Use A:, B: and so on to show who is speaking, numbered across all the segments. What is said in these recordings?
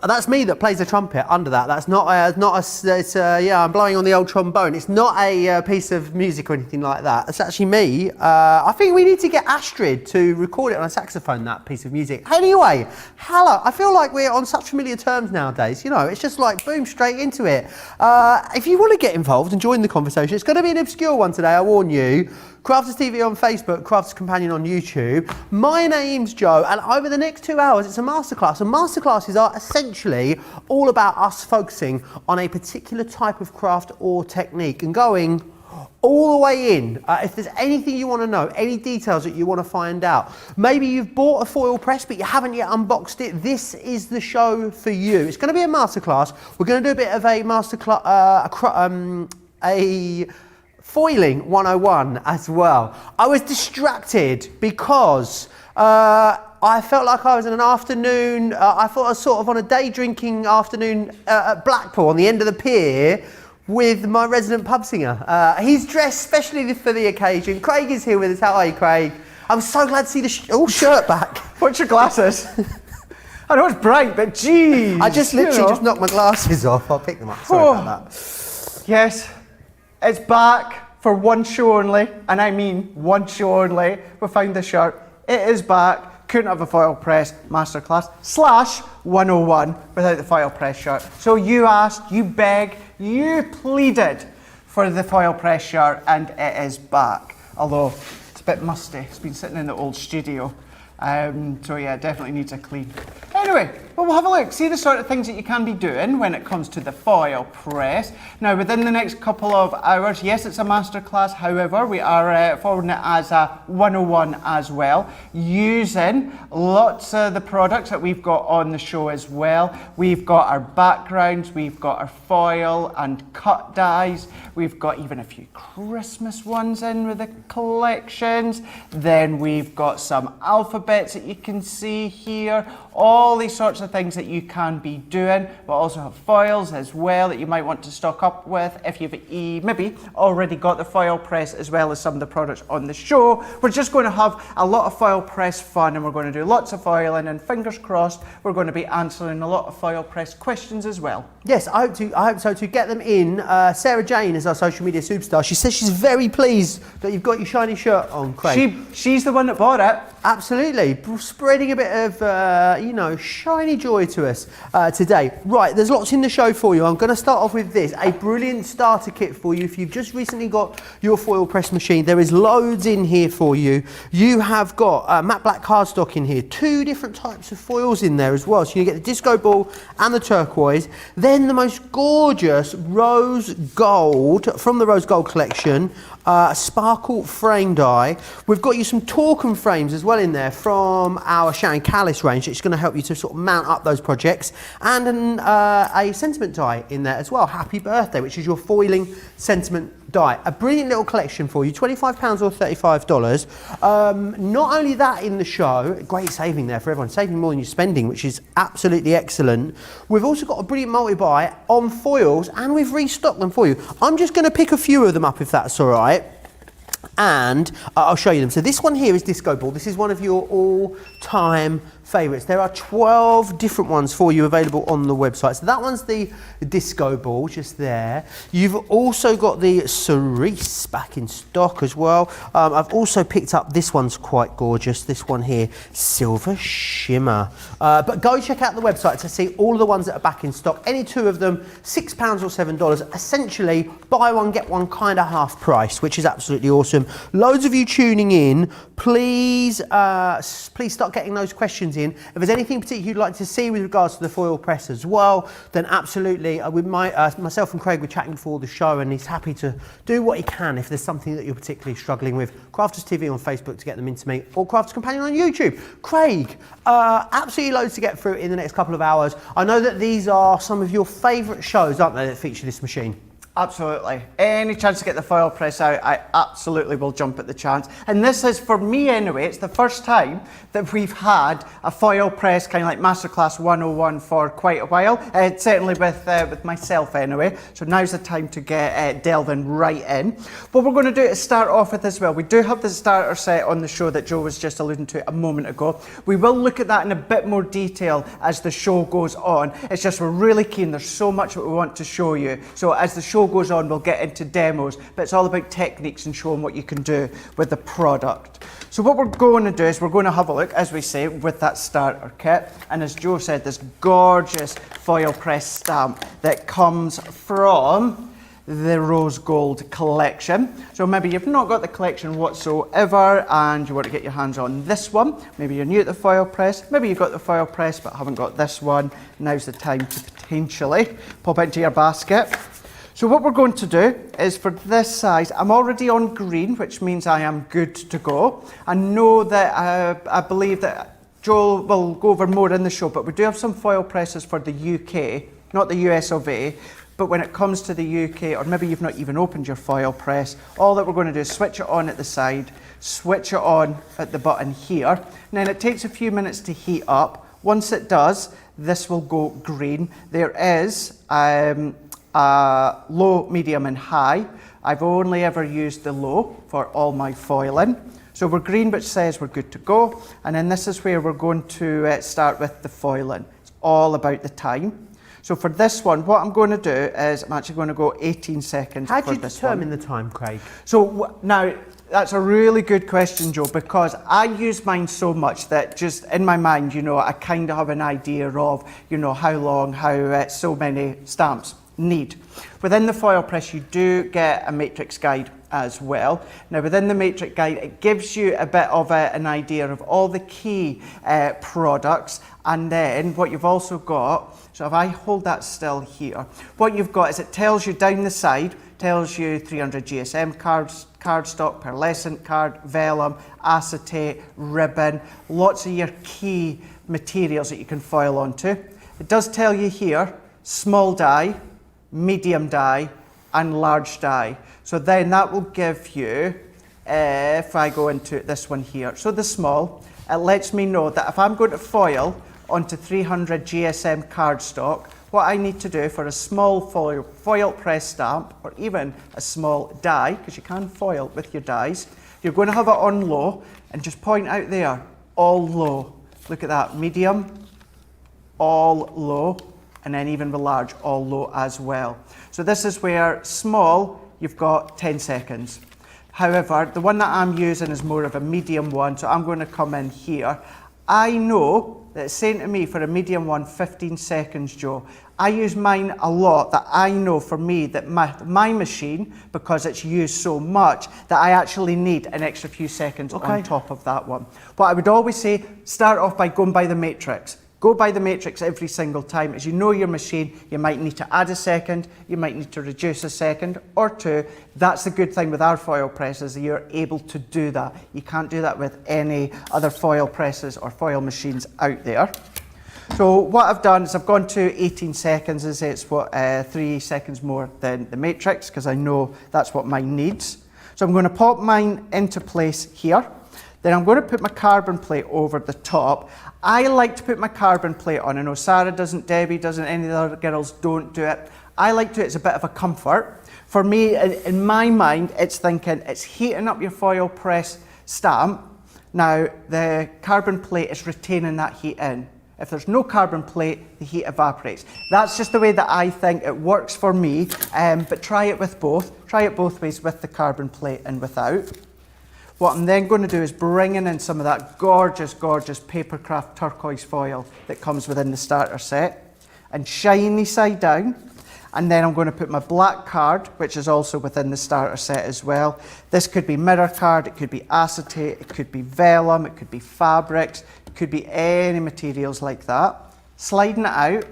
A: That's me that plays the trumpet under that. That's not yeah, I'm blowing on the old trombone. It's not a piece of music or anything like that. It's actually me. I think we need to get Astrid to record it on a saxophone, that piece of music. Anyway, hello. I feel like we're on such familiar terms nowadays. You know, it's just like boom, straight into it. If you want to get involved and join the conversation, it's going to be an obscure one today, I warn you. Crafters TV on Facebook, Crafters Companion on YouTube. My name's Joe, and over the next 2 hours, it's a masterclass. And masterclasses are essentially all about us focusing on a particular type of craft or technique and going all the way in. If there's anything you want to know, any details that you want to find out, maybe you've bought a foil press but you haven't yet unboxed it, this is the show for you. It's going to be a masterclass. We're going to do a bit of a masterclass, a foiling 101 as well. I was distracted because I felt like I was in an afternoon, I thought I was sort of on a day drinking afternoon at Blackpool on the end of the pier with my resident pub singer. He's dressed specially for the occasion. Craig is here with us. How are you, Craig? I'm so glad to see the shirt back.
B: What's your glasses? I know it's bright, but geez.
A: I just literally just knocked my glasses off. I'll pick them up. Sorry about that.
B: Yes, it's back for one show only, and I mean one show only. We found the shirt. It is back. Couldn't have a foil press masterclass / 101 without the foil press shirt. So you asked, you begged, you pleaded for the foil press shirt, and it is back. Although it's a bit musty. It's been sitting in the old studio. So yeah, it definitely needs a clean. Anyway, well, we'll have a look, see the sort of things that you can be doing when it comes to the foil press. Now, within the next couple of hours, yes, it's a masterclass, however, we are forwarding it as a 101 as well, using lots of the products that we've got on the show as well. We've got our backgrounds, we've got our foil and cut dies, we've got even a few Christmas ones in with the collections, then we've got some alphabets that you can see here, all these sorts of things that you can be doing. We'll also have foils as well that you might want to stock up with if you've maybe already got the foil press as well as some of the products on the show. We're just going to have a lot of foil press fun, and we're going to do lots of foiling, and fingers crossed we're going to be answering a lot of foil press questions as well.
A: Yes, I hope so. To get them in, Sarah Jane is our social media superstar. She says she's very pleased that you've got your shiny shirt on, Craig.
B: She's the one that bought it.
A: Absolutely, spreading a bit of you know, shiny joy to us today. Right, there's lots in the show for you. I'm going to start off with this, a brilliant starter kit for you. If you've just recently got your foil press machine, there is loads in here for you. You have got matte black cardstock in here, 2 different types of foils in there as well. So you get the disco ball and the turquoise. Then the most gorgeous rose gold from the rose gold collection, sparkle frame die. We've got you some Torquem frames as well in there from our Sharon Callis range. It's going to help you to sort of mount up those projects, and a sentiment die in there as well. Happy birthday, which is your foiling sentiment die. A brilliant little collection for you, £25 or $35. Not only that in the show, great saving there for everyone, saving more than you're spending, which is absolutely excellent. We've also got a brilliant multi-buy on foils, and we've restocked them for you. I'm just going to pick a few of them up if that's all right, and I'll show you them. So this one here is Disco Ball. This is one of your all-time favourites. There are 12 different ones for you available on the website. So that one's the Disco Ball, just there. You've also got the Cerise back in stock as well. I've also picked up, this one's quite gorgeous, this one here, Silver Shimmer. But go check out the website to see all of the ones that are back in stock. Any 2 of them, £6 or $7. Essentially, buy one, get one kind of half price, which is absolutely awesome. Loads of you tuning in. Please start getting those questions in. If there's anything particular you'd like to see with regards to the foil press as well, then absolutely, with myself and Craig, we're chatting before the show, and he's happy to do what he can if there's something that you're particularly struggling with. Crafters TV on Facebook to get them into me, or Crafters Companion on YouTube. Craig, absolutely loads to get through in the next couple of hours. I know that these are some of your favourite shows, aren't they, that feature this machine?
B: Absolutely. Any chance to get the foil press out, I absolutely will jump at the chance. And this is, for me anyway, it's the first time that we've had a foil press kind of like Masterclass 101 for quite a while. Certainly with myself anyway. So now's the time to get delving right in. What we're going to do is start off with as well. We do have the starter set on the show that Joe was just alluding to a moment ago. We will look at that in a bit more detail as the show goes on. It's just we're really keen. There's so much that we want to show you. So as the show goes on, we'll get into demos, but it's all about techniques and showing what you can do with the product. So what we're going to do is we're going to have a look, as we say, with that starter kit, and as Joe said, this gorgeous foil press stamp that comes from the rose gold collection. So maybe you've not got the collection whatsoever and you want to get your hands on this one. Maybe you're new at the foil press, maybe you've got the foil press but haven't got this one. Now's the time to potentially pop it into your basket. So what we're going to do is, for this size, I'm already on green, which means I am good to go. I know that I believe that Joel will go over more in the show, but we do have some foil presses for the UK, not the US of A. But when it comes to the UK, or maybe you've not even opened your foil press, all that we're going to do is switch it on at the side, switch it on at the button here, and then it takes a few minutes to heat up. Once it does, this will go green. There is low, medium and high. I've only ever used the low for all my foiling. So we're green, which says we're good to go. And then this is where we're going to start with the foiling. It's all about the time. So for this one, what I'm going to do is I'm actually going to go 18 seconds.
A: How do you determine the time, Craig?
B: So now, that's a really good question, Joe, because I use mine so much that just in my mind, you know, I kind of have an idea of, you know, how long, so many stamps need. Within the foil press, you do get a matrix guide as well. Now within the matrix guide, it gives you a bit of an idea of all the key products, and then what you've also got, so if I hold that still here, what you've got is it tells you down the side, tells you 300 GSM cards, cardstock, pearlescent card, vellum, acetate, ribbon, lots of your key materials that you can foil onto. It does tell you here, small die, medium die, and large die. So then that will give you, if I go into this one here, so the small, it lets me know that if I'm going to foil onto 300 GSM cardstock, what I need to do for a small foil press stamp, or even a small die, because you can foil with your dies, you're going to have it on low, and just point out there, all low. Look at that, medium, all low, and then even the large, all low as well. So this is where small, you've got 10 seconds. However, the one that I'm using is more of a medium one, so I'm going to come in here. I know that it's saying to me for a medium one, 15 seconds, Joe. I use mine a lot, that I know for me that my machine, because it's used so much, that I actually need an extra few seconds on top of that one. But I would always say, start off by going by the matrix. Go by the matrix every single time. As you know your machine, you might need to add a second, you might need to reduce a second or two. That's the good thing with our foil presses, that you're able to do that. You can't do that with any other foil presses or foil machines out there. So what I've done is I've gone to 18 seconds, as it's what 3 seconds more than the matrix, because I know that's what mine needs. So I'm going to pop mine into place here. Then I'm going to put my carbon plate over the top. I like to put my carbon plate on. I know Sarah doesn't, Debbie doesn't, any of the other girls don't do it. I like to, it's a bit of a comfort. For me, in my mind, it's thinking it's heating up your foil press stamp. Now, the carbon plate is retaining that heat in. If there's no carbon plate, the heat evaporates. That's just the way that I think it works for me, but try it with both. Try it both ways, with the carbon plate and without. What I'm then going to do is bring in some of that gorgeous, gorgeous Papercraft turquoise foil that comes within the starter set, and shiny side down. And then I'm going to put my black card, which is also within the starter set as well. This could be mirror card, it could be acetate, it could be vellum, it could be fabrics, it could be any materials like that. Sliding it out,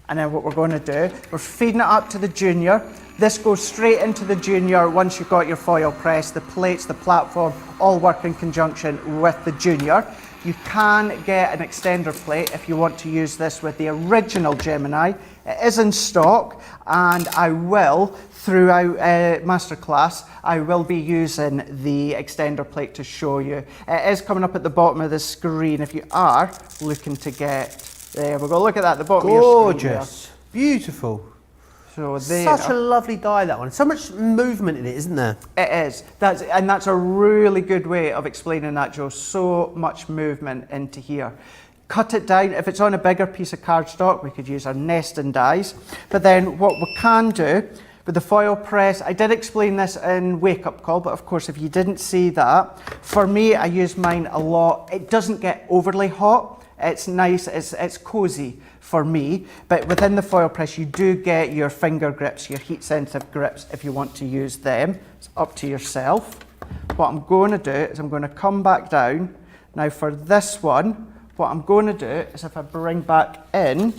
B: and then what we're going to do, we're feeding it up to the junior. This goes straight into the junior once you've got your foil press. The plates, the platform, all work in conjunction with the junior. You can get an extender plate if you want to use this with the original Gemini. It is in stock, and I will, throughout Masterclass, I will be using the extender plate to show you. It is coming up at the bottom of the screen if you are looking to get, there we go, look at that, the bottom of your screen.
A: Gorgeous, beautiful.
B: So there.
A: Such a lovely die, that one. So much movement in it, isn't there?
B: It is. That's a really good way of explaining that, Joe. So much movement into here. Cut it down. If it's on a bigger piece of cardstock, we could use our nesting dies. But then what we can do with the foil press, I did explain this in Wake Up Call, but of course if you didn't see that, for me I use mine a lot. It doesn't get overly hot. It's nice, it's cozy for me, but within the foil press you do get your finger grips, your heat sensitive grips if you want to use them. It's up to yourself. What I'm going to do is I'm going to come back down. Now for this one, what I'm going to do is if I bring back in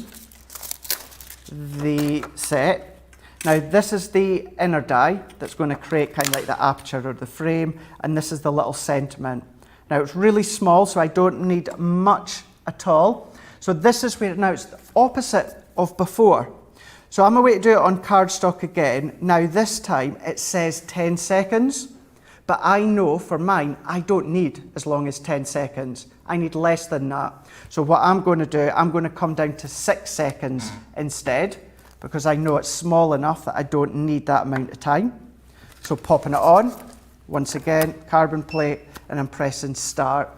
B: the set, now this is the inner die that's going to create kind of like the aperture or the frame, and this is the little sentiment. Now it's really small, so I don't need much at all. So this is where, now it's the opposite of before. So I'm going to do it on cardstock again. Now this time it says 10 seconds, but I know for mine, I don't need as long as 10 seconds. I need less than that. So what I'm going to do, I'm going to come down to 6 seconds instead, because I know it's small enough that I don't need that amount of time. So popping it on, once again, carbon plate, and I'm pressing start.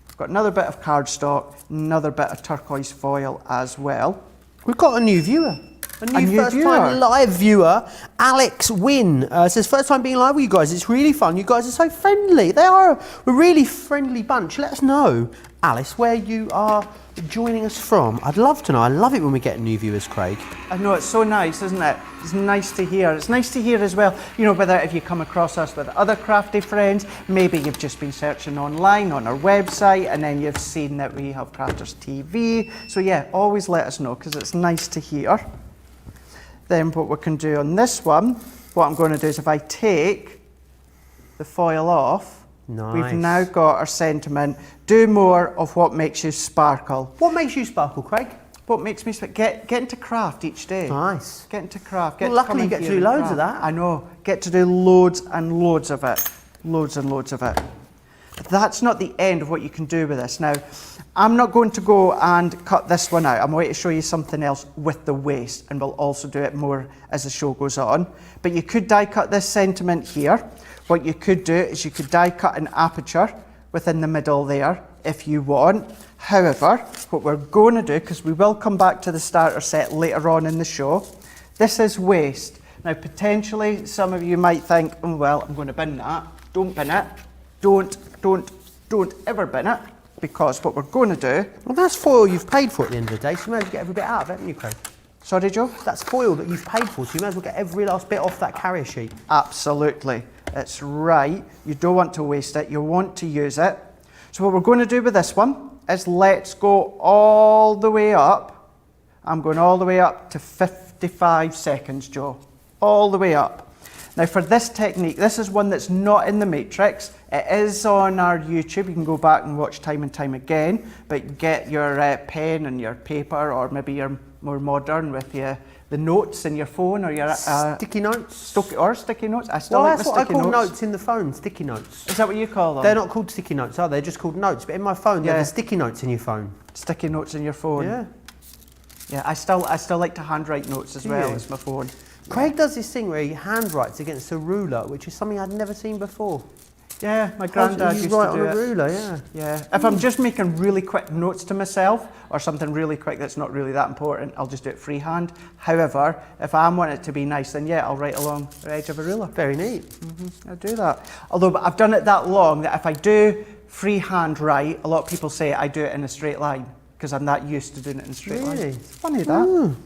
B: I've got another bit of cardstock, another bit of turquoise foil as well.
A: We've got a new viewer. A new first time live viewer, Alex Wynn, says, first time being live with you guys. It's really fun. You guys are so friendly. They are a really friendly bunch. Let us know, Alice, where you are joining us from. I'd love to know. I love it when we get new viewers, Craig.
B: I know, it's so nice, isn't it? It's nice to hear. It's nice to hear as well, you know, whether if you come across us with other crafty friends, maybe you've just been searching online on our website and then you've seen that we have Crafters TV. So yeah, always let us know because it's nice to hear. Then what we can do on this one, what I'm going to do is if I take the foil off,
A: nice.
B: We've now got our sentiment, do more of what makes you sparkle.
A: What makes you sparkle, Craig?
B: What makes me get into craft each day.
A: Nice.
B: Get into craft.
A: Well, luckily you get to do loads of that.
B: I know. Get to do loads and loads of it. Loads and loads of it. But that's not the end of what you can do with this. Now, I'm not going to go and cut this one out. I'm going to show you something else with the waist, and we'll also do it more as the show goes on. But you could die cut this sentiment here. What you could do is you could die cut an aperture within the middle there if you want. However, what we're going to do, because we will come back to the starter set later on in the show, this is waist. Now potentially some of you might think, oh well, I'm going to bin that. Don't bin it. Don't ever bin it, because what we're going to do...
A: Well, that's foil you've paid for at the end of the day, so you may as well get every bit out of it, haven't you, Craig?
B: Sorry, Joe?
A: That's foil that you've paid for, so you may as well get every last bit off that carrier sheet.
B: Absolutely. It's right. You don't want to waste it. You want to use it. So what we're going to do with this one is let's go all the way up. I'm going all the way up to 55 seconds, Joe. All the way up. Now for this technique, this is one that's not in the matrix. It is on our YouTube. You can go back and watch time and time again, but get your pen and your paper, or maybe you're more modern with the notes in your phone, or your
A: sticky notes.
B: Sticky notes. I still
A: Well,
B: like
A: that's
B: my
A: what I
B: sticky
A: call
B: notes.
A: notes in the phone, sticky notes.
B: Is that what you call them?
A: They're not called sticky notes, are they? They're just called notes. But in my phone, they're the sticky notes in your phone.
B: Sticky notes in your phone.
A: Yeah.
B: Yeah, I still like to handwrite notes as well as my phone.
A: Craig does this thing where he handwrites against a ruler, which is something I'd never seen before.
B: Yeah, my granddad used to do
A: on a
B: it.
A: ruler, yeah.
B: Yeah. If I'm just making really quick notes to myself, or something really quick that's not really that important, I'll just do it freehand. However, if I want it to be nice, then yeah, I'll write along the edge of a ruler.
A: Very neat.
B: I do that. Although I've done it that long that if I do freehand write, a lot of people say I do it in a straight line, because I'm that used to doing it in a straight line. It's funny that.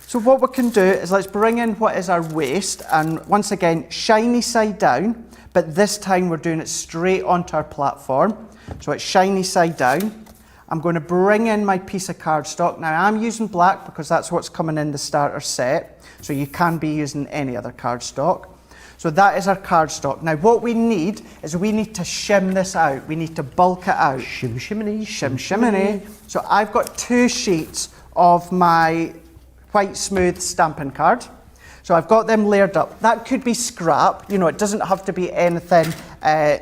B: So what we can do is let's bring in what is our waist, and once again, shiny side down, but this time we're doing it straight onto our platform. So it's shiny side down. I'm going to bring in my piece of cardstock. Now I'm using black because that's what's coming in the starter set. So you can be using any other cardstock. So that is our cardstock. Now what we need is we need to shim this out. We need to bulk it out.
A: Shim shiminy,
B: Shim shiminy. So I've got 2 sheets of my white smooth stamping card. So I've got them layered up. That could be scrap, you know, it doesn't have to be anything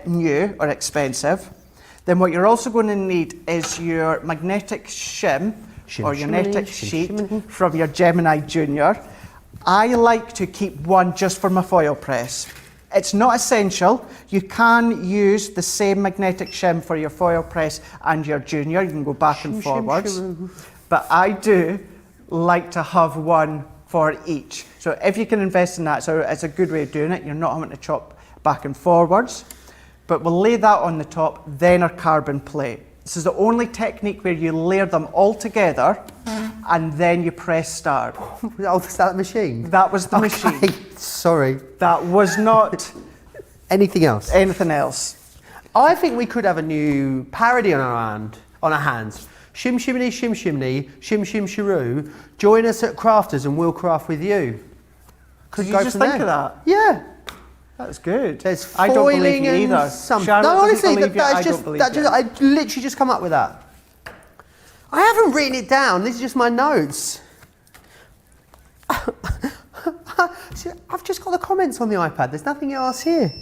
B: new or expensive. Then what you're also going to need is your magnetic shim, or your magnetic sheet from your Gemini Junior. I like to keep one just for my foil press. It's not essential. You can use the same magnetic shim for your foil press and your Junior. You can go back and forwards. But I do like to have one for each. So if you can invest in that, so it's a good way of doing it. You're not having to chop back and forwards. But we'll lay that on the top, then our carbon plate. This is the only technique where you layer them all together and then you press start.
A: Oh, is that the machine?
B: That was the machine.
A: Sorry.
B: That was not
A: anything else.
B: Anything else.
A: I think we could have a new parody on our hands. Shim shiminy, shim shimny, shim shim shiroo. Join us at Crafters and we'll craft with you.
B: Did you just think of that?
A: Yeah.
B: That's good.
A: There's
B: I don't believe you
A: and
B: either.
A: something.
B: Charlotte
A: No, honestly,
B: doesn't believe you, I don't believe you.
A: I literally just come up with that. I haven't written it down. These are just my notes. See, I've just got the comments on the iPad. There's nothing else here.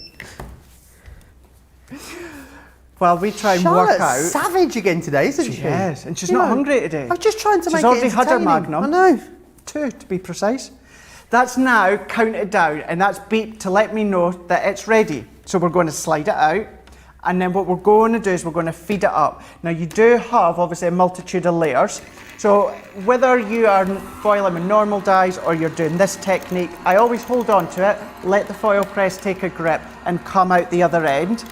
B: Well, we try and
A: Charlotte's
B: work out.
A: savage again today, isn't she?
B: Yes, and she's not hungry today.
A: I'm just trying to make it
B: She's already had her
A: entertaining.
B: Magnum.
A: I know.
B: 2 to be precise. That's now counted down, and that's beeped to let me know that it's ready. So we're going to slide it out, and then what we're going to do is we're going to feed it up. Now you do have obviously a multitude of layers, So whether you are foiling with normal dies or you're doing this technique, I always hold on to it, let the foil press take a grip and come out the other end.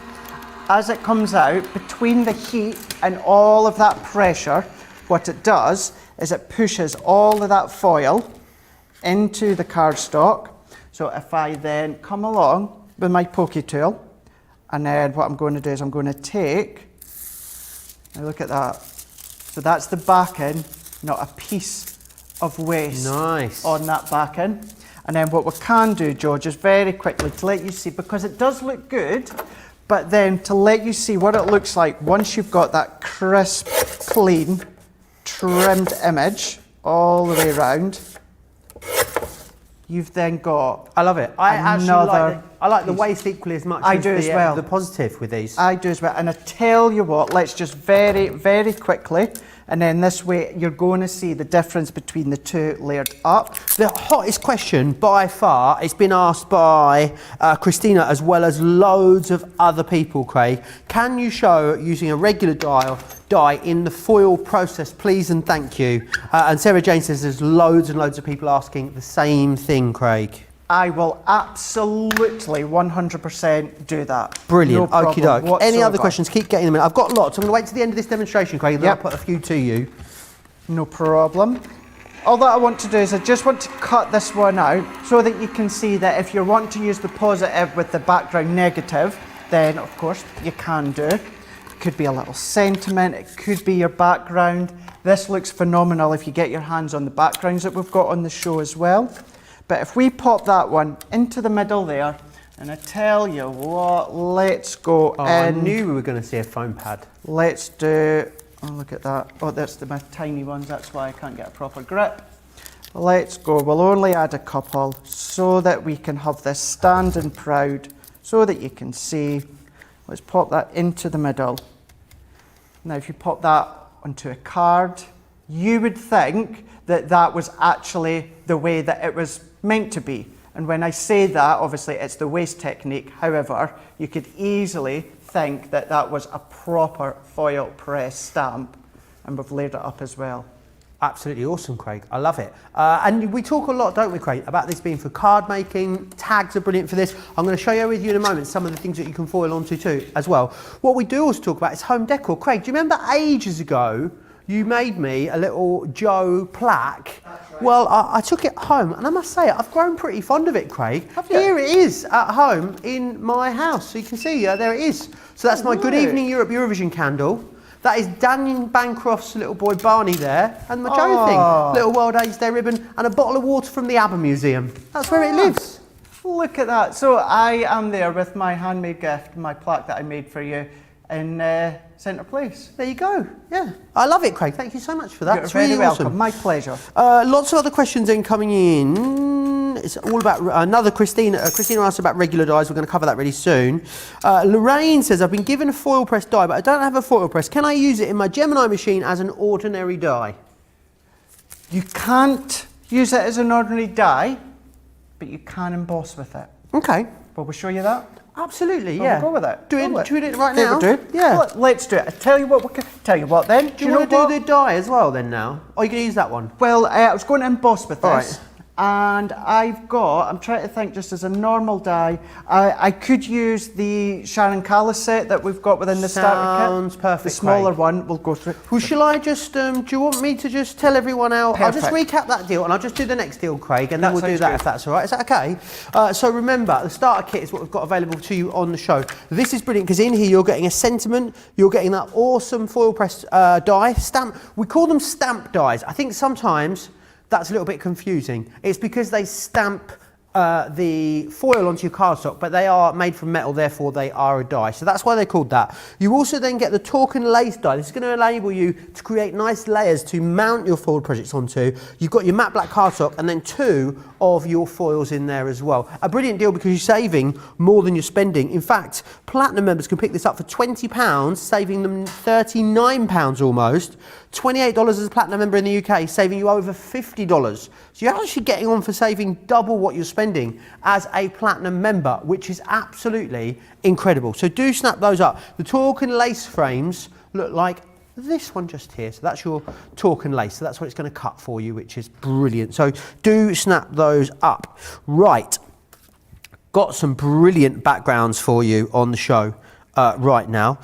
B: As it comes out, between the heat and all of that pressure, what it does is it pushes all of that foil into the cardstock. So if I then come along with my pokey tool, and then what I'm going to do is I'm going to take, now look at that. So that's the backing, not a piece of waste on that backing. And then what we can do, Joe, just very quickly to let you see, because it does look good, but then to let you see what it looks like once you've got that crisp, clean, trimmed image all the way around. You've then got
A: I love it. I like the waste equally as much as the positive with these.
B: I do as well. And I tell you what, let's just very, very quickly, and then this way you're going to see the difference between the two layered up.
A: The hottest question by far, it's been asked by Christina as well as loads of other people, Craig. Can you show using a regular dye in the foil process, please and thank you? And Sarah Jane says there's loads and loads of people asking the same thing, Craig.
B: I will absolutely 100% do that.
A: Brilliant.
B: No
A: Okie doke.
B: whatsoever.
A: Any other questions? Keep getting them in. I've got lots. I'm going to wait to the end of this demonstration, Craig, and then I'll put a few to you.
B: No problem. All that I want to do is I just want to cut this one out so that you can see that if you're wanting to use the positive with the background negative, then of course you can do. It could be a little sentiment, it could be your background. This looks phenomenal if you get your hands on the backgrounds that we've got on the show as well. But if we pop that one into the middle there, and I tell you what, let's go in.
A: I knew we were going to see a foam pad.
B: Let's do, oh look at that. Oh, that's my tiny ones, that's why I can't get a proper grip. Let's go, we'll only add a couple so that we can have this standing proud, so that you can see. Let's pop that into the middle. Now if you pop that onto a card, you would think that that was actually the way that it was meant to be. And when I say that, obviously it's the waste technique. However, you could easily think that that was a proper foil press stamp, and we've laid it up as well.
A: Absolutely awesome, Craig. I love it. And we talk a lot, don't we, Craig, about this being for card making. Tags are brilliant for this. I'm going to show you with you in a moment some of the things that you can foil onto too as well. What we do also talk about is home decor. Craig, do you remember ages ago you made me a little Joe plaque? That's right. Well, I took it home, and I must say, I've grown pretty fond of it, Craig. Here it is at home in my house. So you can see, there it is. So that's my Good Evening Europe Eurovision candle. That is Daniel Bancroft's little boy Barney there, and my Joe thing. Little World AIDS Day ribbon, and a bottle of water from the ABBA Museum. That's where it lives.
B: Look at that. So I am there with my handmade gift, my plaque that I made for you in Centre Place.
A: There you go. Yeah, I love it, Craig. Thank you so much for that.
B: You're
A: it's
B: very
A: really
B: welcome.
A: Awesome.
B: My pleasure.
A: Lots of other questions in coming in. It's all about another Christina. Christina asked about regular dies. We're going to cover that really soon. Lorraine says, I've been given a foil press die, but I don't have a foil press. Can I use it in my Gemini machine as an ordinary die?
B: You can't use it as an ordinary die, but you can emboss with it.
A: Okay.
B: Will we show you that?
A: Absolutely,
B: Well,
A: yeah.
B: we'll go with it.
A: Do it right now?
B: Do it?
A: Yeah.
B: Let's do it. I tell you what. Tell you what. Then.
A: Do you want to do the die as well then now? Or are you going to use that one?
B: Well, I was going to emboss with this.
A: All right.
B: And I'm trying to think just as a normal die, I could use the Sharon Callis set that we've got within the starter kit.
A: Sounds perfect,
B: The smaller
A: Craig.
B: one, we'll go through.
A: Well, shall I just, do you want me to just tell everyone out?
B: Perfect.
A: I'll just recap that deal and I'll just do the next deal, Craig, and then we'll do that
B: good.
A: if that's all right. Is that okay? So remember, the starter kit is what we've got available to you on the show. This is brilliant because in here you're getting a sentiment, you're getting that awesome foil press die, stamp. We call them stamp dies. I think sometimes that's a little bit confusing. It's because they stamp the foil onto your cardstock, but they are made from metal, therefore they are a die. So that's why they're called that. You also then get the torque and lace die. This is going to enable you to create nice layers to mount your foil projects onto. You've got your matte black cardstock and then 2 of your foils in there as well. A brilliant deal because you're saving more than you're spending. In fact, Platinum members can pick this up for £20, saving them £39 almost. $28 as a Platinum member in the UK, saving you over $50. So you're actually getting on for saving double what you're spending as a Platinum member, which is absolutely incredible. So do snap those up. The torque and lace frames look like this one just here. So that's your torque and lace. So that's what it's going to cut for you, which is brilliant. So do snap those up. Right. Got some brilliant backgrounds for you on the show right now.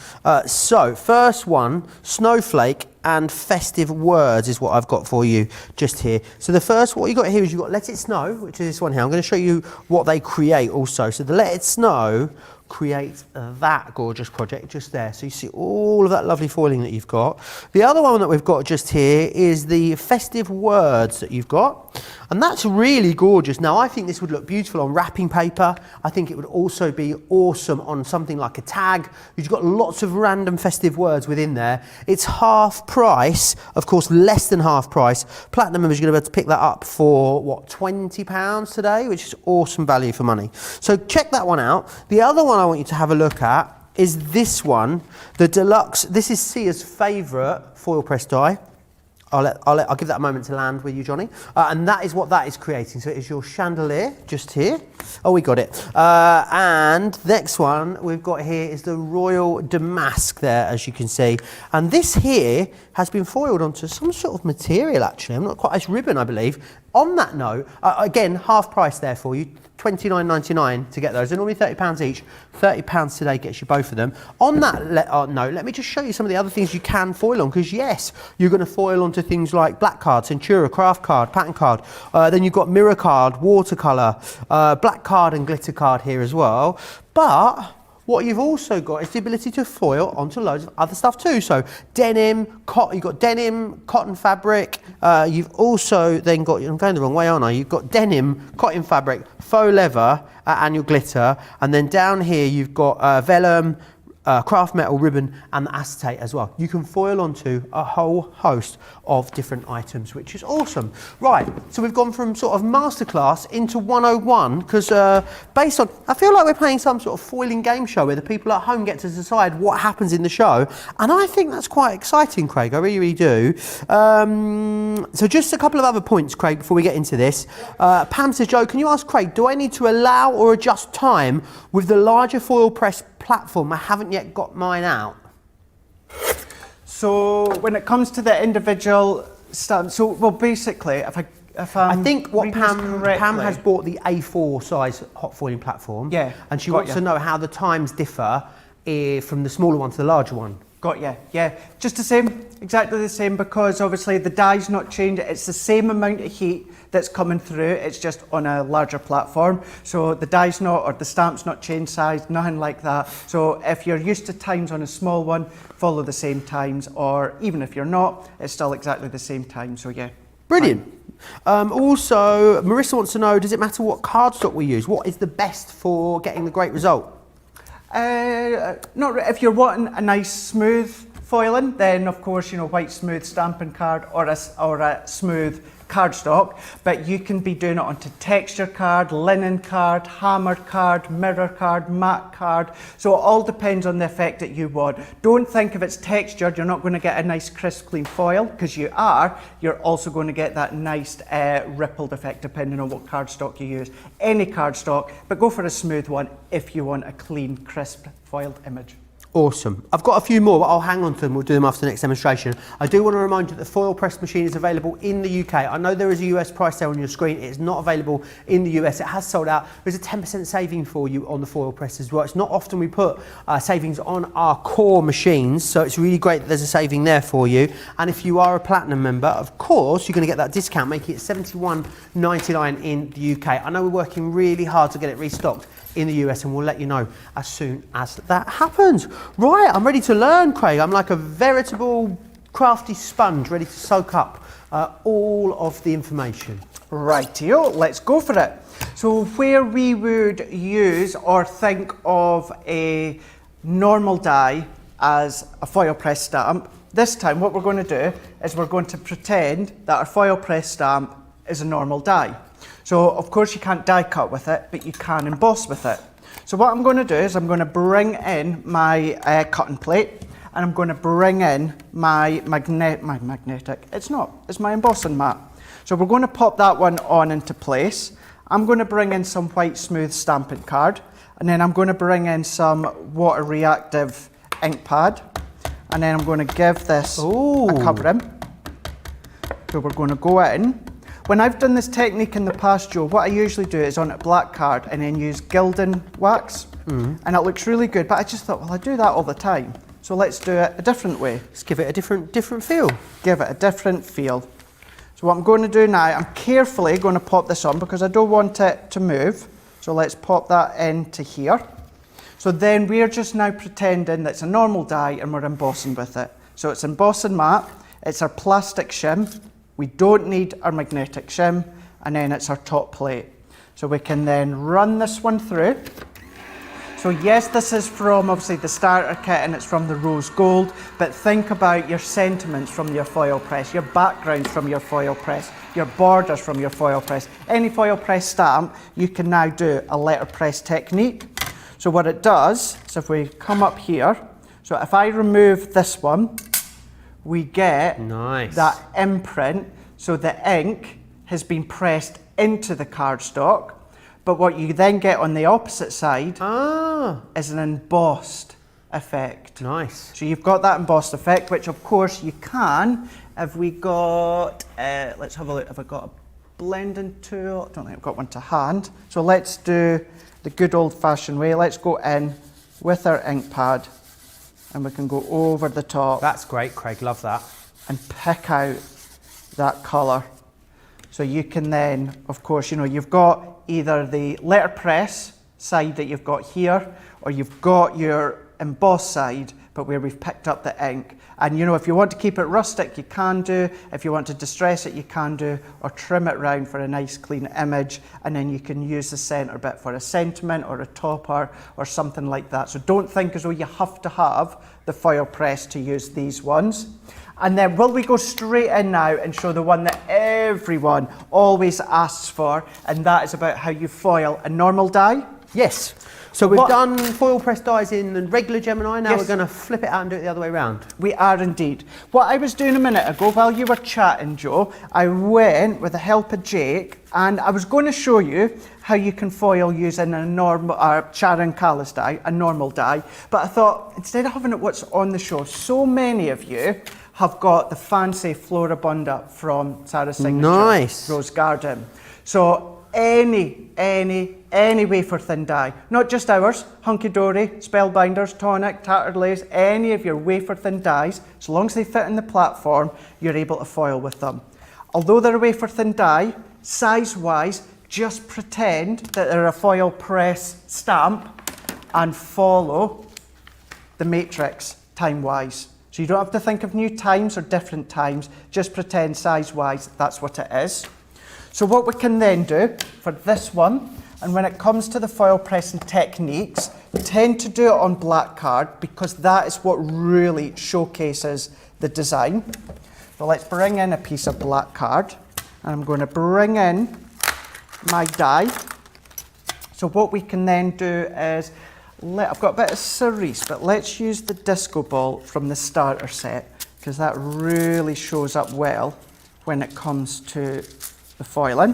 A: So first one, snowflake and festive words is what I've got for you just here. So the first, what you got here is you've got Let It Snow, which is this one here. I'm going to show you what they create also. So the Let It Snow creates that gorgeous project just there. So you see all of that lovely foiling that you've got. The other one that we've got just here is the festive words that you've got. And that's really gorgeous. Now, I think this would look beautiful on wrapping paper. I think it would also be awesome on something like a tag. You've got lots of random festive words within there. It's half price, of course, less than half price. Platinum members are going to be able to pick that up for, what, £20 today, which is awesome value for money. So check that one out. The other one I want you to have a look at is this one, the deluxe. This is Sia's favourite foil press die. I'll give that a moment to land with you, Johnny. And that is what that is creating. So it is your chandelier just here. Oh, we got it. And next one we've got here is the Royal Damask there, as you can see. And this here has been foiled onto some sort of material, actually. I'm not quite, it's ribbon, I believe. On that note, again, half price there for you. $29.99 to get those. They're normally £30 each. £30 today gets you both of them. On that note, let me just show you some of the other things you can foil on, because yes, you're going to foil onto things like black card, Centura, craft card, pattern card. Then you've got mirror card, watercolour, black card and glitter card here as well. But what you've also got is the ability to foil onto loads of other stuff too. So denim, you've got denim, cotton fabric. You've also then got, I'm going the wrong way, aren't I? You've got denim, cotton fabric, faux leather, and your glitter. And then down here you've got vellum, craft metal ribbon and the acetate as well. You can foil onto a whole host of different items, which is awesome. Right, so we've gone from sort of masterclass into 101 because based on, I feel like we're playing some sort of foiling game show where the people at home get to decide what happens in the show, and I think that's quite exciting, Craig. I really, really do. So just a couple of other points, Craig, before we get into this. Pam says, Joe, can you ask Craig, do I need to allow or adjust time with the larger foil press platform? I haven't yet got mine out.
B: So when it comes to the individual stamps, so well basically,
A: I think what Pam has bought the A4 size hot foiling platform.
B: Yeah.
A: And she wants to know how the times differ from the smaller one to the larger one.
B: Got you, yeah. Just the same, exactly the same, because obviously the die's not changed. It's the same amount of heat that's coming through, it's just on a larger platform. So the die's not, or the stamp's not changed size, nothing like that. So if you're used to times on a small one, follow the same times, or even if you're not, it's still exactly the same time, so yeah.
A: Brilliant. Also, Marissa wants to know, does it matter what cardstock we use? What is the best for getting the great result?
B: If you're wanting a nice smooth foiling, then of course, you know, white smooth stamping card or a smooth cardstock, but you can be doing it onto texture card, linen card, hammered card, mirror card, matte card. So it all depends on the effect that you want. Don't think if it's textured, you're not going to get a nice crisp clean foil, because you are. You're also going to get that nice rippled effect depending on what cardstock you use. Any cardstock, but go for a smooth one if you want a clean, crisp foiled image.
A: Awesome. I've got a few more, but I'll hang on to them. We'll do them after the next demonstration. I do want to remind you that the foil press machine is available in the UK. I know there is a US price there on your screen. It's not available in the US. It has sold out. There's a 10% saving for you on the foil press as well. It's not often we put savings on our core machines, so it's really great that there's a saving there for you. And if you are a platinum member, of course, you're going to get that discount, making it $71.99 in the UK. I know we're working really hard to get it restocked in the US, and we'll let you know as soon as that happens. Right, I'm ready to learn, Craig. I'm like a veritable crafty sponge ready to soak up all of the information.
B: Rightio, let's go for it. So where we would use or think of a normal die as a foil press stamp, this time what we're going to do is we're going to pretend that our foil press stamp is a normal die. So of course you can't die cut with it, but you can emboss with it. So what I'm going to do is I'm going to bring in my cutting plate, and I'm going to bring in my magnetic, it's my embossing mat. So we're going to pop that one on into place. I'm going to bring in some white smooth stamping card, and then I'm going to bring in some water reactive ink pad. and then I'm going to give this
A: Ooh.
B: a covering. So we're going to go in. When I've done this technique in the past, Joe, what I usually do is on a black card and then use gilding wax, and it looks really good, but I just thought, well, I do that all the time, so let's do it a different way.
A: Let's give it a different feel.
B: Give it a different feel. So what I'm going to do now, I'm carefully going to pop this on because I don't want it to move. So let's pop that into here. So then we're just now pretending that it's a normal die and we're embossing with it. So it's embossing matte, it's our plastic shim, we don't need our magnetic shim, and then it's our top plate. So we can then run this one through. So yes, this is from obviously the starter kit and it's from the rose gold, but think about your sentiments from your foil press, your backgrounds from your foil press, your borders from your foil press. Any foil press stamp, you can now do a letterpress technique. So what it does, is if we come up here, so if I remove this one, we get
A: nice.
B: That imprint. So the ink has been pressed into the cardstock. But what you then get on the opposite side is an embossed effect.
A: Nice.
B: So you've got that embossed effect, which of course you can. Have we got, let's have a look, have I got a blending tool? I don't think I've got one to hand. So let's do the good old fashioned way. Let's go in with our ink pad and we can go over the top.
A: That's great, Craig, love that.
B: And pick out that colour. So you can then, of course, you know, you've got either the letterpress side that you've got here, or you've got your embossed side, but where we've picked up the ink. And you know, if you want to keep it rustic, you can do. If you want to distress it, you can do, or trim it round for a nice clean image, and then you can use the centre bit for a sentiment or a topper or something like that. So don't think as though you have to have the foil press to use these ones. And then will we go straight in now and show the one that everyone always asks for, and that is about how you foil a normal die?
A: Yes. So we've done foil press dies in regular Gemini, now
B: Yes.
A: we're going to flip it out and do it the other way around.
B: We are indeed. What I was doing a minute ago while you were chatting, Joe, I went with the help of Jake and I was going to show you how you can foil using a normal Charon Callis die, a normal die, but I thought instead of having it what's on the show, so many of you have got the fancy Floribunda from Sarah's Signature
A: Nice.
B: Rose Garden. So any wafer thin die, not just ours, Hunky Dory, Spellbinders, Tonic, Tattered Lace, any of your wafer thin dies, so long as they fit in the platform, you're able to foil with them. Although they're a wafer thin die, size wise, just pretend that they're a foil press stamp and follow the matrix time wise. So you don't have to think of new times or different times, just pretend size wise that's what it is. So what we can then do for this one, and when it comes to the foil pressing techniques, tend to do it on black card because that is what really showcases the design. So let's bring in a piece of black card, and I'm going to bring in my die. So what we can then do is, I've got a bit of cerise, but let's use the disco ball from the starter set because that really shows up well when it comes to the foiling.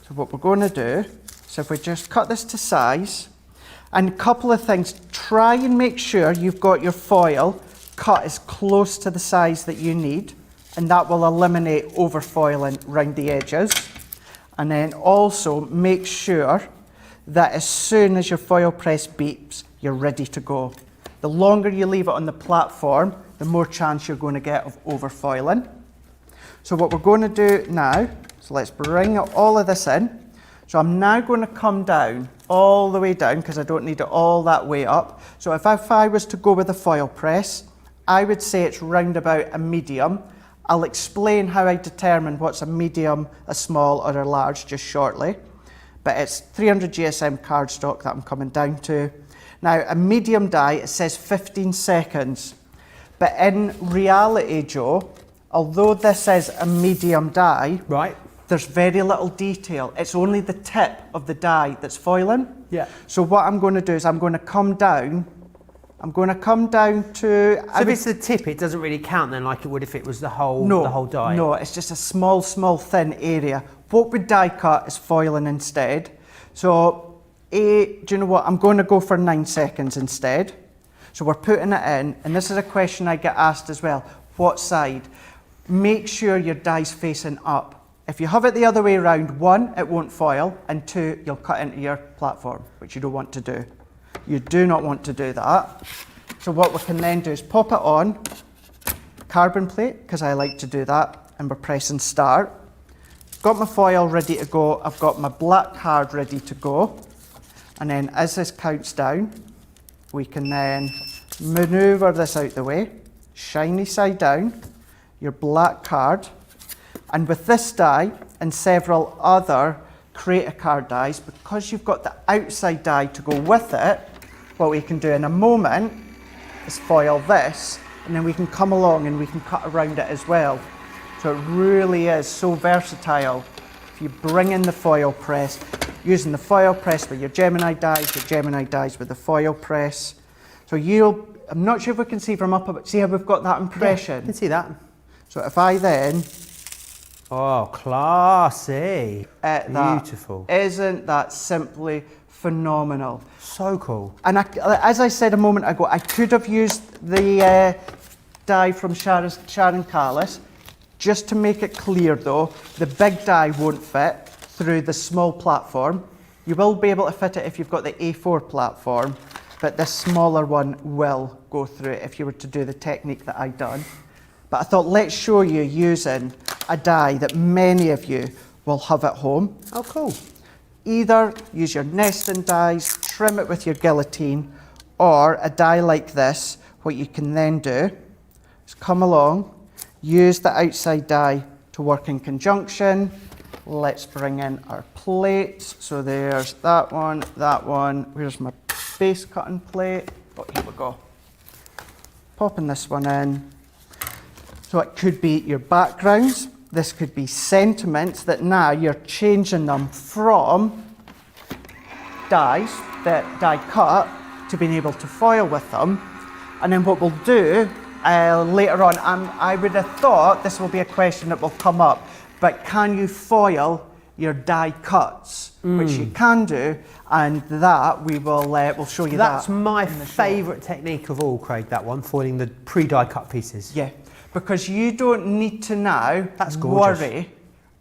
B: So what we're going to do, so if we just cut this to size, and a couple of things, try and make sure you've got your foil cut as close to the size that you need, and that will eliminate over foiling around the edges. And then also make sure that as soon as your foil press beeps, you're ready to go. The longer you leave it on the platform, the more chance you're going to get of over foiling. So what we're going to do now, so let's bring all of this in. So I'm now going to come down, all the way down, because I don't need it all that way up. So if I was to go with a foil press, I would say it's round about a medium. I'll explain how I determine what's a medium, a small, or a large just shortly. But it's 300 GSM cardstock that I'm coming down to. Now, a medium die, it says 15 seconds. But in reality, Joe, although this is a medium die,
A: Right.
B: there's very little detail. It's only the tip of the die that's foiling.
A: Yeah.
B: So what I'm going to do is I'm going to come down. I'm going to come down to...
A: So if it's the tip, it doesn't really count then like it would if it was the whole die?
B: No, it's just a small, thin area. What we die cut is foiling instead. So, do you know what? I'm going to go for 9 seconds instead. So we're putting it in, and this is a question I get asked as well. What side? Make sure your die's facing up. If you have it the other way around, 1, it won't foil, and 2, you'll cut into your platform, which you don't want to do. You do not want to do that. So what we can then do is pop it on, carbon plate, because I like to do that, and we're pressing start. Got my foil ready to go, I've got my black card ready to go, and then as this counts down, we can then manoeuvre this out the way, shiny side down, your black card, and with this die and several other creator card dies, because you've got the outside die to go with it, what we can do in a moment is foil this, and then we can come along and we can cut around it as well. So it really is so versatile. If you bring in the foil press, using the foil press with your Gemini dies with the foil press. So I'm not sure if we can see from up, but see how we've got that impression?
A: Yeah, I can see that.
B: So if I then...
A: Oh, classy.
B: Beautiful. Isn't that simply phenomenal?
A: So cool.
B: And as I said a moment ago, I could have used the die from Sharon Callis. Just to make it clear though, the big die won't fit through the small platform. You will be able to fit it if you've got the A4 platform, but this smaller one will go through it if you were to do the technique that I've done. But I thought, let's show you using a die that many of you will have at home.
A: Oh, cool.
B: Either use your nesting dies, trim it with your guillotine, or a die like this, what you can then do is come along, use the outside die to work in conjunction. Let's bring in our plates. So there's that one. Where's my base cutting plate? Oh, here we go. Popping this one in. So it could be your backgrounds. This could be sentiments that now you're changing them from dies, that die cut, to being able to foil with them. And then what we'll do later on, I would have thought this will be a question that will come up, but can you foil your die cuts, which you can do, and that we'll show you that.
A: That's my favourite technique of all, Craig, that one, foiling the pre-die cut pieces.
B: Yeah, because you don't need to now worry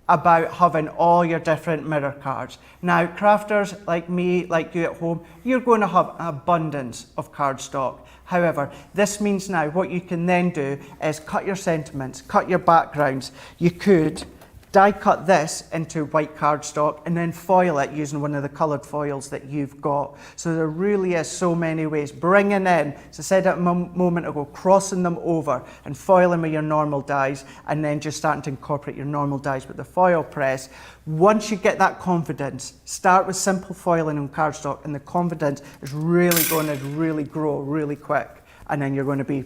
B: about having all your different mirror cards. Now, crafters like me, like you at home, you're going to have an abundance of cardstock. However, this means now what you can then do is cut your sentiments, cut your backgrounds. You could die cut this into white cardstock and then foil it using one of the coloured foils that you've got. So there really is so many ways. Bringing in, as I said a moment ago, crossing them over and foiling with your normal dies, and then just starting to incorporate your normal dies with the foil press. Once you get that confidence, start with simple foiling on cardstock, and the confidence is really going to really grow really quick, and then you're going to be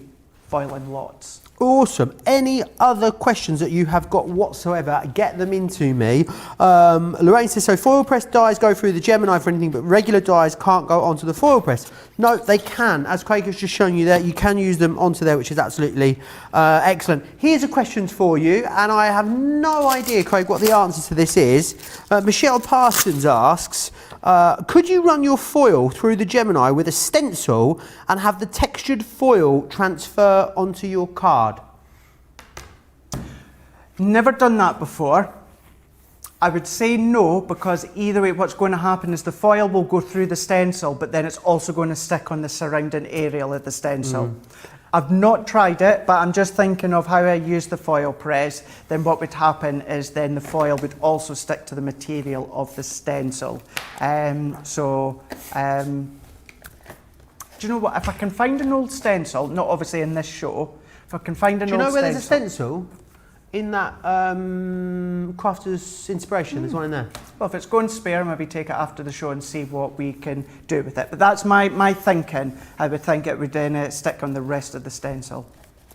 B: foiling lots.
A: Awesome. Any other questions that you have got whatsoever, get them into me. Lorraine says, so foil press dies go through the Gemini for anything, but regular dies can't go onto the foil press. No, they can. As Craig has just shown you there, you can use them onto there, which is absolutely excellent. Here's a question for you, and I have no idea, Craig, what the answer to this is. Michelle Parsons asks, could you run your foil through the Gemini with a stencil and have the textured foil transfer onto your card?
B: Never done that before. I would say no, because either way what's going to happen is the foil will go through the stencil, but then it's also going to stick on the surrounding area of the stencil. I've not tried it, but I'm just thinking of how I use the foil press. Then what would happen is then the foil would also stick to the material of the stencil. Do you know what? If I can find an old stencil, not obviously in this show, if I can find an old stencil.
A: Do you know where there's a stencil? In that Crafter's Inspiration, there's one in there.
B: Well, if it's going spare, maybe take it after the show and see what we can do with it. But that's my thinking. I would think it would then stick on the rest of the stencil.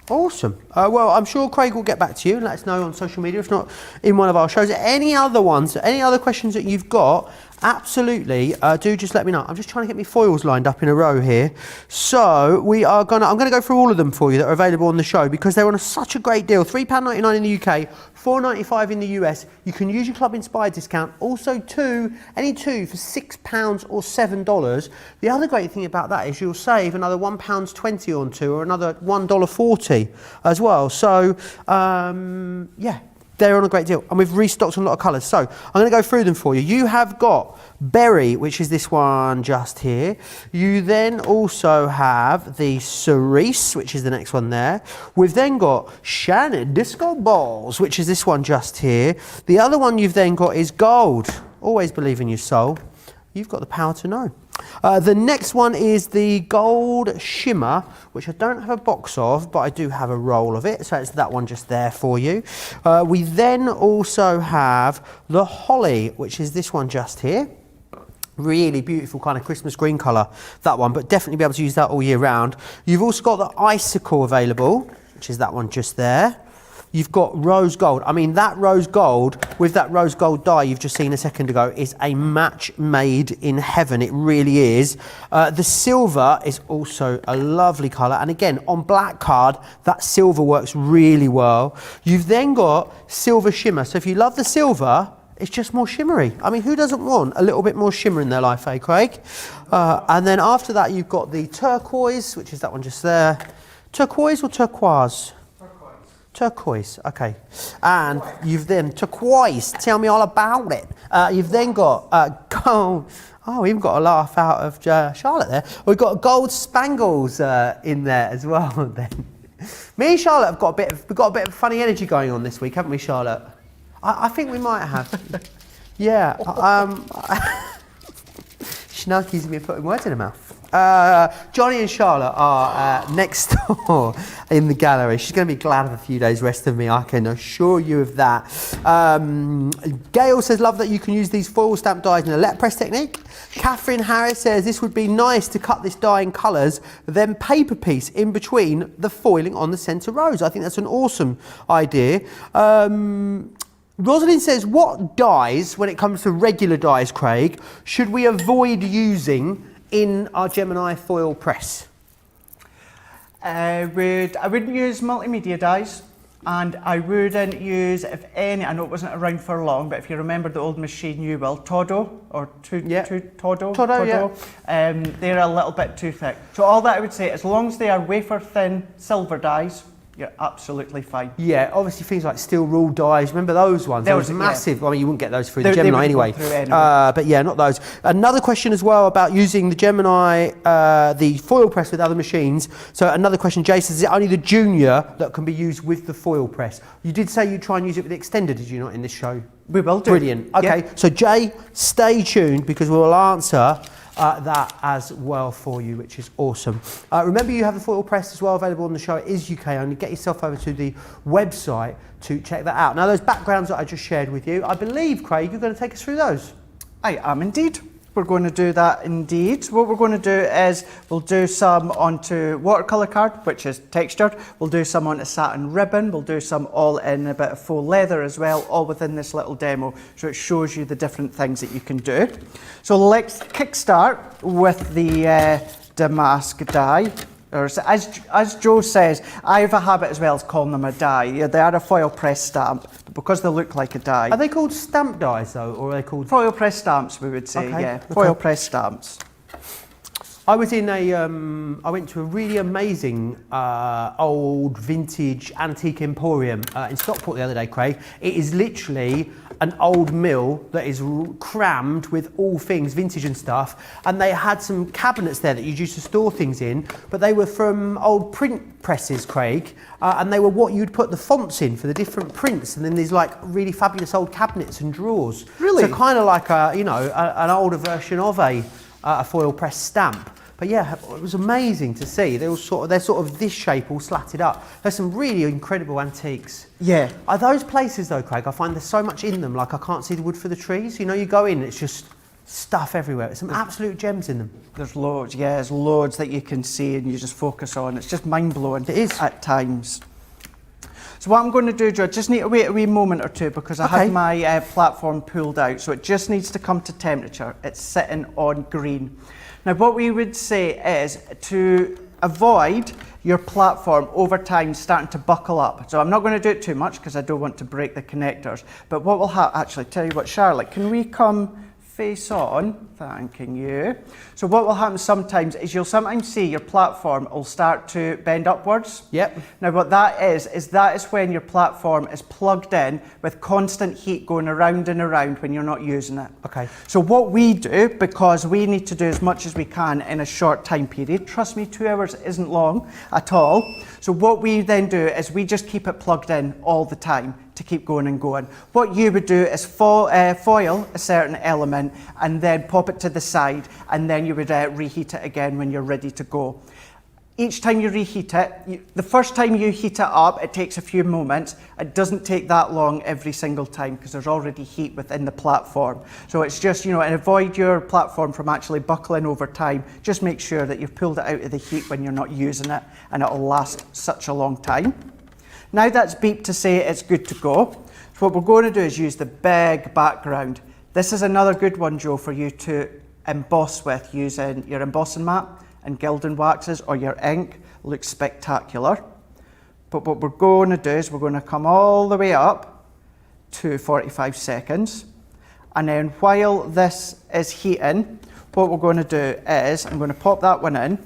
A: Awesome. Well, I'm sure Craig will get back to you and let us know on social media, if not in one of our shows. Any other ones, any other questions that you've got, absolutely, do just let me know. I'm just trying to get my foils lined up in a row here. So I'm gonna go through all of them for you that are available on the show because they're on such a great deal. £3.99 in the UK, £4.95 in the US. You can use your Club Inspired discount. Also any two for £6 or $7. The other great thing about that is you'll save another £1.20 on two or another $1.40 as well. So yeah. They're on a great deal, and we've restocked on a lot of colours. So I'm going to go through them for you. You have got Berry, which is this one just here. You then also have the Cerise, which is the next one there. We've then got Shannon Disco Balls, which is this one just here. The other one you've then got is Gold. Always believe in your soul. You've got the power to know. The next one is the Gold Shimmer, which I don't have a box of, but I do have a roll of it. So it's that one just there for you. We then also have the Holly, which is this one just here. Really beautiful kind of Christmas green colour, that one, but definitely be able to use that all year round. You've also got the Icicle available, which is that one just there. You've got rose gold. I mean, that rose gold with that rose gold dye you've just seen a second ago is a match made in heaven. It really is. The silver is also a lovely colour. And again, on black card, that silver works really well. You've then got silver shimmer. So if you love the silver, it's just more shimmery. I mean, who doesn't want a little bit more shimmer in their life, eh, Craig? And then after that, you've got the turquoise, which is that one just there. Turquoise or turquoise? Turquoise, okay. And you've then, turquoise, tell me all about it. You've then got gold. Oh, we even got a laugh out of Charlotte there. We've got gold spangles in there as well then. Me and Charlotte have got a bit of funny energy going on this week, haven't we, Charlotte? I think we might have. Yeah. She now accuses me of putting words in her mouth. Johnny and Charlotte are next door in the gallery. She's going to be glad of a few days rest of me, I can assure you of that. Gail says, love that you can use these foil stamp dies in a letterpress technique. Catherine Harris says, this would be nice to cut this die in colours, then paper piece in between the foiling on the centre rows. I think that's an awesome idea. Rosalind says, what dies, when it comes to regular dies, Craig, should we avoid using in our Gemini foil press?
B: I wouldn't use multimedia dies, and I wouldn't use, if any, I know it wasn't around for long, but if you remember the old machine, you will, Todo, or Todo, yeah. They're a little bit too thick. So all that I would say, as long as they are wafer thin silver dies, you're absolutely fine.
A: Yeah, obviously things like steel rule dies, remember those ones? Those were massive. Yeah. I mean, you wouldn't get those through the Gemini anyway. But yeah, not those. Another question as well about using the Gemini, the foil press with other machines. So another question, Jason, is it only the Junior that can be used with the foil press? You did say you'd try and use it with the Extender, did you not, in this show?
B: We will do.
A: Brilliant. Okay, yeah. So Jay, stay tuned because we'll answer that as well for you, which is awesome. Remember, you have the foil press as well available on the show. It is UK only. Get yourself over to the website to check that out. Now, those backgrounds that I just shared with you, I believe, Craig, you're going to take us through those.
B: I am indeed. We're going to do that indeed. What we're going to do is we'll do some onto watercolour card, which is textured. We'll do some onto satin ribbon. We'll do some all in a bit of faux leather as well, all within this little demo. So it shows you the different things that you can do. So let's kickstart with the damask die. Or as Joe says, I have a habit as well as calling them a die. Yeah, they are a foil press stamp, but because they look like a die.
A: Are they called stamp dies though, or are they called
B: foil press stamps? We would say, okay. Yeah, foil press stamps.
A: I was in I went to a really amazing old vintage antique emporium in Stockport the other day, Craig. It is literally an old mill that is crammed with all things vintage and stuff, and they had some cabinets there that you used to store things in, but they were from old print presses, Craig, and they were what you'd put the fonts in for the different prints, and then there's like really fabulous old cabinets and drawers.
B: Really?
A: So kind of like an older version of a foil press stamp. But yeah, it was amazing to see. They're sort of this shape, all slatted up. There's some really incredible antiques.
B: Yeah.
A: Are those places though, Craig? I find there's so much in them. Like I can't see the wood for the trees. You know, you go in, it's just stuff everywhere. There's some absolute gems in them.
B: There's loads. Yeah, there's loads that you can see and you just focus on. It's just mind blowing.
A: It is
B: at times. So what I'm going to do, Joe, just need to wait a wee moment or two because I had my platform pulled out. So it just needs to come to temperature. It's sitting on green. Now what we would say is to avoid your platform over time starting to buckle up. So I'm not going to do it too much because I don't want to break the connectors. But what will happen, actually, tell you what, Charlotte, can we come face on? Thanking you. So what will happen sometimes is you'll sometimes see your platform will start to bend upwards.
A: Yep.
B: Now what that is when your platform is plugged in with constant heat going around and around when you're not using it.
A: Okay.
B: So what we do, because we need to do as much as we can in a short time period, trust me, 2 hours isn't long at all. So what we then do is we just keep it plugged in all the time to keep going and going. What you would do is foil a certain element and then pop it to the side, and then you would reheat it again when you're ready to go. Each time you reheat it, the first time you heat it up, it takes a few moments. It doesn't take that long every single time because there's already heat within the platform. So it's just, and avoid your platform from actually buckling over time. Just make sure that you've pulled it out of the heat when you're not using it, and it'll last such a long time. Now that's beeped to say it's good to go. So what we're going to do is use the big background. This is another good one, Joe, for you to emboss with using your embossing mat and gilding waxes or your ink. Looks spectacular. But what we're going to do is we're going to come all the way up to 45 seconds. And then while this is heating, what we're going to do is I'm going to pop that one in.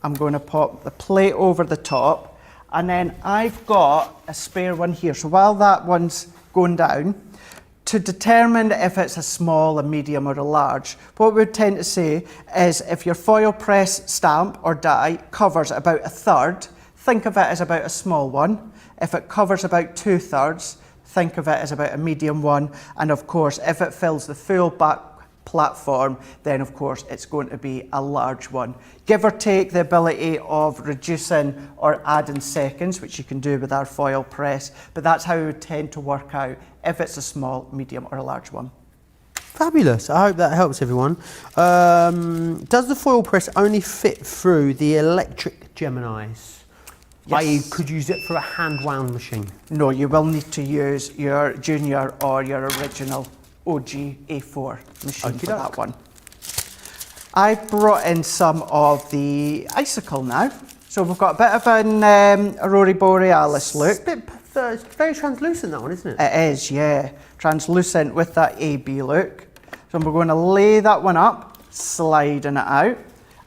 B: I'm going to pop the plate over the top. And then I've got a spare one here. So while that one's going down, to determine if it's a small, a medium or a large, what we would tend to say is if your foil press stamp or die covers about 1/3, think of it as about a small one. If it covers about 2/3, think of it as about a medium one. And of course, if it fills the full back platform, then of course it's going to be a large one. Give or take the ability of reducing or adding seconds, which you can do with our foil press, but that's how we would tend to work out if it's a small, medium or a large one.
A: Fabulous. I hope that helps everyone. Does the foil press only fit through the electric Geminis?
B: Yes.
A: I.e. could use it for a hand wound machine?
B: No, you will need to use your junior or your original OG A4 machine for that one. I've brought in some of the icicle now. So we've got a bit of an Aurora Borealis look.
A: It's very translucent, that one, isn't it?
B: It is, yeah. Translucent with that AB look. So we're going to lay that one up, sliding it out,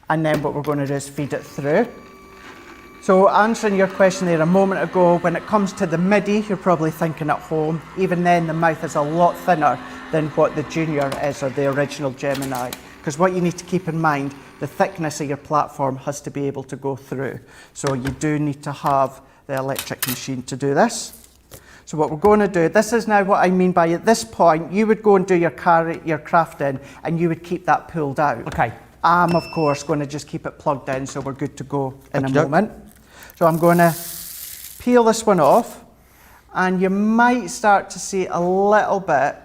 B: and then what we're going to do is feed it through. So answering your question there a moment ago, when it comes to the MIDI, you're probably thinking at home, even then the mouth is a lot thinner than what the Junior is or the original Gemini. Because what you need to keep in mind, the thickness of your platform has to be able to go through. So you do need to have the electric machine to do this. So what we're going to do, this is now what I mean by at this point, you would go and do your crafting and you would keep that pulled out.
A: Okay.
B: I'm of course going to just keep it plugged in so we're good to go in a moment. So I'm going to peel this one off and you might start to see a little bit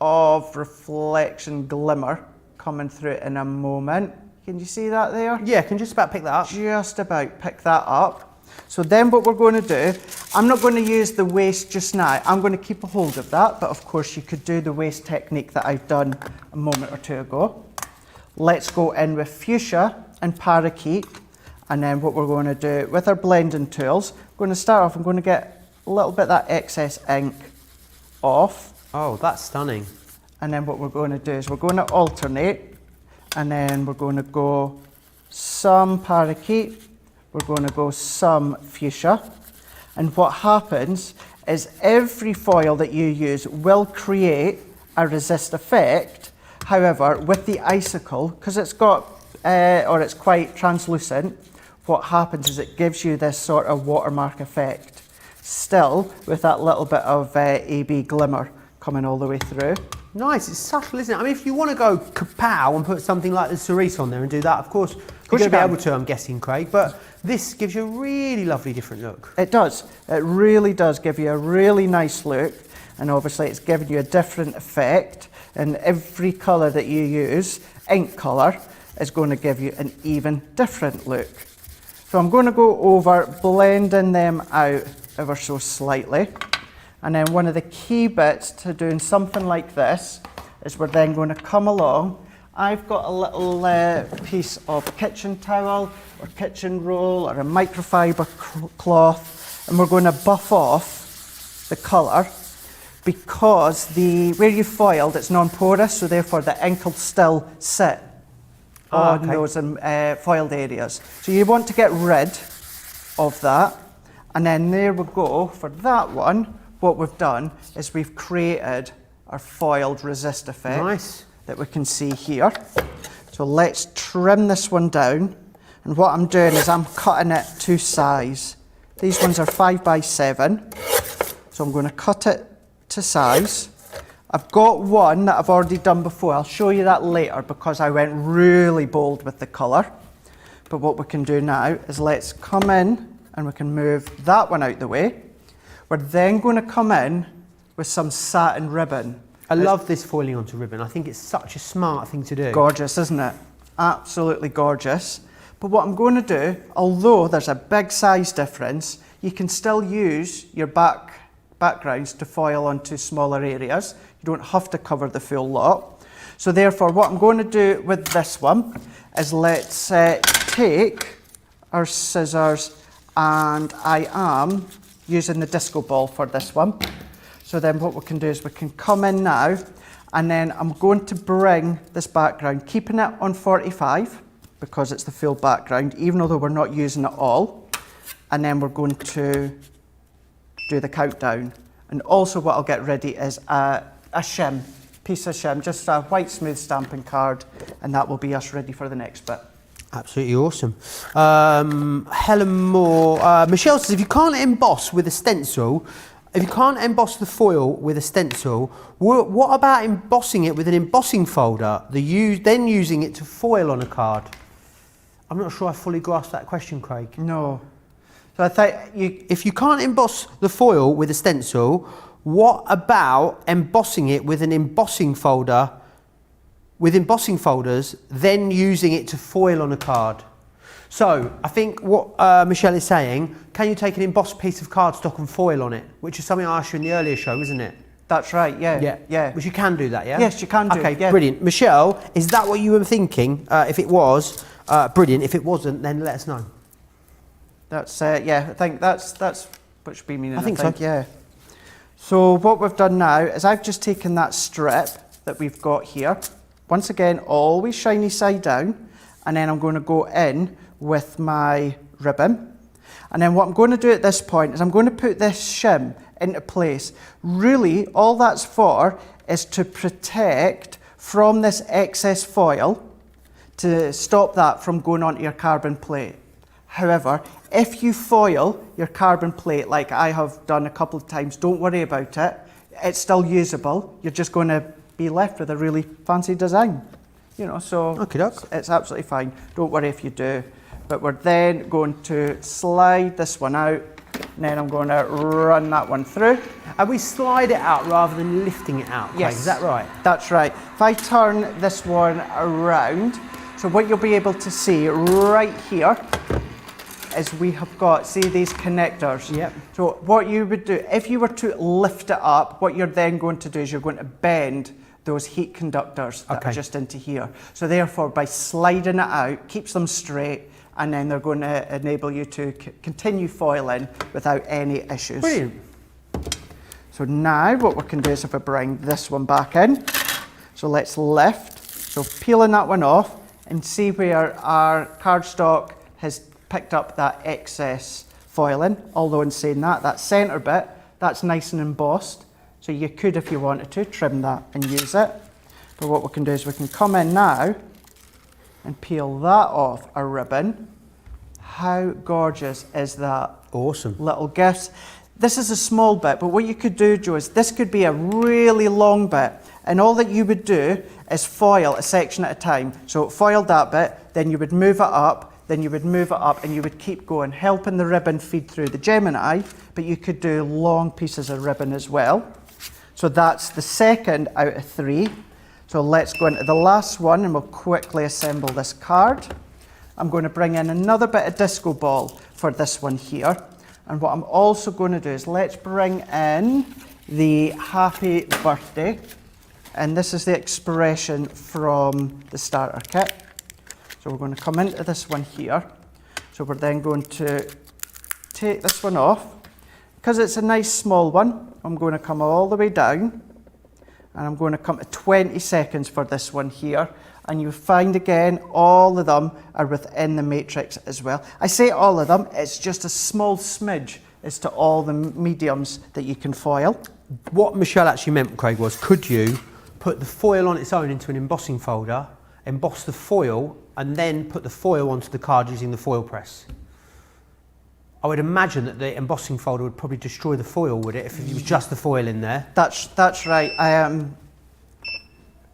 B: of reflection glimmer coming through in a moment. Can you see that there?
A: Yeah, I can just about pick that up.
B: Just about pick that up. So then what we're going to do, I'm not going to use the waste just now. I'm going to keep a hold of that, but of course you could do the waste technique that I've done a moment or two ago. Let's go in with fuchsia and parakeet. And then what we're going to do with our blending tools, I'm going to start off, I'm going to get a little bit of that excess ink off.
A: Oh, that's stunning.
B: And then what we're going to do is we're going to alternate, and then we're going to go some parakeet, we're going to go some fuchsia. And what happens is every foil that you use will create a resist effect. However, with the icicle, because it's got, or it's quite translucent, what happens is it gives you this sort of watermark effect, still with that little bit of AB glimmer coming all the way through.
A: Nice, it's subtle, isn't it? I mean, if you want to go kapow and put something like the cerise on there and do that, of course you're going to be able to, I'm guessing, Craig, but this gives you a really lovely different look.
B: It does. It really does give you a really nice look, and obviously it's giving you a different effect, and every colour that you use, ink colour, is going to give you an even different look. So I'm going to go over blending them out ever so slightly. And then one of the key bits to doing something like this is we're then going to come along. I've got a little piece of kitchen towel or kitchen roll or a microfiber cloth, and we're going to buff off the colour because where you foiled, it's non-porous, so therefore the ink will still sit on those foiled areas. So you want to get rid of that. And then there we go. For that one, what we've done is we've created our foiled resist effect that we can see here. So let's trim this one down. And what I'm doing is I'm cutting it to size. These ones are 5x7. So I'm going to cut it to size. I've got one that I've already done before. I'll show you that later because I went really bold with the colour. But what we can do now is let's come in and we can move that one out the way. We're then going to come in with some satin ribbon.
A: I love this foiling onto ribbon. I think it's such a smart thing to do.
B: Gorgeous, isn't it? Absolutely gorgeous. But what I'm going to do, although there's a big size difference, you can still use your backgrounds to foil onto smaller areas. You don't have to cover the full lot. So therefore, what I'm going to do with this one is let's take our scissors, and I am using the disco ball for this one. So then what we can do is we can come in now, and then I'm going to bring this background, keeping it on 45 because it's the full background, even though we're not using it all. And then we're going to do the countdown. And also what I'll get ready is a shim, piece of shim, just a white smooth stamping card, and that will be us ready for the next bit.
A: Absolutely awesome. Helen Moore, Michelle says, if you can't emboss with a stencil, if you can't emboss the foil with a stencil, what about embossing it with an embossing folder, then using it to foil on a card? I'm not sure I fully grasped that question, Craig.
B: No. So I think
A: if you can't emboss the foil with a stencil, what about embossing it with an embossing folder, with embossing folders, then using it to foil on a card? So I think what Michelle is saying, can you take an embossed piece of cardstock and foil on it? Which is something I asked you in the earlier show, isn't it?
B: That's right, yeah.
A: Which you can do that, yeah?
B: Yes, you can do.
A: Okay,
B: yeah.
A: Brilliant. Michelle, is that what you were thinking? If it was, brilliant. If it wasn't, then let us know.
B: That's, yeah, I think that's what should be meaning.
A: I think so.
B: Yeah. So what we've done now is I've just taken that strip that we've got here. Once again, always shiny side down. And then I'm going to go in with my ribbon. And then what I'm going to do at this point is I'm going to put this shim into place. Really, all that's for is to protect from this excess foil, to stop that from going onto your carbon plate. However, if you foil your carbon plate like I have done a couple of times, don't worry about it. It's still usable. You're just going to be left with a really fancy design. You know, so it's absolutely fine. Don't worry if you do. But we're then going to slide this one out, and then I'm going to run that one through.
A: And we slide it out rather than lifting it out, Craig,
B: yes.
A: Is that right?
B: That's right. If I turn this one around, so what you'll be able to see right here is we have got, see these connectors?
A: Yep.
B: So what you would do, if you were to lift it up, what you're then going to do is you're going to bend those heat conductors that are just into here. So therefore, by sliding it out, keeps them straight, and then they're going to enable you to continue foiling without any issues.
A: Brilliant.
B: So now what we can do is if I bring this one back in, so let's lift, so peeling that one off, and see where our cardstock has picked up that excess foiling. Although in saying that, that centre bit, that's nice and embossed. So you could, if you wanted to, trim that and use it. But what we can do is we can come in now and peel that off a ribbon. How gorgeous is that?
A: Awesome.
B: Little gifts. This is a small bit, but what you could do, Joe, is this could be a really long bit. And all that you would do is foil a section at a time. So foil that bit, then you would move it up, then you would move it up, and you would keep going, helping the ribbon feed through the Gemini, but you could do long pieces of ribbon as well. So that's the second out of 3. So let's go into the last one and we'll quickly assemble this card. I'm going to bring in another bit of disco ball for this one here. And what I'm also going to do is let's bring in the happy birthday. And this is the expression from the starter kit. So we're going to come into this one here. So we're then going to take this one off. Because it's a nice small one, I'm going to come all the way down. And I'm going to come to 20 seconds for this one here. And you'll find again, all of them are within the matrix as well. I say all of them, it's just a small smidge as to all the mediums that you can foil.
A: What Michelle actually meant, Craig, was could you put the foil on its own into an embossing folder, emboss the foil, and then put the foil onto the card using the foil press? I would imagine that the embossing folder would probably destroy the foil, would it, if it was just the foil in there?
B: That's right. I am.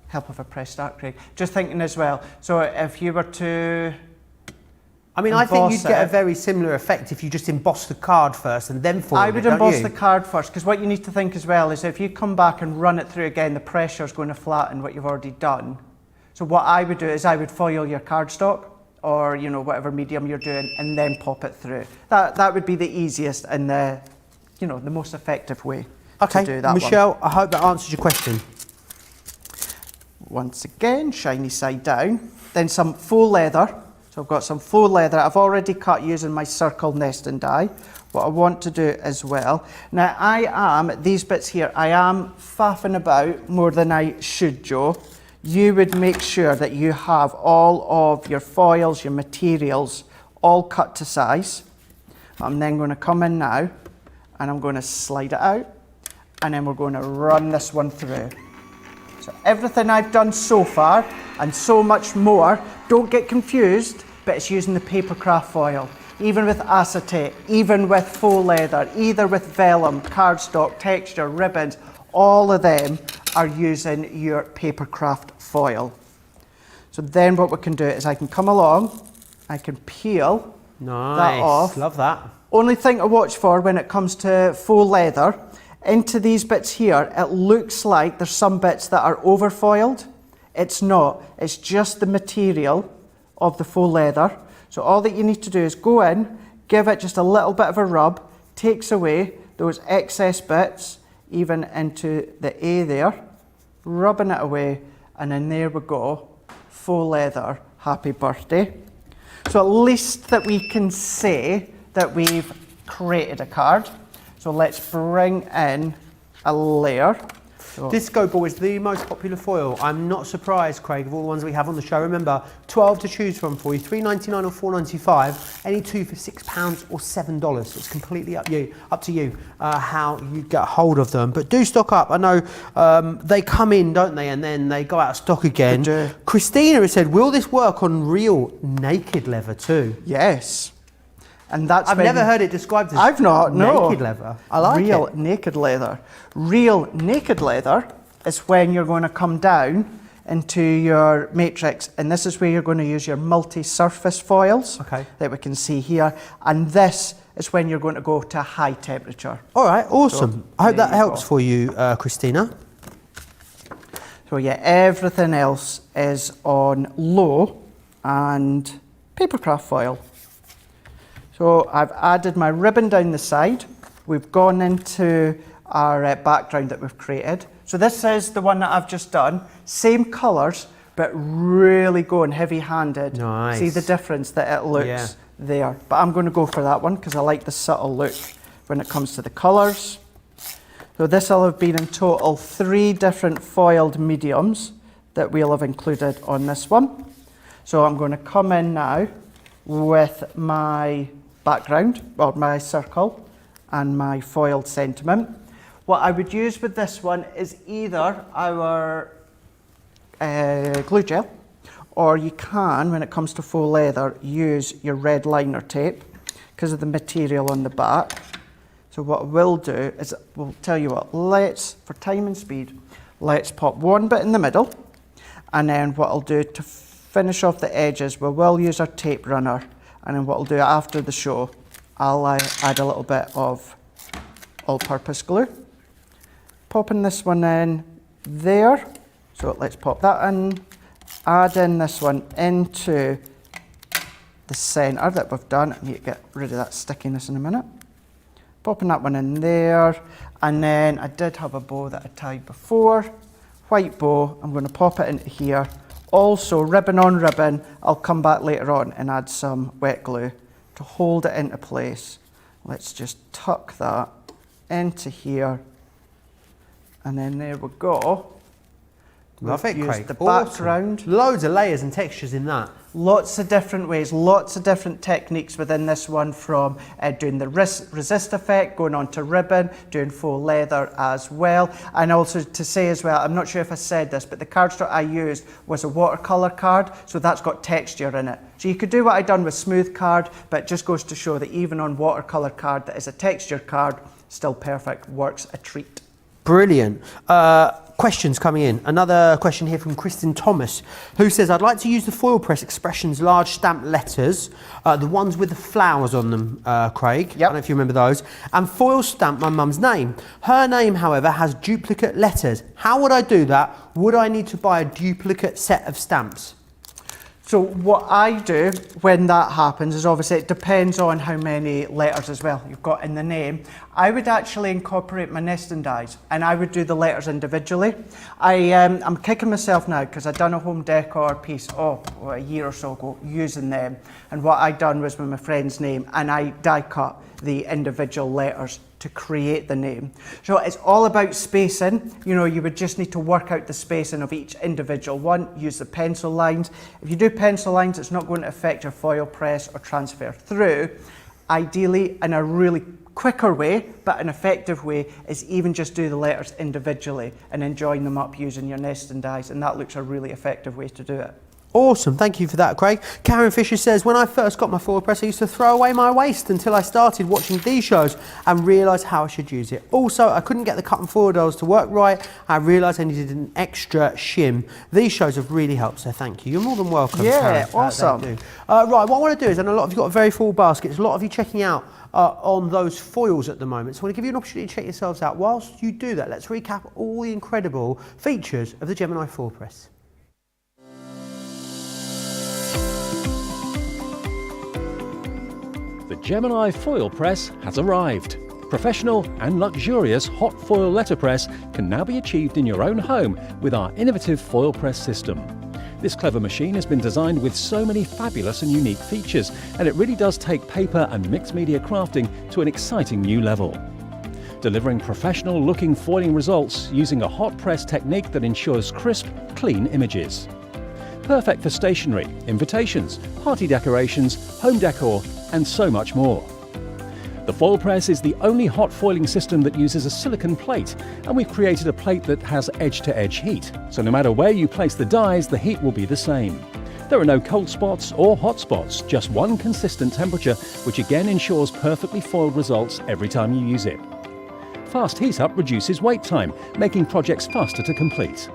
B: Help if I press start, Craig. Just thinking as well. So if you were to.
A: I mean, I think you'd get a very similar effect if you just emboss the card first and then foil it.
B: I would emboss the card first, because what you need to think as well is if you come back and run it through again, the pressure is going to flatten what you've already done. So what I would do is I would foil your cardstock, or you know whatever medium you're doing, and then pop it through. That would be the easiest and the the most effective way to do that.
A: Michelle, I hope that answers your question.
B: Once again, shiny side down. Then some faux leather. So I've got some faux leather I've already cut using my circle nesting die. What I want to do as well. Now these bits here, I am faffing about more than I should, Joe. You would make sure that you have all of your foils, your materials, all cut to size. I'm then going to come in now and I'm going to slide it out, and then we're going to run this one through. So everything I've done so far and so much more, don't get confused, but it's using the papercraft foil. Even with acetate, even with faux leather, either with vellum, cardstock, texture, ribbons, all of them are using your papercraft foil. So then what we can do is I can come along, I can peel that off.
A: Love that.
B: Only thing to watch for when it comes to faux leather, into these bits here, it looks like there's some bits that are over foiled. It's not, it's just the material of the faux leather. So all that you need to do is go in, give it just a little bit of a rub, takes away those excess bits, even into the A there, rubbing it away, and then there we go, faux leather, happy birthday. So at least that we can say that we've created a card. So let's bring in a layer. So
A: Disco Ball is the most popular foil. I'm not surprised, Craig, of all the ones we have on the show. Remember, 12 to choose from for you, $3.99 or $4.95. Any two for £6 or $7. It's completely up to you how you get hold of them. But do stock up. I know they come in, don't they, and then they go out of stock again.
B: They do.
A: Christina has said, will this work on real naked leather too?
B: yes. And that's
A: I've never heard it described as
B: I've not, no.
A: naked leather. I like
B: real
A: it.
B: naked leather. Real naked leather is when you're going to come down into your matrix, and this is where you're going to use your multi-surface foils that we can see here, and this is when you're going to go to high temperature.
A: All right, awesome.
B: So,
A: I hope that helps
B: go.
A: for you, Christina.
B: So yeah, everything else is on low and papercraft foil. So I've added my ribbon down the side. We've gone into our background that we've created. So this is the one that I've just done. Same colours, but really going heavy-handed.
A: Nice.
B: See the difference that it looks there. But I'm going to go for that one because I like the subtle look when it comes to the colours. So this will have been in total 3 different foiled mediums that we'll have included on this one. So I'm going to come in now with my background, or my circle, and my foiled sentiment. What I would use with this one is either our glue gel, or you can, when it comes to faux leather, use your red liner tape because of the material on the back. So what we'll do is, we'll tell you what, let's, for time and speed, let's pop one bit in the middle, and then what I'll do to finish off the edges, we will use our tape runner. And then what I'll do after the show, I'll add a little bit of all-purpose glue. Popping this one in there. So let's pop that in. Add in this one into the centre that we've done. I need to get rid of that stickiness in a minute. Popping that one in there. And then I did have a bow that I tied before. White bow, I'm going to pop it into here. Also, ribbon on ribbon, I'll come back later on and add some wet glue to hold it into place. Let's just tuck that into here. And then there we go.
A: Love it, Craig.
B: The
A: Awesome.
B: background.
A: Loads of layers and textures in that.
B: Lots of different ways, lots of different techniques within this one, from doing the resist effect, going on to ribbon, doing faux leather as well. And also to say as well, I'm not sure if I said this, but the cardstock I used was a watercolour card, so that's got texture in it. So you could do what I done with smooth card, but it just goes to show that even on watercolour card that is a texture card, still perfect, works a treat.
A: Brilliant. Questions coming in. Another question here from Kristen Thomas, who says, I'd like to use the Foilpress Expressions large stamp letters, the ones with the flowers on them, Craig.
B: Yep.
A: I don't know if you remember those. And foil stamp my mum's name. Her name, however, has duplicate letters. How would I do that? Would I need to buy a duplicate set of stamps?
B: So what I do when that happens is, obviously it depends on how many letters as well you've got in the name. I would actually incorporate my nesting dies and I would do the letters individually. I'm kicking myself now because I'd done a home decor piece a year or so ago using them, and what I'd done was with my friend's name and I die cut the individual letters to create the name. So it's all about spacing. You know, you would just need to work out the spacing of each individual one, use the pencil lines. If you do pencil lines, it's not going to affect your foil press or transfer through. Ideally, in a really quicker way, but an effective way, is even just do the letters individually and then join them up using your nesting dies, and that looks a really effective way to do it.
A: Awesome, thank you for that, Craig. Karen Fisher says, when I first got my Foilpress, I used to throw away my waste until I started watching these shows and realised how I should use it. Also, I couldn't get the cut and foil dials to work right. I realised I needed an extra shim. These shows have really helped, so thank you. You're more than welcome,
B: Yeah,
A: Karen.
B: awesome.
A: Right, what I want to do is, and a lot of you got very full baskets, a lot of you checking out on those foils at the moment. So I want to give you an opportunity to check yourselves out. Whilst you do that, let's recap all the incredible features of the Gemini Foilpress.
C: The Gemini Foilpress has arrived. Professional and luxurious hot foil letterpress can now be achieved in your own home with our innovative Foilpress system. This clever machine has been designed with so many fabulous and unique features, and it really does take paper and mixed media crafting to an exciting new level. Delivering professional looking foiling results using a hot press technique that ensures crisp, clean images. Perfect for stationery, invitations, party decorations, home decor, and so much more. The Foilpress is the only hot foiling system that uses a silicon plate, and we've created a plate that has edge-to-edge heat, so no matter where you place the dies, the heat will be the same. There are no cold spots or hot spots, just one consistent temperature, which again ensures perfectly foiled results every time you use it. Fast heat up reduces wait time, making projects faster to complete.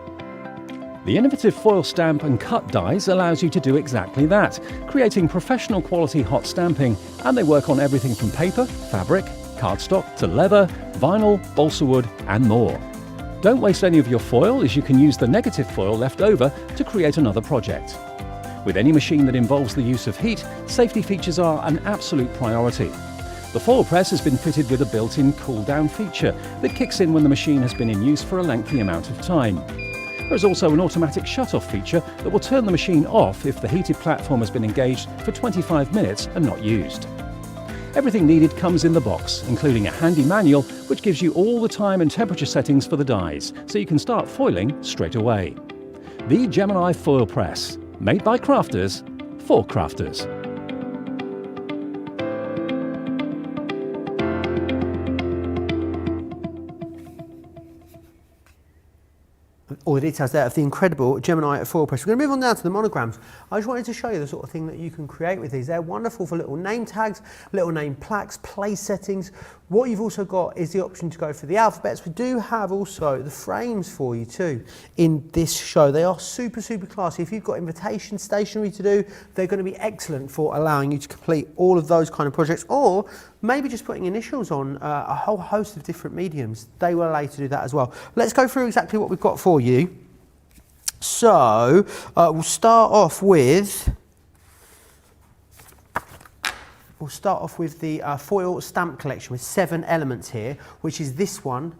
C: The innovative foil stamp and cut dies allows you to do exactly that, creating professional quality hot stamping, and they work on everything from paper, fabric, cardstock to leather, vinyl, balsa wood and more. Don't waste any of your foil, as you can use the negative foil left over to create another project. With any machine that involves the use of heat, safety features are an absolute priority. The Foilpress has been fitted with a built-in cool-down feature that kicks in when the machine has been in use for a lengthy amount of time. There is also an automatic shut-off feature that will turn the machine off if the heated platform has been engaged for 25 minutes and not used. Everything needed comes in the box, including a handy manual which gives you all the time and temperature settings for the dies, so you can start foiling straight away. The Gemini Foilpress, made by crafters for crafters.
A: All the details there of the incredible Gemini Foilpress. We're going to move on now to the monograms. I just wanted to show you the sort of thing that you can create with these. They're wonderful for little name tags, little name plaques, place settings. What you've also got is the option to go for the alphabets. We do have also the frames for you too in this show. They are super, super classy. If you've got invitation stationery to do, they're going to be excellent for allowing you to complete all of those kind of projects, or maybe just putting initials on a whole host of different mediums. They will allow you to do that as well. Let's go through exactly what we've got for you. So we'll start off with we'll start off with the foil stamp collection with 7 elements here, which is this one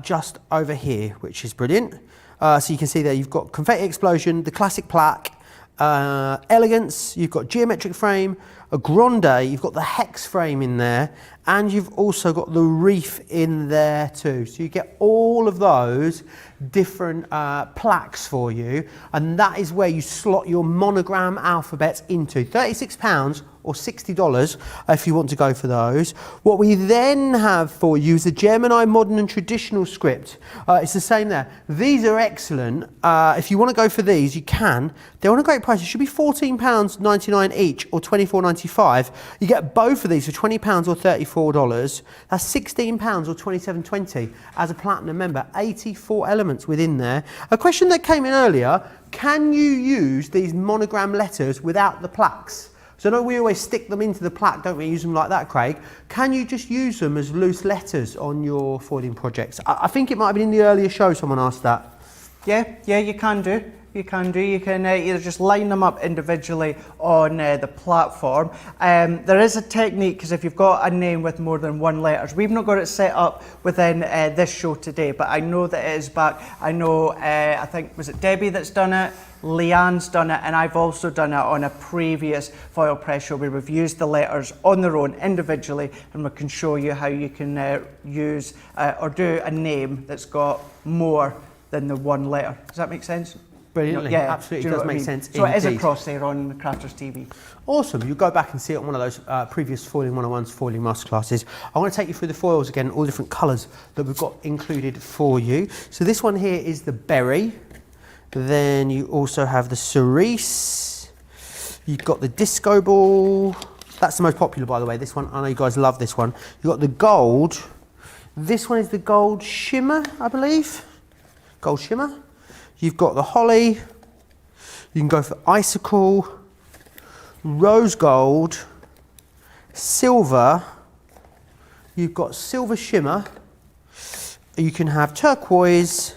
A: just over here, which is brilliant. So you can see there you've got confetti explosion, the classic plaque, elegance, you've got geometric frame, a grande, you've got the hex frame in there, and you've also got the reef in there too. So you get all of those different plaques for you, and that is where you slot your monogram alphabets into. £36 or $60 if you want to go for those. What we then have for you is the Gemini Modern and Traditional script. It's the same there. These are excellent. If you want to go for these, you can. They're on a great price. It should be £14.99 each or $24.95. You get both of these for £20 or $34. That's £16 or $27.20 as a platinum member. 84 elements within there. A question that came in earlier, can you use these monogram letters without the plaques? So I know we always stick them into the plaque, don't we? Use them like that, Craig. Can you just use them as loose letters on your foiling projects? I think it might have been in the earlier show someone asked that.
B: Yeah, you can do. You can either just line them up individually on the platform. There is a technique, because if you've got a name with more than 1 letter, we've not got it set up within this show today, but I know that it is back. I know, I think, was it Debbie that's done it? Leanne's done it, and I've also done it on a previous Foilpress show where we've used the letters on their own individually, and we can show you how you can use or do a name that's got more than the 1 letter. Does that make sense?
A: Brilliantly,
B: Yeah,
A: absolutely,
B: do you know
A: does
B: what I
A: make
B: mean?
A: sense.
B: So it is
A: indeed.
B: across there on Crafters TV.
A: Awesome, you'll go back and see it on one of those previous Foiling 101's foiling masterclasses. I want to take you through the foils again, all different colours that we've got included for you. So this one here is the berry. Then you also have the cerise. You've got the disco ball. That's the most popular, by the way, this one. I know you guys love this one. You've got the gold. This one is the gold shimmer, I believe. Gold shimmer. You've got the holly. You can go for icicle, rose gold, silver. You've got silver shimmer. You can have turquoise,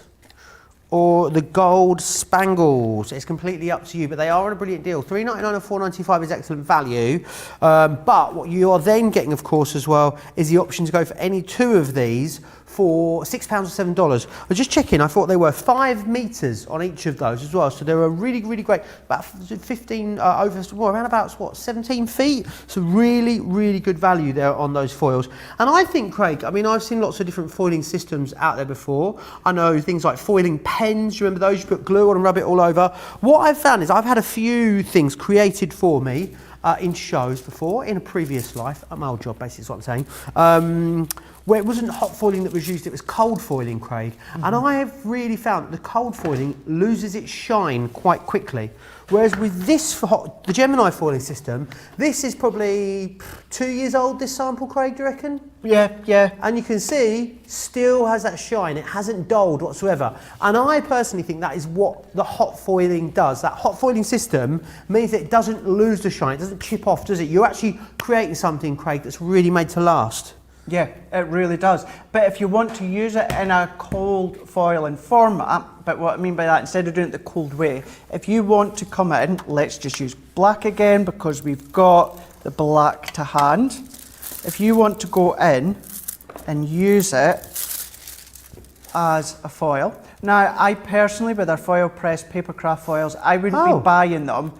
A: or the gold spangles. It's completely up to you, but they are on a brilliant deal. £3.99 or $4.95 is excellent value. But what you are then getting, of course, as well, is the option to go for any 2 of these for £6 or $7. I was just checking, I thought they were 5 metres on each of those as well. So they're a really, really great, about 15, around about, what, 17 feet? So really, really good value there on those foils. And I think, Craig, I mean, I've seen lots of different foiling systems out there before. I know things like foiling pens, you remember those? You put glue on and rub it all over. What I've found is I've had a few things created for me in shows before, in a previous life, at my old job, basically is what I'm saying, where it wasn't hot foiling that was used, it was cold foiling, Craig. And I have really found that the cold foiling loses its shine quite quickly. Whereas with this, the Gemini foiling system, this is probably 2 years old, this sample, Craig, do you reckon?
B: Yeah.
A: And you can see, still has that shine. It hasn't dulled whatsoever. And I personally think that is what the hot foiling does. That hot foiling system means that it doesn't lose the shine. It doesn't chip off, does it? You're actually creating something, Craig, that's really made to last.
B: Yeah, it really does. But if you want to use it in a cold foiling format, but what I mean by that, instead of doing it the cold way, if you want to come in, let's just use black again because we've got the black to hand. If you want to go in and use it as a foil. Now, I personally, with our Foilpress papercraft foils, I wouldn't be buying them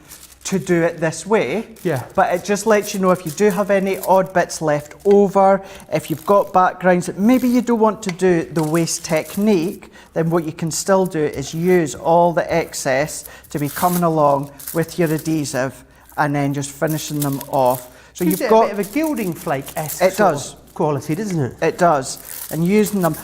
B: to do it this way.
A: Yeah.
B: But it just lets you know if you do have any odd bits left over, if you've got backgrounds that maybe you don't want to do the waste technique, then what you can still do is use all the excess to be coming along with your adhesive and then just finishing them off. So
A: Gives
B: you've
A: it
B: got
A: a bit of a gilding flake-esque
B: It does.
A: sort of quality, doesn't it?
B: It does. And using them,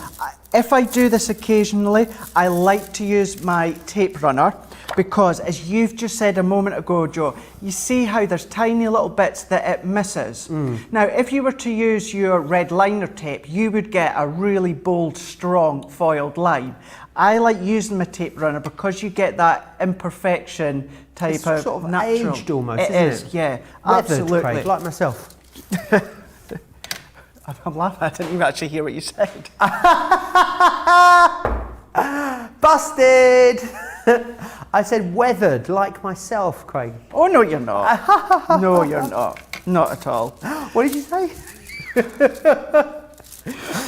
B: if I do this occasionally, I like to use my tape runner because, as you've just said a moment ago, Joe, you see how there's tiny little bits that it misses. Now, if you were to use your red liner tape, you would get a really bold, strong foiled line. I like using my tape runner because you get that imperfection type
A: It's
B: of
A: sort of
B: natural.
A: aged almost,
B: It
A: isn't
B: is,
A: it?
B: yeah,
A: Weathered,
B: absolutely.
A: Craig, like myself.
B: I'm laughing, I didn't even actually hear what you said.
A: Busted! I said weathered, like myself, Craig.
B: Oh, no, you're not. No, you're not. Not at all.
A: What did you say?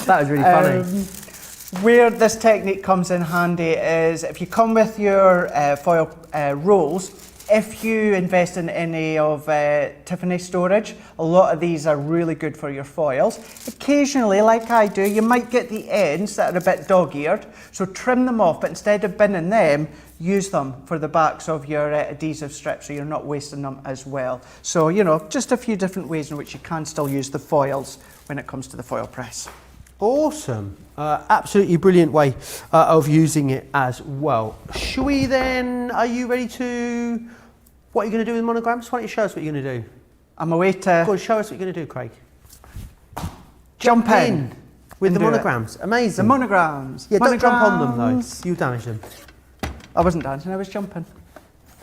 A: That was really funny.
B: Where this technique comes in handy is if you come with your foil rolls, if you invest in any of Tiffany storage, a lot of these are really good for your foils. Occasionally, like I do, you might get the ends that are a bit dog-eared, so trim them off, but instead of binning them, use them for the backs of your adhesive strips so you're not wasting them as well. So, you know, just a few different ways in which you can still use the foils when it comes to the foil press.
A: Awesome. Absolutely brilliant way of using it as well. Shall we then, are you ready to, what are you going to do with monograms? Why don't you show us what you're going to do?
B: I'm away to
A: Go on, show us what you're going to do, Craig.
B: jump in
A: with the
B: and do it.
A: monograms. Amazing.
B: The monograms.
A: Yeah, don't jump on them
B: Monograms.
A: though. You damage them.
B: I wasn't dancing, I was jumping.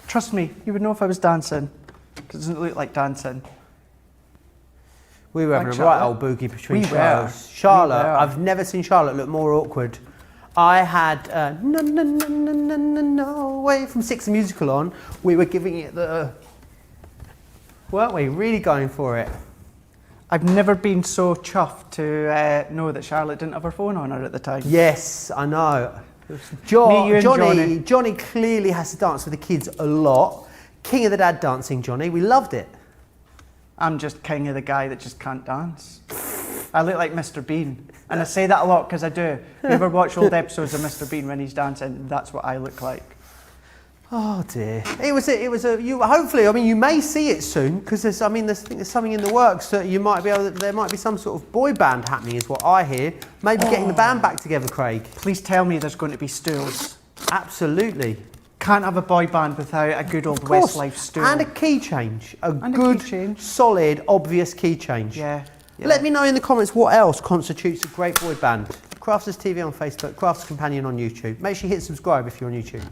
B: Trust me, you would know if I was dancing, because it doesn't look like dancing.
A: We were having
B: Like
A: a right
B: Charlotte.
A: old boogie between
B: We
A: shows.
B: were.
A: Charlotte,
B: We were.
A: I've never seen Charlotte look more awkward. I had no, no, no, no, no, no, no way from Six the Musical on. We were giving it the, weren't we? Really going for it.
B: I've never been so chuffed to know that Charlotte didn't have her phone on her at the time.
A: Yes, I know.
B: Me, you and Johnny.
A: Johnny clearly has to dance with the kids a lot. King of the dad dancing, Johnny. We loved it.
B: I'm just king of the guy that just can't dance. I look like Mr. Bean. And I say that a lot because I do. If you ever watch old episodes of Mr. Bean when he's dancing, that's what I look like.
A: Oh dear. It was a. You hopefully. I mean, you may see it soon because there's. I mean, there's something in the works that you might be able. There might be some sort of boy band happening, is what I hear. Maybe getting the band back together, Craig.
B: Please tell me there's going to be stools.
A: Absolutely.
B: Can't have a boy band without a good old Westlife stool.
A: And a key change. A
B: And a
A: good,
B: key change.
A: solid, obvious key change.
B: Yeah.
A: Let me know in the comments what else constitutes a great boy band. Crafters TV on Facebook, Crafters Companion on YouTube. Make sure you hit subscribe if you're on YouTube.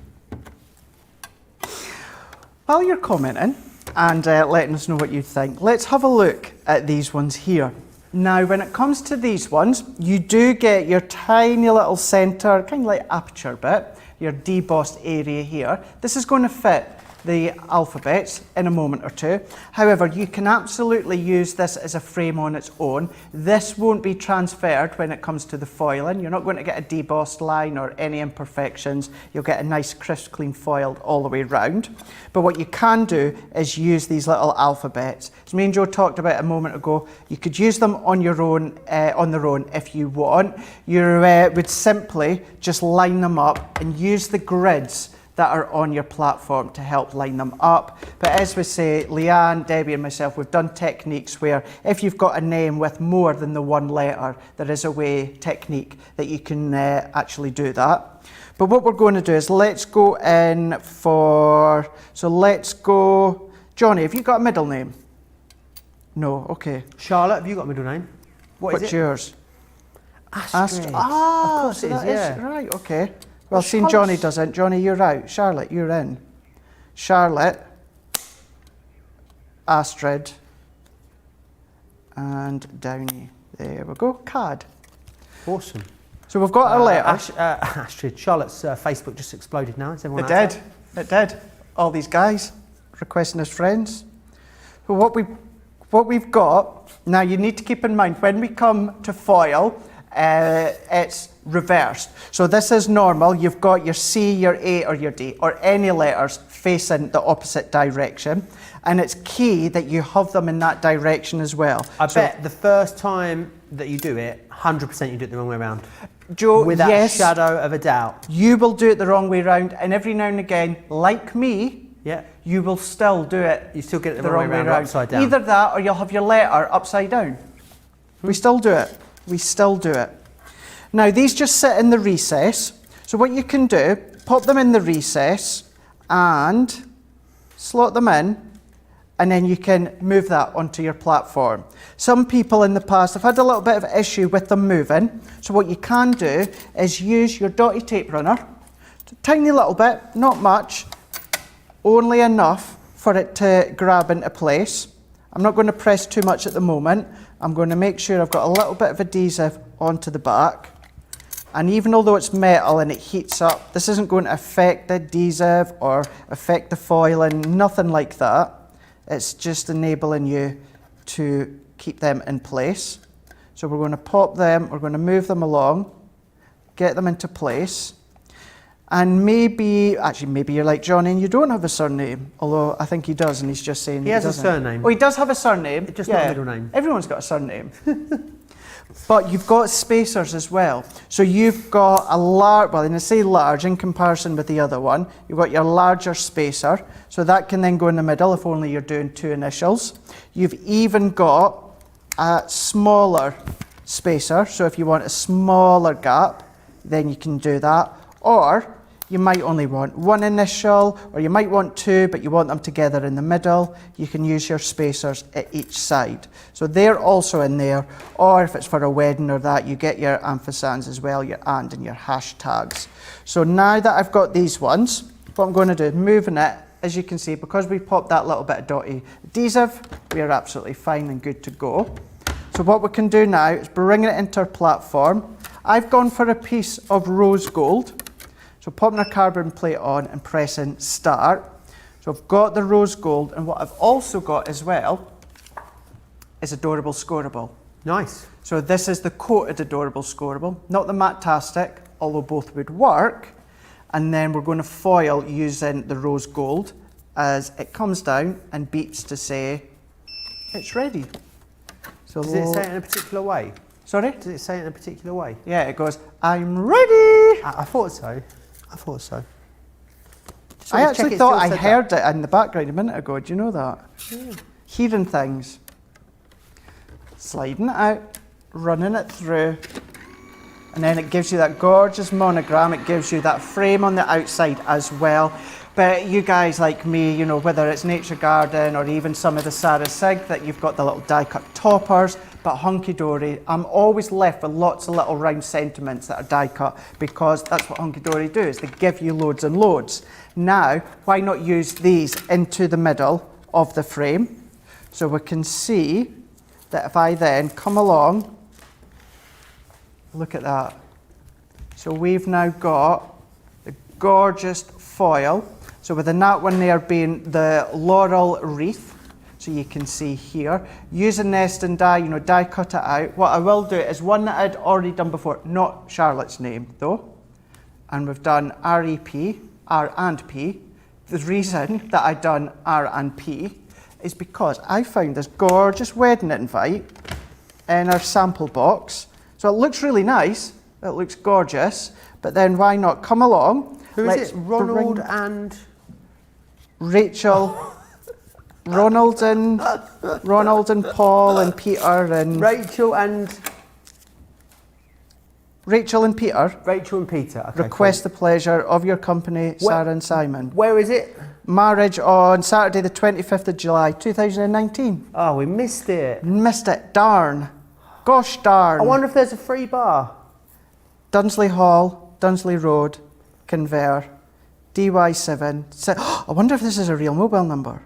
B: While you're commenting and letting us know what you think, let's have a look at these ones here. Now, when it comes to these ones, you do get your tiny little centre, kind of like aperture bit, your debossed area here. This is going to fit the alphabets in a moment or two. However, you can absolutely use this as a frame on its own. This won't be transferred when it comes to the foiling. You're not going to get a debossed line or any imperfections. You'll get a nice crisp clean foiled all the way round. But what you can do is use these little alphabets. As me and Joe talked about a moment ago, you could use them on your own, on their own if you want. You would simply just line them up and use the grids that are on your platform to help line them up. But as we say, Leanne, Debbie and myself, we've done techniques where if you've got a name with more than the one letter, there is a way technique that you can actually do that. But what we're going to do is let's go in for, so let's go, Johnny, have you got a middle name? No, okay.
A: Charlotte, have you got a middle name?
B: What's
A: is it?
B: yours?
A: Astrid.
B: Ah,
A: of course it is,
B: that
A: yeah.
B: right, okay. Well, seeing Johnny doesn't. Johnny, you're out. Charlotte, you're in. Charlotte, Astrid, and Downey. There we go. Cad.
A: Awesome.
B: So we've got our letters.
A: Astrid, Charlotte's Facebook just exploded now. Is everyone
B: It
A: out
B: did.
A: there?
B: It did. All these guys requesting us friends. So what we've got, now you need to keep in mind, when we come to foil, it's reversed. So this is normal. You've got your C, your A, or your D, or any letters facing the opposite direction. And it's key that you have them in that direction as well.
A: I bet the first time that you do it, 100% you do it the wrong way around.
B: Joe,
A: Without
B: yes,
A: a shadow of a doubt.
B: you will do it the wrong way round, and every now and again, like me,
A: Yeah.
B: you will still do it.
A: You still get it the wrong way round or upside down.
B: Either that, or you'll have your letter upside down. We still do it. We still do it. Now, these just sit in the recess. So what you can do, pop them in the recess and slot them in, and then you can move that onto your platform. Some people in the past have had a little bit of an issue with them moving. So what you can do is use your dotty tape runner, a tiny little bit, not much, only enough for it to grab into place. I'm not going to press too much at the moment. I'm going to make sure I've got a little bit of adhesive onto the back. And even although it's metal and it heats up, this isn't going to affect the adhesive or affect the foiling, nothing like that. It's just enabling you to keep them in place. So we're going to pop them, we're going to move them along, get them into place. And maybe you're like Johnny and you don't have a surname, although I think he does and he's just saying
A: He has a
B: doesn't.
A: surname.
B: Oh, he does have a surname.
A: Just not a middle name.
B: Everyone's got a surname. But you've got spacers as well. So you've got a large, well, I say large in comparison with the other one, you've got your larger spacer. So that can then go in the middle if only you're doing 2 initials. You've even got a smaller spacer. So if you want a smaller gap, then you can do that. Or you might only want 1 initial, or you might want 2, but you want them together in the middle. You can use your spacers at each side. So they're also in there. Or if it's for a wedding or that, you get your ampersands as well, your and your hashtags. So now that I've got these ones, what I'm going to do is moving it, as you can see, because we popped that little bit of dotty adhesive, we are absolutely fine and good to go. So what we can do now is bring it into our platform. I've gone for a piece of rose gold. So popping a carbon plate on and pressing start. So I've got the rose gold, and what I've also got as well is adorable scoreable.
A: Nice.
B: So this is the coated adorable scoreable, not the matte-tastic, although both would work. And then we're going to foil using the rose gold as it comes down and beeps to say it's ready. So
A: Does it say it in a particular way?
B: Sorry?
A: Does it say it in a particular way?
B: Yeah, it goes, I'm ready.
A: I thought so. I thought so. Just
B: I
A: wanted to check
B: actually
A: it
B: thought
A: still
B: I
A: said
B: heard it in the background a minute ago. Do you know that?
A: Yeah.
B: Hearing things. Sliding it out, running it through, and then it gives you that gorgeous monogram. It gives you that frame on the outside as well. But you guys like me, you know, whether it's Nature Garden or even some of the Sarah Sig, that you've got the little die-cut toppers, but Hunky Dory, I'm always left with lots of little round sentiments that are die-cut, because that's what Hunky Dory do, is they give you loads and loads. Now, why not use these into the middle of the frame? So we can see that if I then come along, look at that. So we've now got the gorgeous foil. So with the nut one there being the laurel wreath, so you can see here, using nest and die, you know, die cut it out. What I will do is one that I'd already done before, not Charlotte's name though, and we've done REP, R and P. The reason that I've done R and P is because I found this gorgeous wedding invite in our sample box. So it looks really nice, it looks gorgeous, but then why not come along?
A: Who is it? Ronald and
B: Rachel, Ronald and Paul and Peter and
A: Rachel and
B: Peter.
A: Rachel and Peter. Okay,
B: Request the pleasure of your company, Sarah and Simon.
A: Where is it?
B: Marriage on Saturday the 25th of July 2019.
A: Oh, we missed it.
B: Missed it, darn. Gosh darn.
A: I wonder if there's a free bar.
B: Dunsley Hall, Dunsley Road, Conver, DY7. I wonder if this is a real mobile number.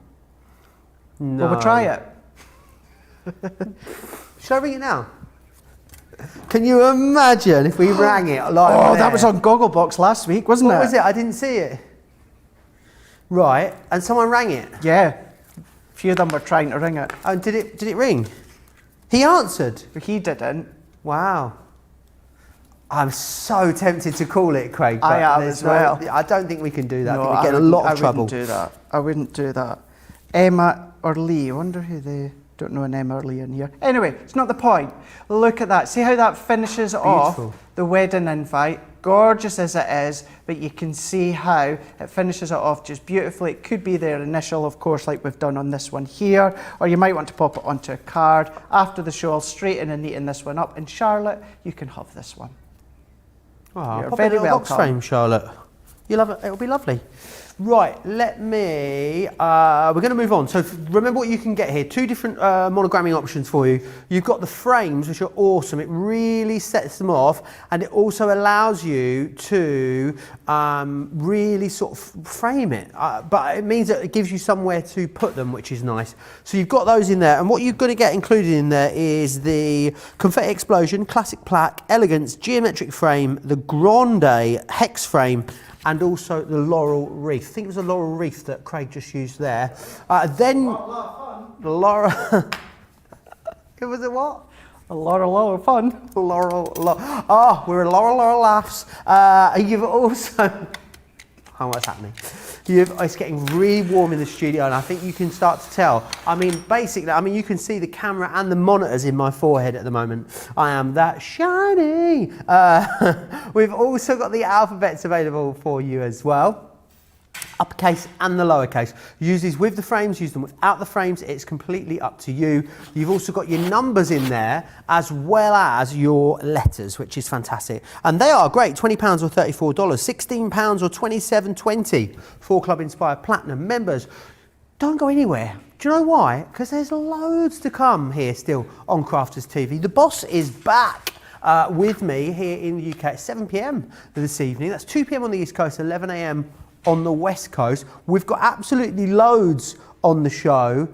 A: No.
B: Well, we'll try it.
A: Should I ring it now? Can you imagine if we rang it like
B: Oh, that was on Gogglebox last week, wasn't it?
A: What was it? I didn't see it. Right, and someone rang it.
B: Yeah. A few of them were trying to ring it.
A: Oh, did it ring? He answered.
B: But he didn't.
A: Wow. I'm so tempted to call it, Craig. But
B: I am
A: there's
B: as well.
A: I don't think we can do that.
B: No,
A: I think we get in a lot of trouble.
B: I wouldn't do that. I wouldn't do that. Emma or Lee. I wonder who they... Don't know an Emma or Lee in here. Anyway, it's not the point. Look at that. See how that finishes off the wedding invite? Gorgeous as it is, but you can see how it finishes it off just beautifully. It could be their initial, of course, like we've done on this one here, or you might want to pop it onto a card. After the show, I'll straighten and neaten this one up. And Charlotte, you can have this one.
A: Oh,
B: You're
A: pop
B: very
A: it in a box
B: welcome.
A: frame, Charlotte. You'll have it, it'll be lovely. Right, let me, we're going to move on. So remember what you can get here. Two different monogramming options for you. You've got the frames, which are awesome. It really sets them off, and it also allows you to really sort of frame it. But it means that it gives you somewhere to put them, which is nice. So you've got those in there, and what you're going to get included in there is the Confetti Explosion, Classic Plaque, Elegance, Geometric Frame, the Grande Hex Frame, and also the laurel wreath. I think it was a laurel wreath that Craig just used there. Then the laurel. It was a what?
B: A lot of fun.
A: Oh, we're a laurel laughs. You've also. Oh, what's happening? It's getting really warm in the studio, and I think you can start to tell. I mean, basically, you can see the camera and the monitors in my forehead at the moment. I am that shiny. We've also got the alphabets available for you as well. Uppercase and the lowercase. Use these with the frames, use them without the frames, it's completely up to you. You've also got your numbers in there as well as your letters, which is fantastic. And they are great, £20 or $34, £16 or $27.20 for Club Inspired Platinum members. Don't go anywhere. Do you know why? Because there's loads to come here still on Crafters TV. The boss is back. With me here in the UK at 7 p.m. this evening. That's 2 p.m. on the East Coast, 11 a.m. on the West Coast. We've got absolutely loads on the show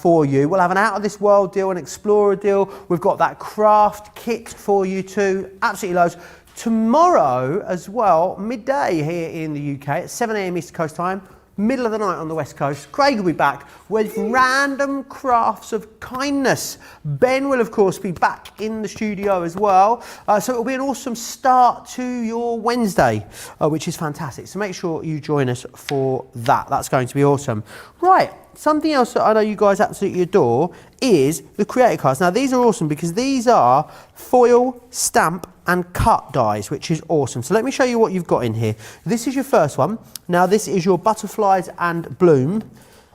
A: for you. We'll have an Out of This World deal, an Explorer deal. We've got that craft kit for you too. Absolutely loads. Tomorrow as well, midday here in the UK at 7 a.m. East Coast time. Middle of the night on the West Coast. Craig will be back with random crafts of kindness. Ben will, of course, be back in the studio as well. So it'll be an awesome start to your Wednesday, which is fantastic. So make sure you join us for that. That's going to be awesome. Right, something else that I know you guys absolutely adore is the Creator cards. Now, these are awesome because these are foil, stamp, and cut dies, which is awesome. So let me show you what you've got in here. This is your first one. Now this is your Butterflies and Bloom,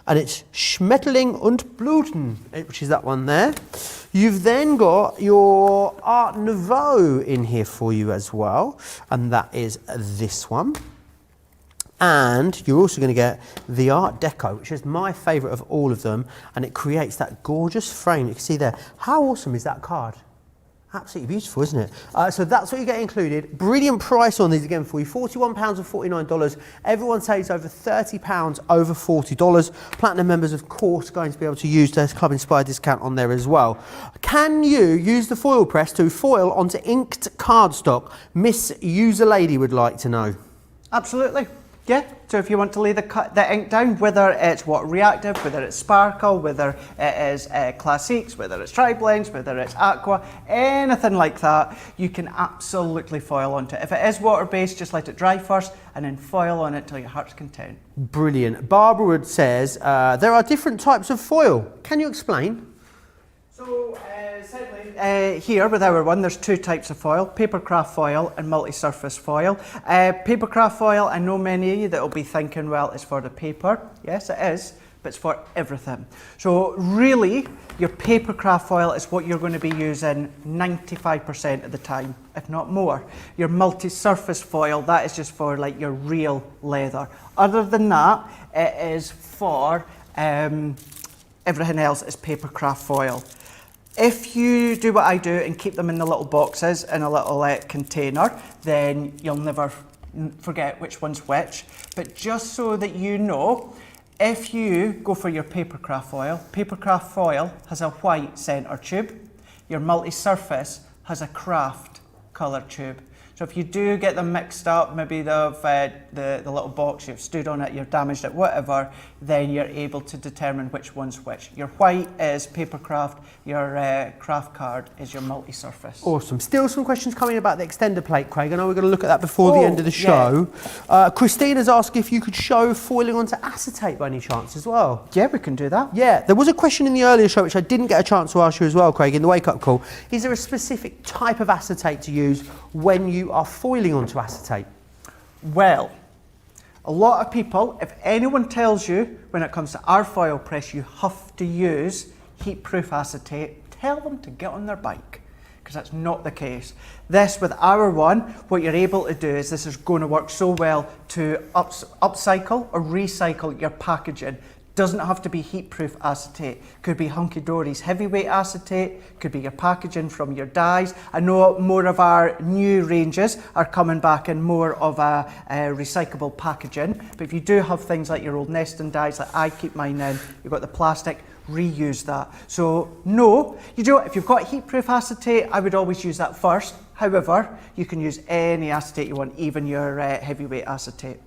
A: and it's Schmetterling und Blüten, which is that one there. You've then got your Art Nouveau in here for you as well, and that is this one. And you're also going to get the Art Deco, which is my favourite of all of them, and it creates that gorgeous frame. You can see there. How awesome is that card? Absolutely beautiful, isn't it? So that's what you get included. Brilliant price on these again for you, £41 or $49. Everyone saves over £30, over $40. Platinum members, of course, going to be able to use their Club Inspired discount on there as well. Can you use the Foilpress to foil onto inked cardstock? Miss User Lady would like to know.
B: Absolutely. Yeah, so if you want to lay the ink down, whether it's reactive, whether it's sparkle, whether it is classiques, whether it's tri-blends, whether it's aqua, anything like that, you can absolutely foil onto it. If it is water-based, just let it dry first and then foil on it till your heart's content.
A: Brilliant. Barbara Wood says, there are different types of foil. Can you explain?
B: So, sadly, here with our one, there's two types of foil, papercraft foil and multi-surface foil. Papercraft foil, I know many of you that will be thinking, well, it's for the paper. Yes, it is, but it's for everything. So really, your papercraft foil is what you're going to be using 95% of the time, if not more. Your multi-surface foil, that is just for like your real leather. Other than that, it is for everything else is papercraft foil. If you do what I do and keep them in the little boxes in a little container, then you'll never forget which one's which. But just so that you know, if you go for your papercraft foil has a white centre tube. Your multi-surface has a craft colour tube. So if you do get them mixed up, maybe the little box, you've stood on it, you've damaged it, whatever, then you're able to determine which one's which. Your white is papercraft, your craft card is your multi-surface.
A: Awesome. Still some questions coming about the extender plate, Craig. I know we're going to look at that before the end of the show. Yeah. Christina's asked if you could show foiling onto acetate by any chance as well.
B: Yeah, we can do that.
A: Yeah, there was a question in the earlier show which I didn't get a chance to ask you as well, Craig, in the wake-up call. Is there a specific type of acetate to use when you are foiling onto acetate?
B: Well, a lot of people, if anyone tells you when it comes to our foil press you have to use heat-proof acetate, tell them to get on their bike. because that's not the case. This, with our one, what you're able to do is this is going to work so well to upcycle or recycle your packaging. Doesn't have to be heat-proof acetate. Could be Hunky Dory's heavyweight acetate, could be your packaging from your dyes. I know more of our new ranges are coming back in more of a recyclable packaging, but if you do have things like your old nesting dyes that I keep mine in, you've got the plastic, reuse that. So no, you do. If you've got heat-proof acetate, I would always use that first. However, you can use any acetate you want, even your heavyweight acetate.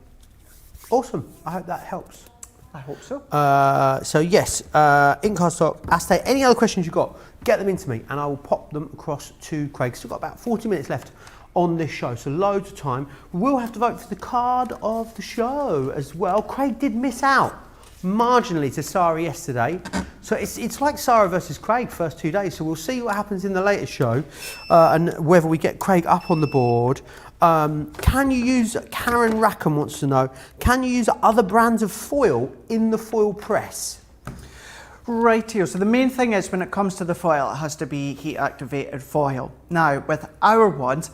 A: Awesome. I hope that helps.
B: I hope so.
A: So yes, in cardstock, acetate, any other questions you've got, get them into me and I will pop them across to Craig. Still got about 40 minutes left on this show, so loads of time. We will have to vote for the card of the show as well. Craig did miss out marginally to Sarah yesterday. So it's like Sarah versus Craig first 2 days. So we'll see what happens in the latest show and whether we get Craig up on the board. Can you use, Karen Rackham wants to know, can you use other brands of foil in the foil press?
B: Right here. So the main thing is when it comes to the foil, it has to be heat activated foil. Now with our ones,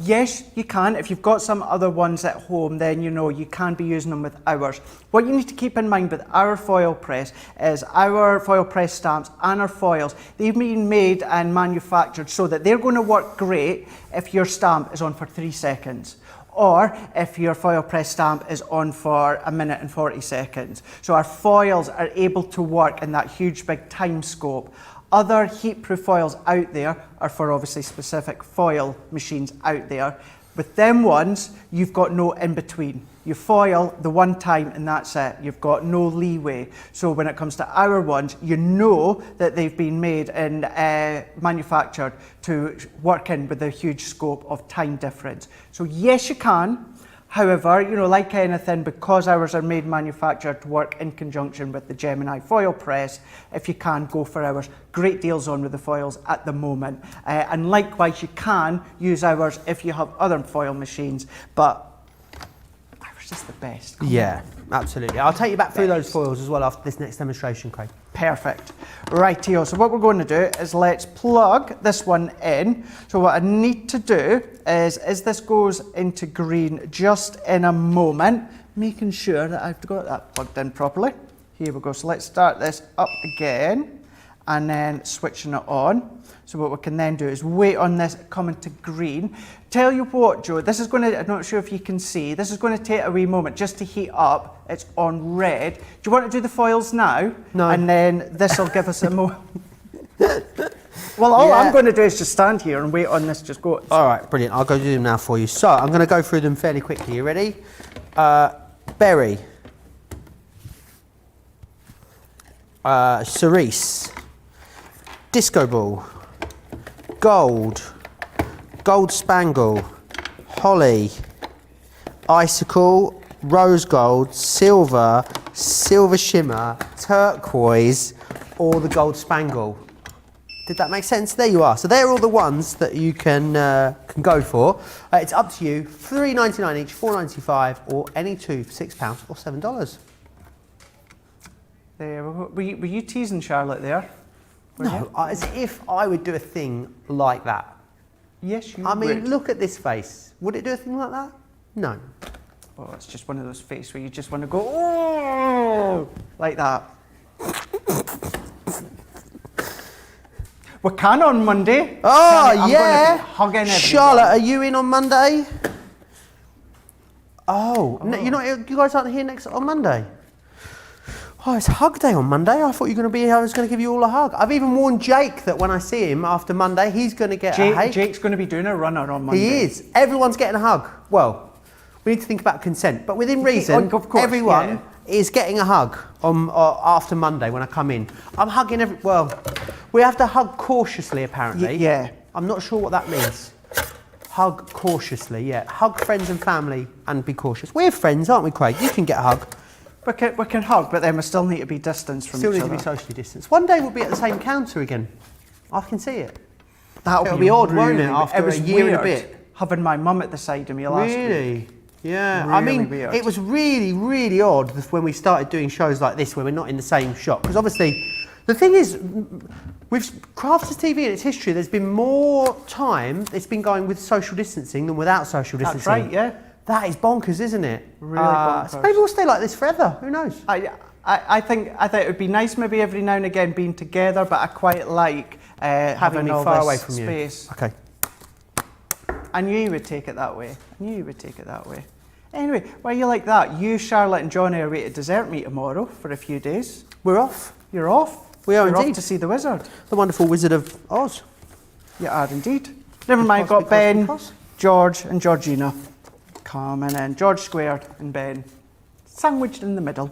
B: yes, you can. If you've got some other ones at home, then you know you can be using them with ours. What you need to keep in mind with our foil press is our foil press stamps and our foils, they've been made and manufactured so that they're going to work great if your stamp is on for 3 seconds. Or if your foil press stamp is on for 1 minute and 40 seconds. So our foils are able to work in that huge big time scope. Other heat-proof foils out there are for obviously specific foil machines out there. With them ones, you've got no in-between. You foil the one time and that's it. You've got no leeway. So when it comes to our ones, you know that they've been made and manufactured to work in with a huge scope of time difference. So yes, you can. However, you know, like anything, because ours are made manufactured to work in conjunction with the Gemini foil press, if you can, go for ours. Great deals on with the foils at the moment. And likewise, you can use ours if you have other foil machines, but ours is the best.
A: Yeah, absolutely. I'll take you back through those foils as well after this next demonstration, Craig.
B: Perfect. Right, Theo, so what we're going to do is let's plug this one in. So what I need to do is, as this goes into green just in a moment, making sure that I've got that plugged in properly. Here we go. So let's start this up again and then switching it on. So what we can then do is wait on this coming to green. Tell you what, Joe, this is going to, I'm not sure if you can see, this is going to take a wee moment just to heat up. It's on red. Do you want to do the foils now?
A: No.
B: And then this will give us a more... Well, all I'm going to do is just stand here and wait on this just go.
A: All right, brilliant. I'll go do them now for you. So I'm going to go through them fairly quickly. You ready? Berry. Cerise. Disco ball. Gold. Gold spangle. Holly. Icicle. Rose gold. Silver. Silver shimmer. Turquoise. Or the gold spangle. Did that make sense? There you are. So they're all the ones that you can go for. It's up to you. $3.99 each, $4.95, or any two for £6 or $7.
B: There, were you teasing Charlotte there?
A: No, as if I would do a thing like that.
B: Yes, you
A: I mean,
B: would.
A: look at this face. Would it do a thing like that? No.
B: Oh, it's just one of those faces where you just want to go, oh, like that. We can on Monday.
A: Oh,
B: I'm
A: yeah.
B: gonna be hugging everyone.
A: Charlotte, are you in on Monday? Oh, no, you're not. You guys aren't here on Monday. Oh, it's hug day on Monday. I thought you were going to be here. I was going to give you all a hug. I've even warned Jake that when I see him after Monday, he's going to get a hug.
B: Jake's going to be doing a runner on Monday.
A: He is. Everyone's getting a hug. Well, we need to think about consent, but within reason,
B: of course,
A: everyone is getting a hug after Monday when I come in. I'm hugging well, we have to hug cautiously, apparently.
B: Yeah.
A: I'm not sure what that means. Hug cautiously, yeah. Hug friends and family and be cautious. We're friends, aren't we, Craig? You can get a hug.
B: We can hug, but then we still need to be distanced from each other.
A: Still need to be socially distanced. One day we'll be at the same counter again. I can see it.
B: It'll
A: be odd, won't
B: really
A: it, after
B: was
A: a year and a
B: weird
A: bit?
B: Having my mum at the side of me last week.
A: Really? Yeah.
B: Really
A: I mean,
B: weird.
A: it was really, really odd when we started doing shows like this where we're not in the same shop. Because obviously, the thing is, With Crafters TV in its history, there's been more time it's been going with social distancing than without social distancing.
B: That's right, yeah.
A: That is bonkers, isn't it?
B: Really bonkers.
A: So maybe we'll stay like this forever. Who knows?
B: I think it would be nice maybe every now and again being together, but I quite like having
A: me
B: all
A: far
B: this
A: away from
B: space.
A: you. Okay.
B: I knew you would take it that way. Anyway, while you like that, you, Charlotte and Johnny are away to Desert Me tomorrow for a few days.
A: We're off.
B: You're off?
A: We are
B: You're
A: indeed.
B: off to see the wizard.
A: The wonderful Wizard of Oz.
B: You are indeed. Never mind, got Ben, George and Georgina coming in. George squared and Ben sandwiched in the middle.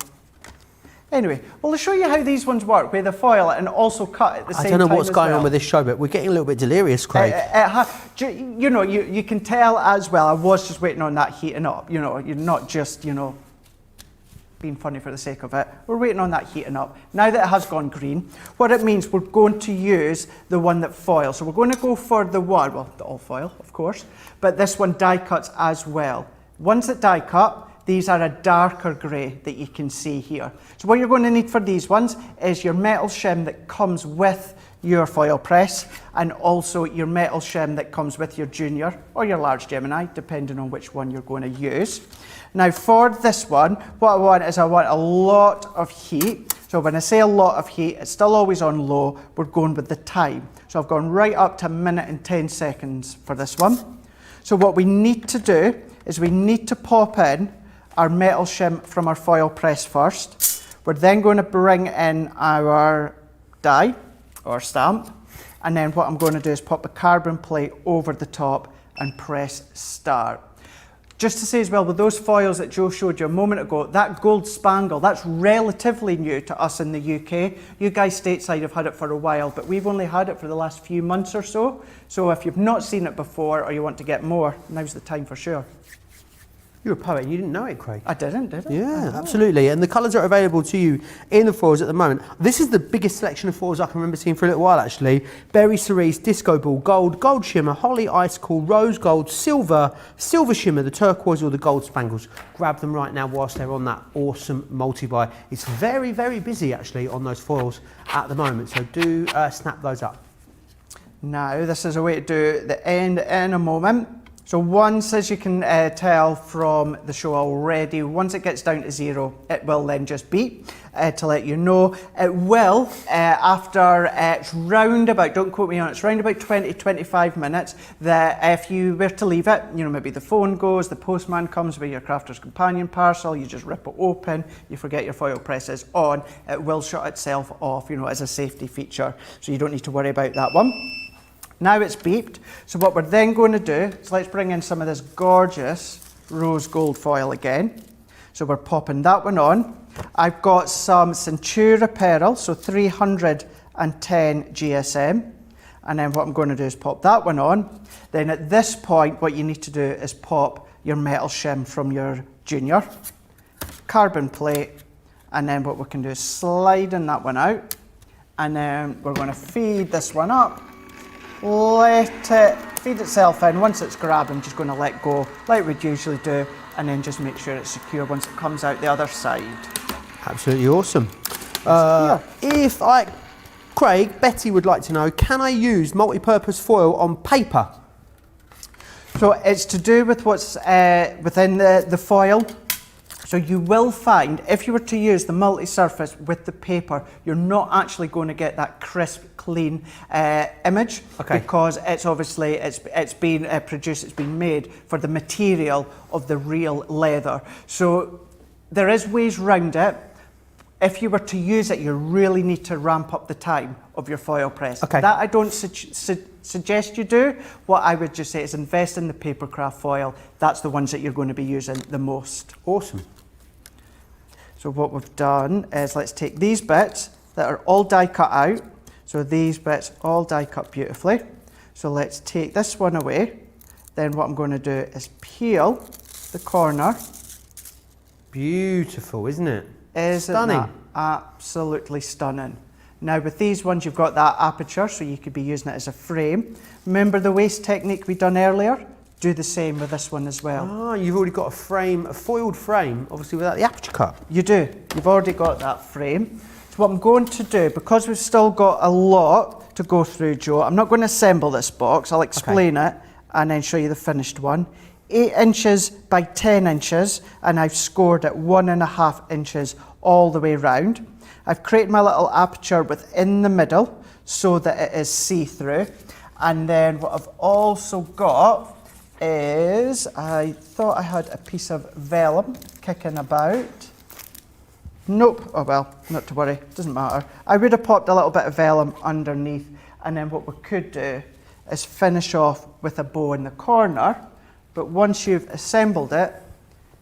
B: Anyway, well, I'll show you how these ones work, where the foil and also cut at the same time.
A: I don't know what's
B: as
A: going
B: well.
A: on with this show, but we're getting a little bit delirious, Craig.
B: You know, you can tell as well, I was just waiting on that heating up. You know, you're not just, you know, being funny for the sake of it. We're waiting on that heating up. Now that it has gone green, what it means, we're going to use the one that foils. So we're going to go for the one, well, the all foil, of course, but this one die cuts as well. Ones that die cut, these are a darker grey that you can see here. So what you're going to need for these ones is your metal shim that comes with your foil press, and also your metal shim that comes with your junior or your large Gemini, depending on which one you're going to use. Now for this one, what I want is I want a lot of heat. So when I say a lot of heat, it's still always on low. We're going with the time. So I've gone right up to 1 minute and 10 seconds for this one. So what we need to do is we need to pop in our metal shim from our foil press first. We're then going to bring in our die or stamp, and then what I'm going to do is pop a carbon plate over the top and press start. Just to say as well, with those foils that Joe showed you a moment ago, that gold spangle, that's relatively new to us in the UK. You guys stateside have had it for a while, but we've only had it for the last few months or so. So if you've not seen it before or you want to get more, now's the time for sure.
A: You're a poet, you didn't know it, Craig.
B: I didn't, did I?
A: Yeah, absolutely. And the colours are available to you in the foils at the moment. This is the biggest selection of foils I can remember seeing for a little while, actually. Berry cerise, disco ball, gold, gold shimmer, holly icicle, rose gold, silver, silver shimmer, the turquoise or the gold spangles. Grab them right now whilst they're on that awesome multi-buy. It's very, very busy, actually, on those foils at the moment. So do snap those up.
B: Now, this is a way to do the end in a moment. So once, as you can tell from the show already, once it gets down to 0, it will then just beep to let you know. It will, after it's round about, don't quote me on it, it's round about 20-25 minutes, that if you were to leave it, you know, maybe the phone goes, the postman comes with your crafter's companion parcel, you just rip it open, you forget your foil press is on, it will shut itself off, you know, as a safety feature. So you don't need to worry about that one. Now it's beeped, so what we're then going to do is let's bring in some of this gorgeous rose gold foil again. So we're popping that one on. I've got some Centura Pearl, so 310 GSM. And then what I'm going to do is pop that one on. Then at this point, what you need to do is pop your metal shim from your junior, carbon plate, and then what we can do is slide in that one out. And then we're going to feed this one up. Let it feed itself in. Once it's grabbed, I'm just going to let go like we'd usually do, and then just make sure it's secure once it comes out the other side.
A: Absolutely awesome. Craig, Betty would like to know, can I use multi-purpose foil on paper?
B: So it's to do with what's within the foil. So you will find, if you were to use the multi-surface with the paper, you're not actually going to get that crisp, clean image, because it's obviously, it's been produced, it's been made for the material of the real leather. So there is ways round it. If you were to use it, you really need to ramp up the time of your foil press. That I don't suggest you do. What I would just say is invest in the papercraft foil. That's the ones that you're going to be using the most.
A: Awesome.
B: So what we've done is let's take these bits that are all die cut out. So these bits all die cut beautifully. So let's take this one away. Then what I'm going to do is peel the corner.
A: Beautiful, isn't it?
B: Stunning. Absolutely stunning. Now with these ones, you've got that aperture, so you could be using it as a frame. Remember the waist technique we done earlier? Do the same with this one as well.
A: Ah, you've already got a frame, a foiled frame, obviously without the aperture cut.
B: You do. You've already got that frame. So what I'm going to do, because we've still got a lot to go through, Joe, I'm not going to assemble this box. I'll explain it and then show you the finished one. 8 inches by 10 inches, and I've scored it 1.5 inches all the way round. I've created my little aperture within the middle so that it is see-through. And then what I've also got is, I thought I had a piece of vellum kicking about. Nope, oh well, not to worry, doesn't matter. I would have popped a little bit of vellum underneath, and then what we could do is finish off with a bow in the corner, but once you've assembled it,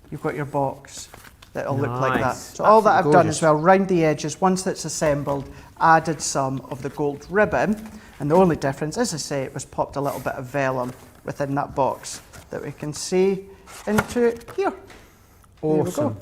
B: you've got your box that'll look like that. So all that I've done is, well, round the edges, once it's assembled, added some of the gold ribbon, and the only difference, as I say, it was popped a little bit of vellum within that box that we can see into here.
A: Awesome.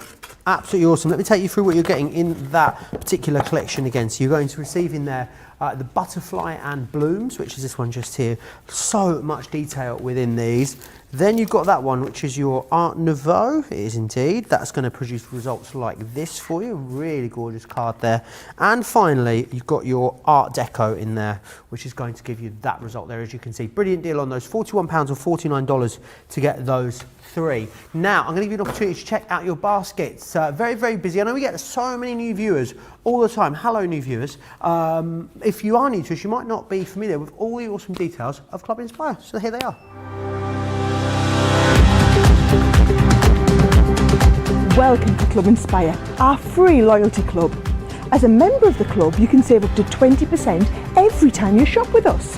A: Absolutely awesome. Let me take you through what you're getting in that particular collection again. So you're going to receive in there the butterfly and blooms, which is this one just here. So much detail within these. Then you've got that one, which is your Art Nouveau. It is indeed. That's going to produce results like this for you. Really gorgeous card there. And finally, you've got your Art Deco in there, which is going to give you that result there, as you can see. Brilliant deal on those. £41 or $49 to get those 3. Now, I'm going to give you an opportunity to check out your baskets. Very, very busy. I know we get so many new viewers all the time. Hello, new viewers. If you are new to us, you might not be familiar with all the awesome details of Club Inspire. So here they are.
D: Welcome to Club Inspire, our free loyalty club. As a member of the club, you can save up to 20% every time you shop with us.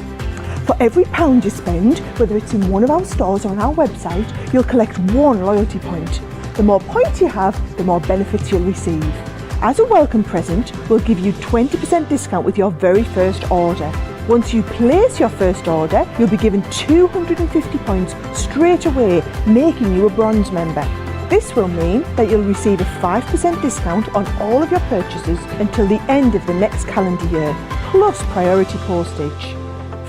D: For every £1 you spend, whether it's in one of our stores or on our website, you'll collect 1 loyalty point. The more points you have, the more benefits you'll receive. As a welcome present, we'll give you 20% discount with your very first order. Once you place your first order, you'll be given 250 points straight away, making you a bronze member. This will mean that you'll receive a 5% discount on all of your purchases until the end of the next calendar year, plus priority postage.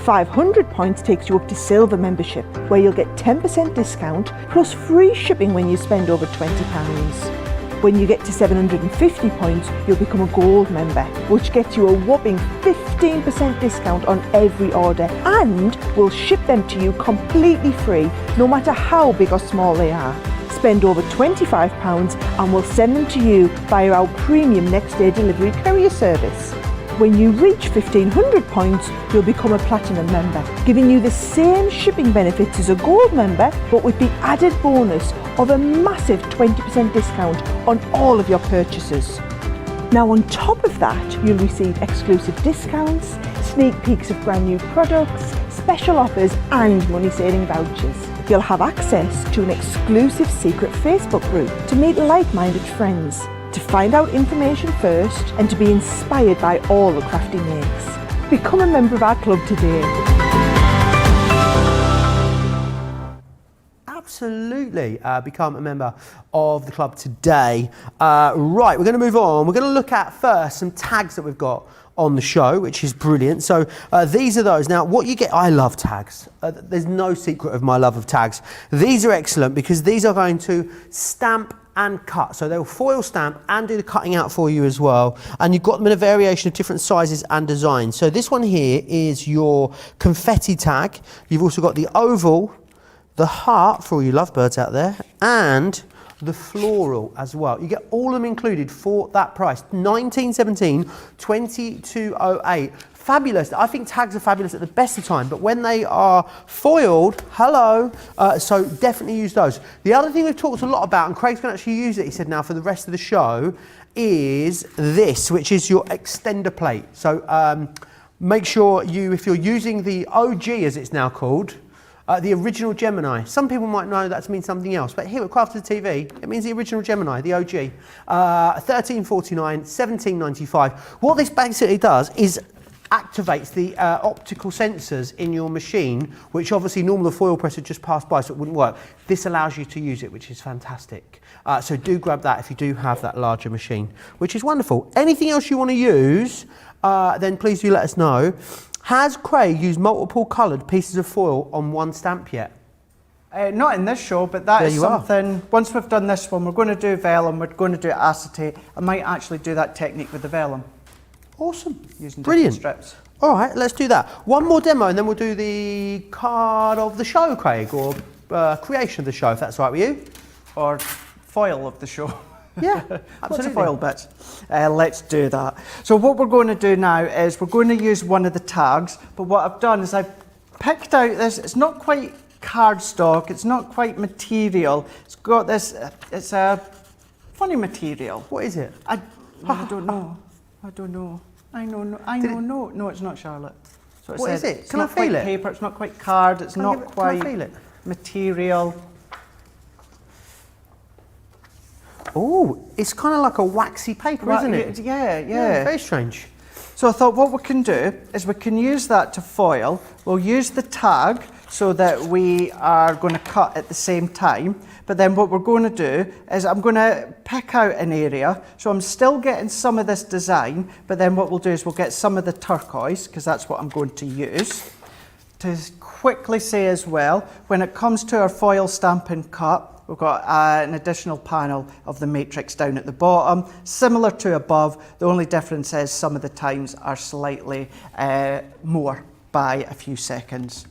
D: 500 points takes you up to silver membership, where you'll get 10% discount plus free shipping when you spend over £20. When you get to 750 points, you'll become a gold member, which gets you a whopping 15% discount on every order, and we'll ship them to you completely free, no matter how big or small they are. Spend over £25 and we'll send them to you via our premium next day delivery courier service. When you reach 1500 points, you'll become a platinum member, giving you the same shipping benefits as a gold member, but with the added bonus of a massive 20% discount on all of your purchases. Now, on top of that, you'll receive exclusive discounts, sneak peeks of brand new products, special offers and money-saving vouchers. You'll have access to an exclusive secret Facebook group to meet like-minded friends, to find out information first and to be inspired by all the Crafty makes. Become a member of our club today.
A: Absolutely, become a member of the club today. Right, we're going to move on. We're going to look at first some tags that we've got on the show, which is brilliant. So these are those. Now, what you get, I love tags. There's no secret of my love of tags. These are excellent because these are going to stamp and cut. So they'll foil stamp and do the cutting out for you as well. And you've got them in a variation of different sizes and designs. So this one here is your confetti tag. You've also got the oval, the heart for all you lovebirds out there, and the floral as well. You get all of them included for that price. 1917, 2208. Fabulous. I think tags are fabulous at the best of time, but when they are foiled, hello, so definitely use those. The other thing we've talked a lot about, and Craig's going to actually use it, he said now for the rest of the show, is this, which is your extender plate. So make sure you, if you're using the OG as it's now called, the original Gemini. Some people might know that to mean something else, but here at Crafty TV, it means the original Gemini, the OG. $13.49, $17.95. What this basically does is activates the optical sensors in your machine, which obviously normal the foil press had just passed by, so it wouldn't work. This allows you to use it, which is fantastic. So do grab that if you do have that larger machine, which is wonderful. Anything else you want to use, then please do let us know. Has Craig used multiple coloured pieces of foil on one stamp yet?
B: Not in this show, but that is something, once we've done this one, we're going to do vellum, we're going to do acetate. I might actually do that technique with the vellum.
A: Awesome.
B: Using
A: Brilliant.
B: different strips.
A: All right, let's do that. One more demo and then we'll do the card of the show, Craig, or creation of the show, if that's all right with you.
B: Or foil of the show.
A: Yeah,
B: Lots
A: absolutely.
B: of foil bits. Let's do that. So what we're going to do now is we're going to use one of the tags, but what I've done is I've picked out this, it's not quite cardstock, it's not quite material, it's got this, it's a funny material.
A: What is it?
B: I don't know. I don't know. No, it's not, Charlotte. So
A: What is it?
B: It's
A: Can I
B: not quite
A: feel it?
B: paper, it's not quite card, it's
A: Can I
B: not
A: give it-
B: quite
A: Can I feel it?
B: material.
A: Oh, it's kind of like a waxy paper, isn't it?
B: Yeah.
A: Very strange.
B: So I thought what we can do is we can use that to foil. We'll use the tag so that we are going to cut at the same time. But then what we're going to do is I'm going to pick out an area. So I'm still getting some of this design, but then what we'll do is we'll get some of the turquoise, because that's what I'm going to use. To quickly say as well, when it comes to our foil Stampin' Cup, we've got an additional panel of the matrix down at the bottom, similar to above. The only difference is some of the times are slightly more by a few seconds.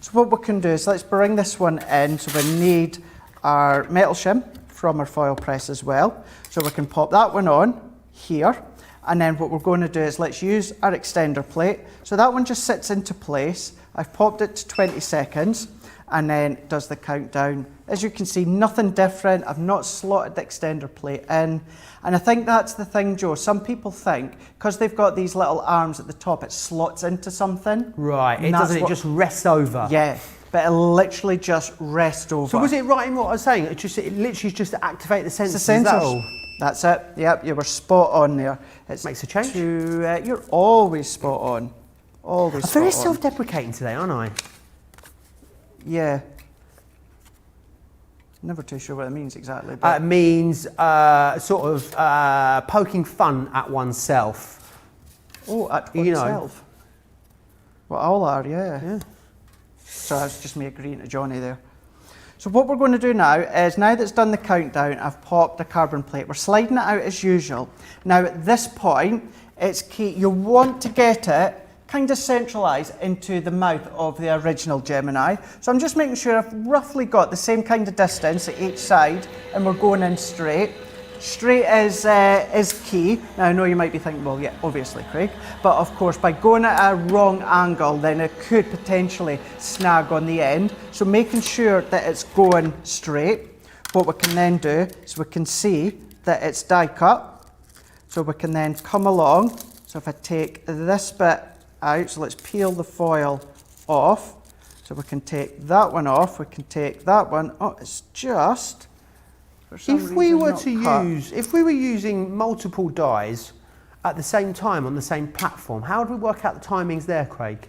B: So what we can do is let's bring this one in. So we need our metal shim from our foil press as well. So we can pop that one on here. And then what we're going to do is let's use our extender plate. So that one just sits into place. I've popped it to 20 seconds and then it does the countdown. As you can see, nothing different. I've not slotted the extender plate in. And I think that's the thing, Joe. Some people think, because they've got these little arms at the top, it slots into something.
A: Right, it doesn't, it just rests over.
B: Yeah, but it literally just rests over.
A: So was it right in what I was saying? It literally is just to activate the sensors.
B: It's the
A: Is that
B: sensors.
A: all?
B: That's it. Yep, you were spot on there. It
A: Makes a change.
B: You're always spot on. Always
A: I'm
B: spot
A: very
B: on.
A: self-deprecating today, aren't I?
B: Yeah. Never too sure what it means exactly. But
A: It means sort of poking fun at oneself.
B: at
A: you know.
B: oneself. Well, all are, yeah. So that's just me agreeing to Johnny there. So what we're going to do now is, now that it's done the countdown, I've popped the carbon plate. We're sliding it out as usual. Now at this point, it's key, you want to get it kind of centralised into the mouth of the original Gemini. So I'm just making sure I've roughly got the same kind of distance at each side, and we're going in straight. Straight is key. Now I know you might be thinking, well, yeah, obviously, Craig, but of course by going at a wrong angle, then it could potentially snag on the end. So making sure that it's going straight. What we can then do is we can see that it's die cut. So we can then come along. So if I take this bit out, so let's peel the foil off. So we can take that one off, we can take that one. Oh, it's just, for some
A: If we
B: reason
A: were
B: not
A: to
B: cut.
A: if we were using multiple dies at the same time on the same platform, how would we work out the timings there, Craig?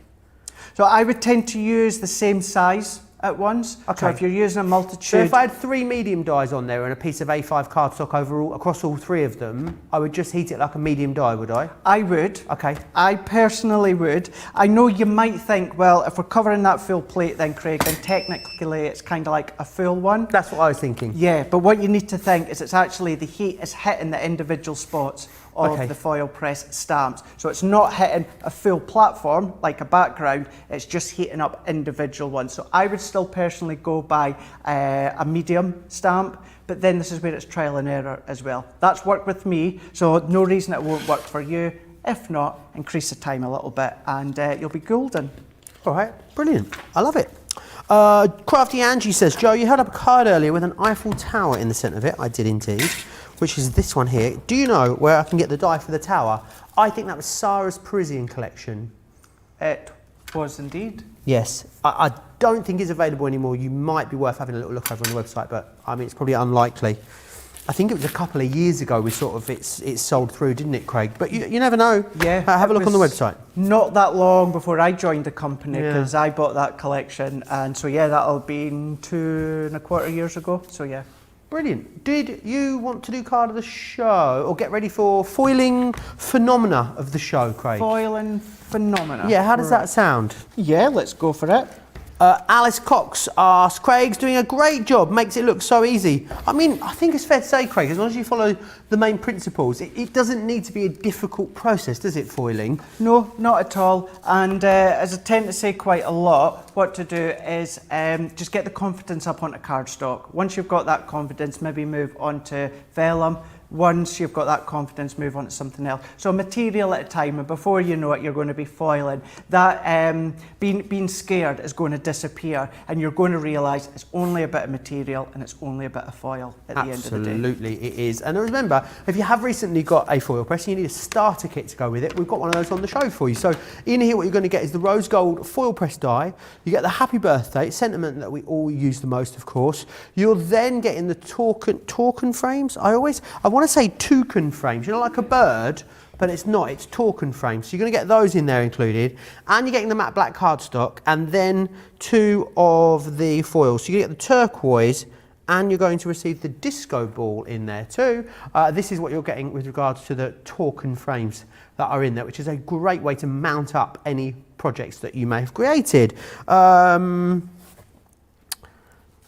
B: So I would tend to use the same size at once. So
A: Okay.
B: if you're using a
A: So
B: multitude,
A: if I had 3 medium dies on there and a piece of A5 cardstock across all 3 of them, I would just heat it like a medium die, would I?
B: I would.
A: Okay.
B: I personally would. I know you might think, well, if we're covering that full plate then, Craig, then technically it's kind of like a full one.
A: That's what I was thinking.
B: Yeah, but what you need to think is it's actually the heat is hitting the individual spots of
A: Okay.
B: the foil press stamps. So it's not hitting a full platform like a background, it's just heating up individual ones. So I would still personally go by a medium stamp, but then this is where it's trial and error as well. That's worked with me, so no reason it won't work for you. If not, increase the time a little bit and you'll be golden.
A: All right, brilliant. I love it. Crafty Angie says, Joe, you held up a card earlier with an Eiffel Tower in the centre of it. I did indeed, which is this one here. Do you know where I can get the die for the tower? I think that was Sarah's Parisian collection.
B: It was indeed.
A: Yes, I don't think it's available anymore. You might be worth having a little look over on the website, but I mean, it's probably unlikely. I think it was a couple of years ago we sort of, it's sold through, didn't it, Craig? But you never know.
B: Yeah.
A: Have a
B: it
A: look on the
B: was
A: website.
B: Not that long before I joined the company,
A: Yeah.
B: because I bought that collection, and so yeah, that'll be 2.25 years ago. So yeah.
A: Brilliant. Did you want to do card of the show or get ready for foiling phenomena of the show, Craig?
B: Foiling phenomena.
A: Yeah, how does
B: Right.
A: that sound?
B: Yeah, let's go for it.
A: Alice Cox asks, Craig's doing a great job, makes it look so easy. I mean, I think it's fair to say, Craig, as long as you follow the main principles, it doesn't need to be a difficult process, does it, foiling?
B: No, not at all. And as I tend to say quite a lot, what to do is just get the confidence up onto cardstock. Once you've got that confidence, maybe move on to vellum. Once you've got that confidence, move on to something else. So a material at a time, and before you know it, you're going to be foiling. That being scared is going to disappear, and you're going to realise it's only a bit of material and it's only a bit of foil at the end of the day.
A: Absolutely, it is. And remember, if you have recently got a foil press and you need a starter kit to go with it, we've got one of those on the show for you. So in here, what you're going to get is the rose gold foil press die. You get the happy birthday sentiment that we all use the most, of course. You're then getting the Torken frames. I want to say toucan frames, you know, like a bird, but it's not, it's Torken frames. So you're going to get those in there included, and you're getting the matte black cardstock, and then 2 of the foils. So you get the turquoise, and you're going to receive the disco ball in there too. This is what you're getting with regards to the Torken frames that are in there, which is a great way to mount up any projects that you may have created.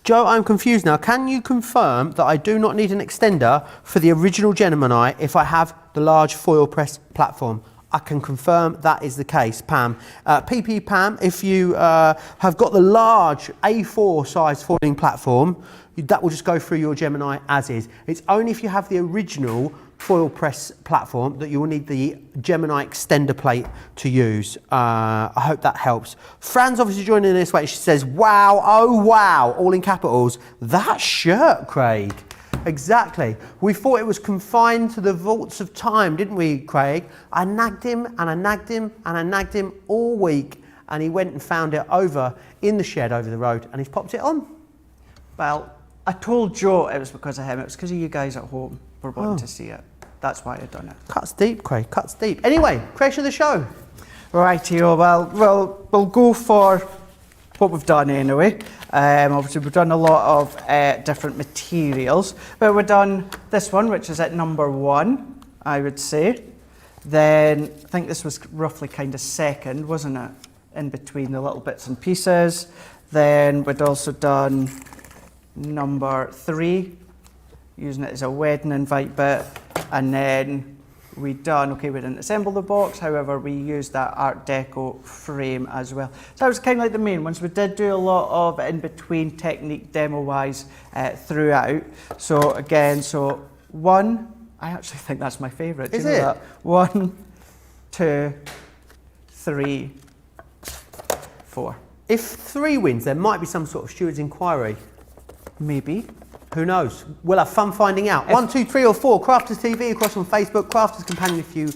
A: Joe, I'm confused now. Can you confirm that I do not need an extender for the original Gemini if I have the large foil press platform? I can confirm that is the case, Pam. PP Pam, if you have got the large A4 size foiling platform, that will just go through your Gemini as is. It's only if you have the original foil press platform that you will need the Gemini extender plate to use. I hope that helps. Fran's obviously joining in this way. She says, wow, oh wow, all in capitals. That shirt, Craig. Exactly. We thought it was confined to the vaults of time, didn't we, Craig? I nagged him and I nagged him and I nagged him all week, and he went and found it over in the shed over the road, and he's popped it on.
B: Well, I told Joe it was because of him. It was because of you guys at home were wanting to see it. That's why I've done it.
A: Cuts deep, Craig, cuts deep. Anyway, creation of the show.
B: Rightio, well, we'll go for what we've done anyway. Obviously, we've done a lot of different materials, but we've done this one, which is at number 1, I would say. Then, I think this was roughly kind of second, wasn't it? In between the little bits and pieces. Then we'd also done number 3, using it as a wedding invite bit. And then we didn't assemble the box, however, we used that Art Deco frame as well. So that was kind of like the main ones. We did do a lot of in-between technique demo-wise throughout. So again, 1, I actually think that's my favourite.
A: Is it?
B: That? 1, 2, 3, 4.
A: If 3 wins, there might be some sort of steward's inquiry.
B: Maybe.
A: Who knows? We'll have fun finding out. 1, 2, 3 or 4. Crafters TV across on Facebook. Crafters Companion if you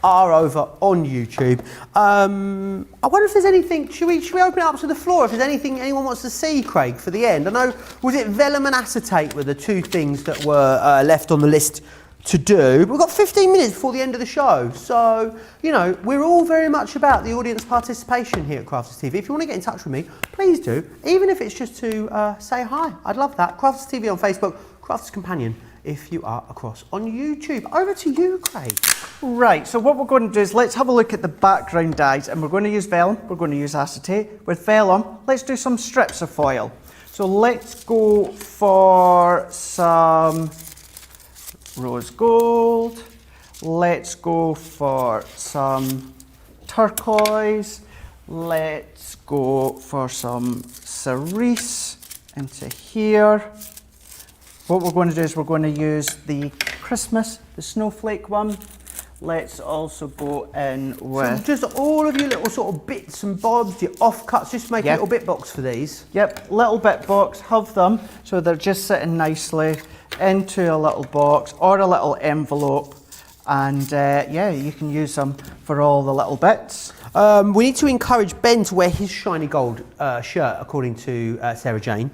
A: are over on YouTube. I wonder if there's anything. Should we open it up to the floor? If there's anything anyone wants to see, Craig, for the end. I know, was it vellum and acetate were the 2 things that were left on the list to do. We've got 15 minutes before the end of the show. So, you know, we're all very much about the audience participation here at Crafters TV. If you want to get in touch with me, please do. Even if it's just to say hi. I'd love that. Crafters TV on Facebook, Crafters Companion if you are across on YouTube. Over to you, Craig.
B: Right, so what we're going to do is let's have a look at the background dies, and we're going to use vellum, we're going to use acetate. With vellum, let's do some strips of foil. So let's go for some rose gold, let's go for some turquoise, let's go for some cerise into here. What we're going to do is we're going to use the Christmas, the snowflake one. Let's also go in with...
A: So just all of your little sort of bits and bobs, your offcuts, just make a little bit box for these.
B: Yep, little bit box, have them so they're just sitting nicely into a little box or a little envelope, and yeah, you can use them for all the little bits.
A: We need to encourage Ben to wear his shiny gold shirt, according to Sarah Jane.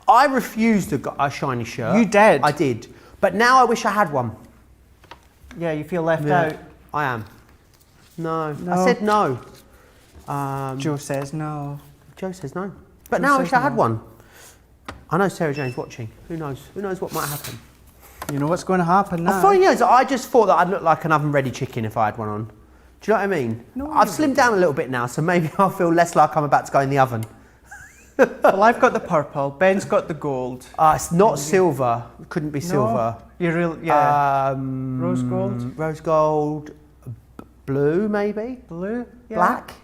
A: I refused a shiny shirt.
B: You did?
A: I did. But now I wish I had one.
B: Yeah, you feel left out?
A: I am. No. I said no.
B: Joe says no.
A: Joe says no. But now I wish I had one. I know Sarah Jane's watching. Who knows? Who knows what might happen?
B: You know what's going to happen now.
A: I just thought that I'd look like an oven-ready chicken if I had one on. Do you know what I mean?
B: No,
A: I've slimmed down a little bit now, so maybe I'll feel less like I'm about to go in the oven.
B: Well, I've got the purple. Ben's got the gold.
A: It's not silver. Couldn't be silver.
B: You really, yeah.
A: Rose gold. Rose gold. Blue, maybe.
B: Blue. Yeah.
A: Black.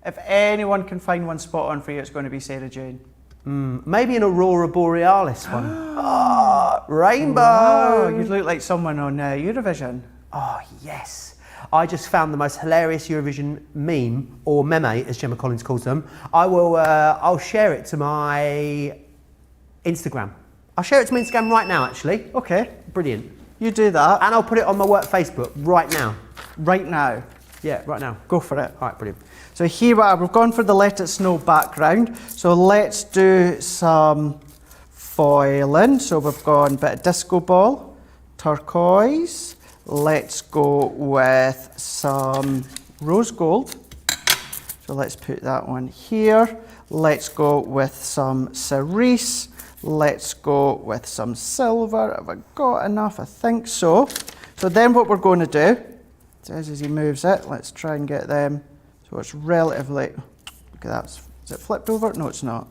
B: If anyone can find one spot on for you, it's going to be Sarah Jane.
A: Maybe an Aurora Borealis one. Rainbow.
B: Oh, you look like someone on Eurovision.
A: Oh, yes. I just found the most hilarious Eurovision meme, or meme, as Gemma Collins calls them. I'll share it to my Instagram. I'll share it to my Instagram right now, actually.
B: Okay.
A: Brilliant.
B: You do that.
A: And I'll put it on my work Facebook right now.
B: Right now.
A: Yeah, right now.
B: Go for it.
A: All right, brilliant.
B: So here we are. We've gone for the Let It Snow background. So let's do some foiling. So we've gone a bit of disco ball, turquoise. Let's go with some rose gold. So let's put that one here. Let's go with some cerise. Let's go with some silver. Have I got enough? I think so. So then what we're going to do, as he moves it, let's try and get them. So it's relatively, look at that. Is it flipped over? No, it's not.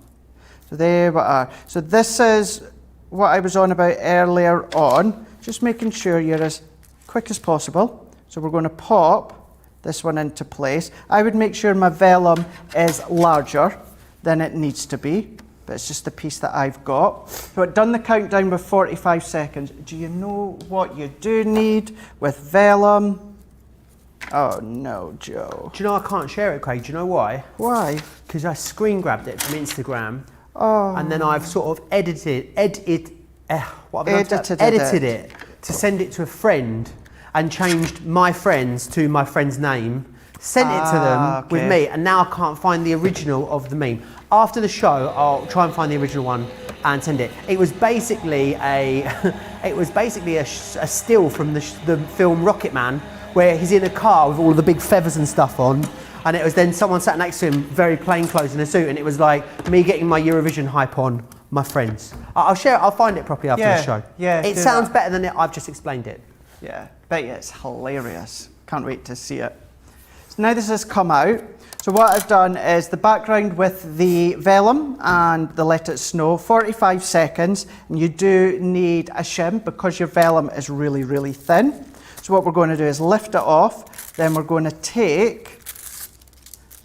B: So there we are. So this is what I was on about earlier on. Just making sure you're as quick as possible. So we're going to pop this one into place. I would make sure my vellum is larger than it needs to be, but it's just the piece that I've got. So I've done the countdown with 45 seconds. Do you know what you do need with vellum? Oh no, Joe.
A: Do you know I can't share it, Craig? Do you know why?
B: Why?
A: Because I screen grabbed it from Instagram,
B: Oh.
A: and then I've sort of edited it to send it to a friend, and changed my friends to my friend's name, sent it to them with me, and now I can't find the original of the meme. After the show, I'll try and find the original one and send it. It was basically a still from the film Rocket Man, where he's in a car with all of the big feathers and stuff on, and it was then someone sat next to him, very plain clothes in a suit, and it was like me getting my Eurovision hype on my friends. I'll share it. I'll find it properly after the show.
B: Yeah,
A: it sounds better than I've just explained it.
B: Yeah, bet you it's hilarious. Can't wait to see it. So now this has come out. So what I've done is the background with the vellum and the Let It Snow, 45 seconds, and you do need a shim because your vellum is really, really thin. So what we're going to do is lift it off, then we're going to take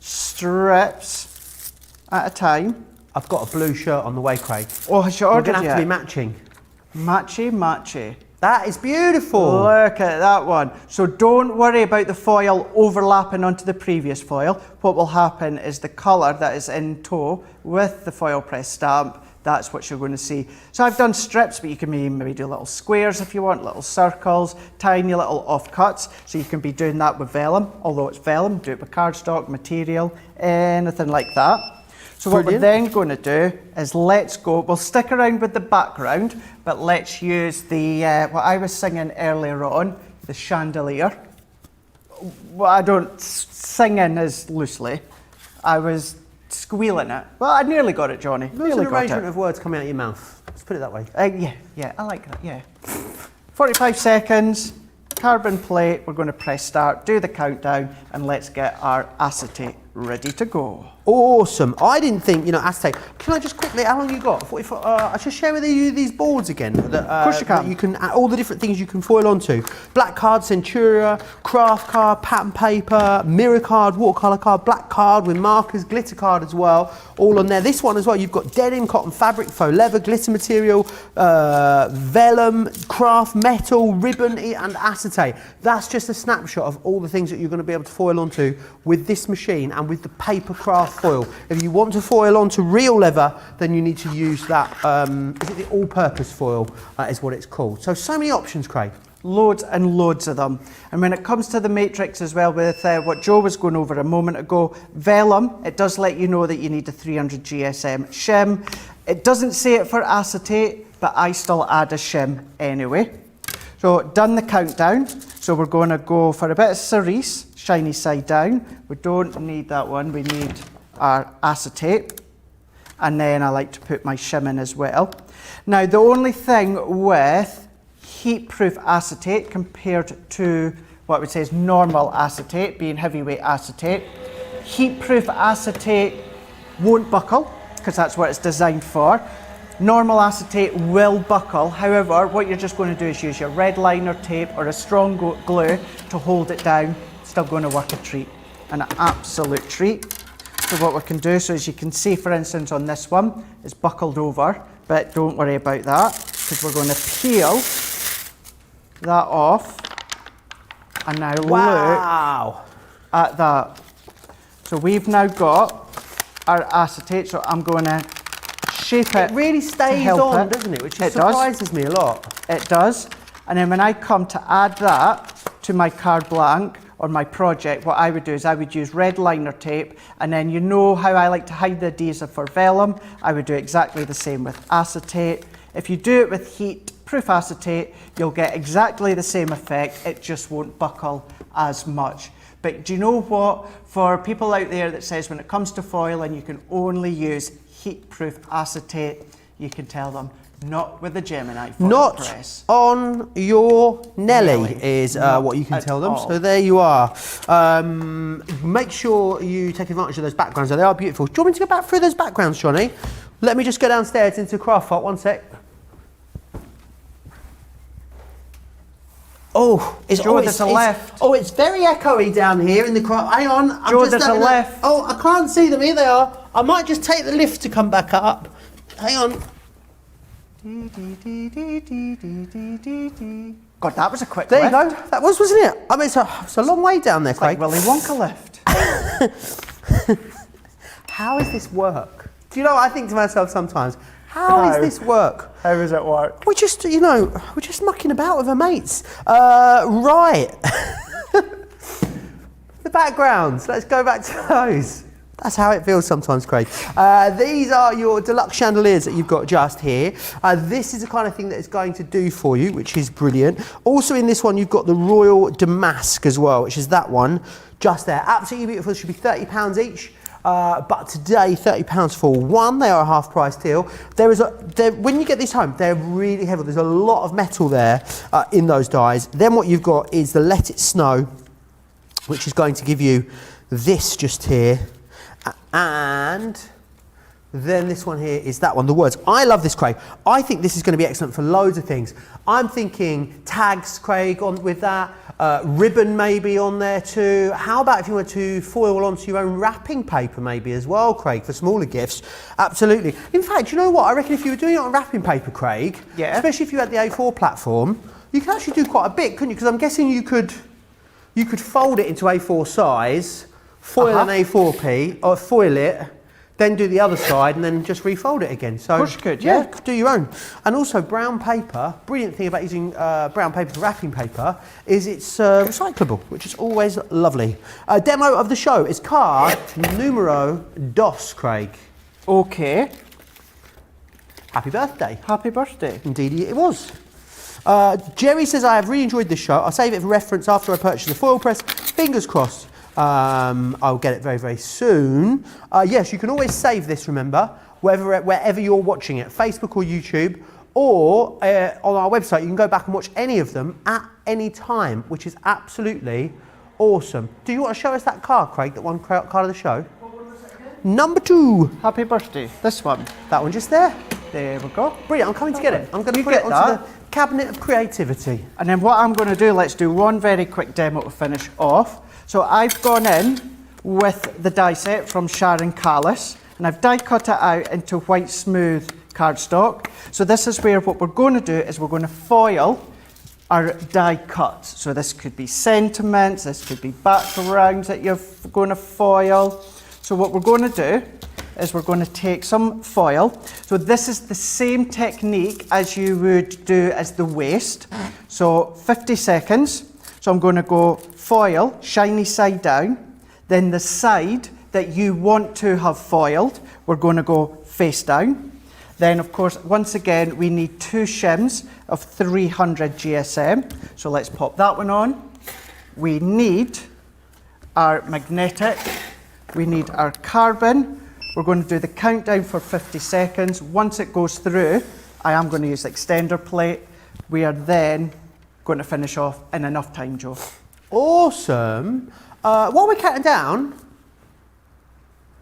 B: strips at a time.
A: I've got a blue shirt on the way, Craig.
B: Oh, has you
A: We're
B: ordered
A: going to have to be
B: yet?
A: matching.
B: Matchy.
A: That is beautiful.
B: Look at that one. So don't worry about the foil overlapping onto the previous foil. What will happen is the colour that is in tow with the Foilpress stamp, that's what you're going to see. So I've done strips, but you can maybe do little squares if you want, little circles, tiny little offcuts. So you can be doing that with vellum, although it's vellum, do it with cardstock, material, anything like that. So what we're then going to do is we'll stick around with the background, but let's use the, what I was singing earlier on, the chandelier. Well, I don't singing as loosely. I was squealing it. Well, I nearly got it, Johnny.
A: There's an arrangement of words coming out of your mouth. Let's put it that way.
B: Yeah, I like that, yeah. 45 seconds, carbon plate, we're going to press start, do the countdown, and let's get our acetate ready to go.
A: Awesome. I didn't think, acetate. Can I just quickly, how long you got? 44, I should share with you these boards again. Of
B: course you can.
A: You can, all the different things you can foil onto. Black card, Centuria, craft card, pattern paper, mirror card, watercolour card, black card with markers, glitter card as well, all on there. This one as well, you've got denim, cotton fabric, faux leather, glitter material, vellum, craft metal, ribbon and acetate. That's just a snapshot of all the things that you're going to be able to foil onto with this machine and with the paper craft foil. If you want to foil onto real leather, then you need to use that, is it the all-purpose foil? Is what it's called. So many options, Craig.
B: Loads and loads of them. And when it comes to the matrix as well, with what Joe was going over a moment ago, vellum, it does let you know that you need a 300 GSM shim. It doesn't say it for acetate, but I still add a shim anyway. So done the countdown. So we're going to go for a bit of cerise, shiny side down. We don't need that one, we need our acetate. And then I like to put my shim in as well. Now the only thing with heat-proof acetate compared to what I would say is normal acetate, being heavyweight acetate, heat-proof acetate won't buckle. because that's what it's designed for. Normal acetate will buckle, however, what you're just going to do is use your red liner tape or a strong glue to hold it down. Still going to work a treat, an absolute treat. So what we can do, so as you can see, for instance, on this one, it's buckled over, but don't worry about that, because we're going to peel that off, and now
A: Wow.
B: look at that. So we've now got our acetate, so I'm going to shape it.
A: It really stays on, doesn't it? Which surprises me a lot.
B: It does. And then when I come to add that to my card blank or my project, what I would do is I would use red liner tape, and then you know how I like to hide the adhesive for vellum. I would do exactly the same with acetate. If you do it with heat-proof acetate, you'll get exactly the same effect. It just won't buckle as much. But do you know what? For people out there that says when it comes to foil and you can only use heat-proof acetate, you can tell them, not with the Gemini foil
A: Not
B: press.
A: on your Nelly is what you can
B: at
A: tell them.
B: all.
A: So there you are. Make sure you take advantage of those backgrounds. They are beautiful. Do you want me to go back through those backgrounds, Johnny? Let me just go downstairs into Craft Hut. One sec. Oh, it's
B: Joe, there's a left.
A: Oh, it's very echoey down here in the craft. Hang on. I'm
B: Joe,
A: just
B: there's a
A: having
B: left.
A: Oh, I can't see them. Here they are. I might just take the lift to come back up. Hang on.
B: God, that was a quick
A: There you
B: lift.
A: go. That was, wasn't it? I mean, it's a long way down there, Craig.
B: Like Willy Wonka lift.
A: How does this work? Do you know what I think to myself sometimes? How does this work?
B: How does it work?
A: We're just, we're just mucking about with our mates. Right. The backgrounds. Let's go back to those. That's how it feels sometimes, Craig. These are your deluxe chandeliers that you've got just here. This is the kind of thing that it's going to do for you, which is brilliant. Also in this one, you've got the Royal Damask as well, which is that one just there. Absolutely beautiful. It should be £30 each. But today, £30 for one. They are a half price deal. When you get these home, they're really heavy. There's a lot of metal there in those dies. Then what you've got is the Let It Snow, which is going to give you this just here. And then this one here is that one, the words. I love this, Craig. I think this is going to be excellent for loads of things. I'm thinking tags, Craig, on with that. Ribbon maybe on there too. How about if you were to foil onto your own wrapping paper maybe as well, Craig, for smaller gifts? Absolutely. In fact, you know what? I reckon if you were doing it on wrapping paper, Craig,
B: yeah,
A: especially if you had the A4 platform, you could actually do quite a bit, couldn't you? Because I'm guessing you could fold it into A4 size, foil an A4P, or foil it, then do the other side and then just refold it again. So,
B: of course you could, yeah.
A: Do your own. And also brown paper, brilliant thing about using brown paper for wrapping paper is it's recyclable, which is always lovely. Demo of the show is card numero dos, Craig.
B: Okay.
A: Happy birthday.
B: Happy birthday.
A: Indeed it was. Jerry says, I have really enjoyed this show. I'll save it for reference after I purchase the foil press. Fingers crossed. I'll get it very, very soon. Yes, you can always save this, remember, wherever you're watching it, Facebook or YouTube, or on our website. You can go back and watch any of them at any time, which is absolutely awesome. Do you want to show us that card, Craig, that one card of the show? Number 2.
B: Happy birthday. This one.
A: That one just there.
B: There we go.
A: Brilliant, I'm coming to get it. I'm going to put it onto the cabinet of creativity.
B: And then what I'm going to do, let's do one very quick demo to finish off. So I've gone in with the die set from Sharon Callis, and I've die cut it out into white smooth cardstock. So this is where what we're going to do is we're going to foil our die cuts. So this could be sentiments, this could be backgrounds that you're going to foil. So what we're going to do is we're going to take some foil. So this is the same technique as you would do as the waist. So 50 seconds. So I'm going to go foil, shiny side down. Then the side that you want to have foiled, we're going to go face down. Then, of course, once again, we need 2 shims of 300 GSM. So let's pop that one on. We need our magnetic. We need our carbon. We're going to do the countdown for 50 seconds. Once it goes through, I am going to use the extender plate. We are then going to finish off in enough time, Joe.
A: Awesome. While we're counting down,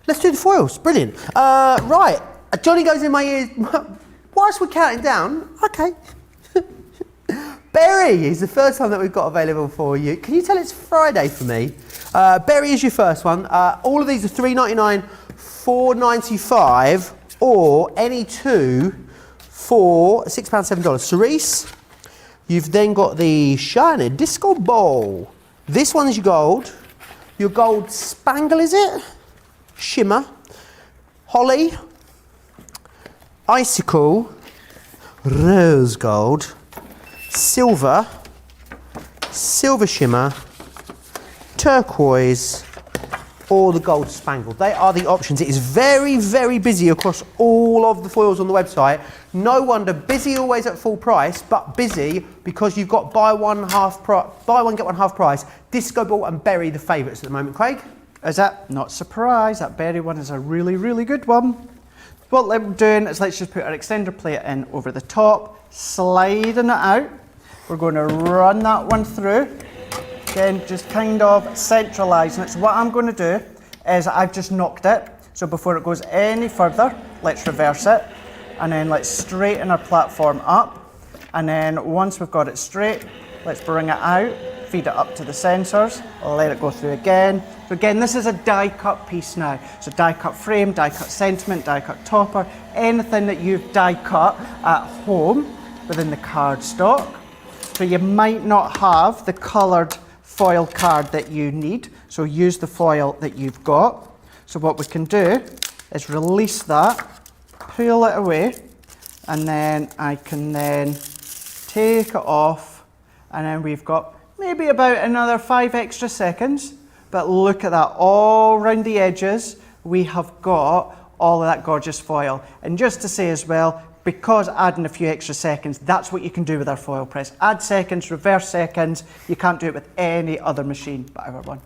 A: Let's do the foils. Brilliant. Right. Johnny goes in my ears. Whilst we're counting down, okay. Berry is the first one that we've got available for you. Can you tell it's Friday for me? Berry is your first one. All of these are $3.99, $4.95, or any two for £6, $7. Cerise. You've then got the shiny disco ball. This one is your gold. Your gold spangle, is it? Shimmer. Holly. Icicle. Rose gold. Silver. Silver shimmer. Turquoise. Or the gold spangle. They are the options. It is very, very busy across all of the foils on the website. No wonder, busy always at full price, but busy because you've got buy one get one half price. Disco ball and berry, the favourites at the moment. Craig?
B: Is that not surprised? That berry one is a really, really good one. What we're doing is let's just put our extender plate in over the top, sliding it out. We're going to run that one through. Again, just kind of centralising it. So what I'm going to do is I've just knocked it. So before it goes any further, let's reverse it. And then let's straighten our platform up. And then once we've got it straight, let's bring it out, feed it up to the sensors, let it go through again. So again, this is a die cut piece now. So die cut frame, die cut sentiment, die cut topper, anything that you've die cut at home within the cardstock. So you might not have the coloured foil card that you need, so use the foil that you've got. So what we can do is release that, pull it away, and then I can then take it off, and then we've got maybe about another 5 extra seconds, but look at that, all around the edges we have got all of that gorgeous foil. And just to say as well, because adding a few extra seconds, that's what you can do with our foil press. Add seconds, reverse seconds. You can't do it with any other machine but our one.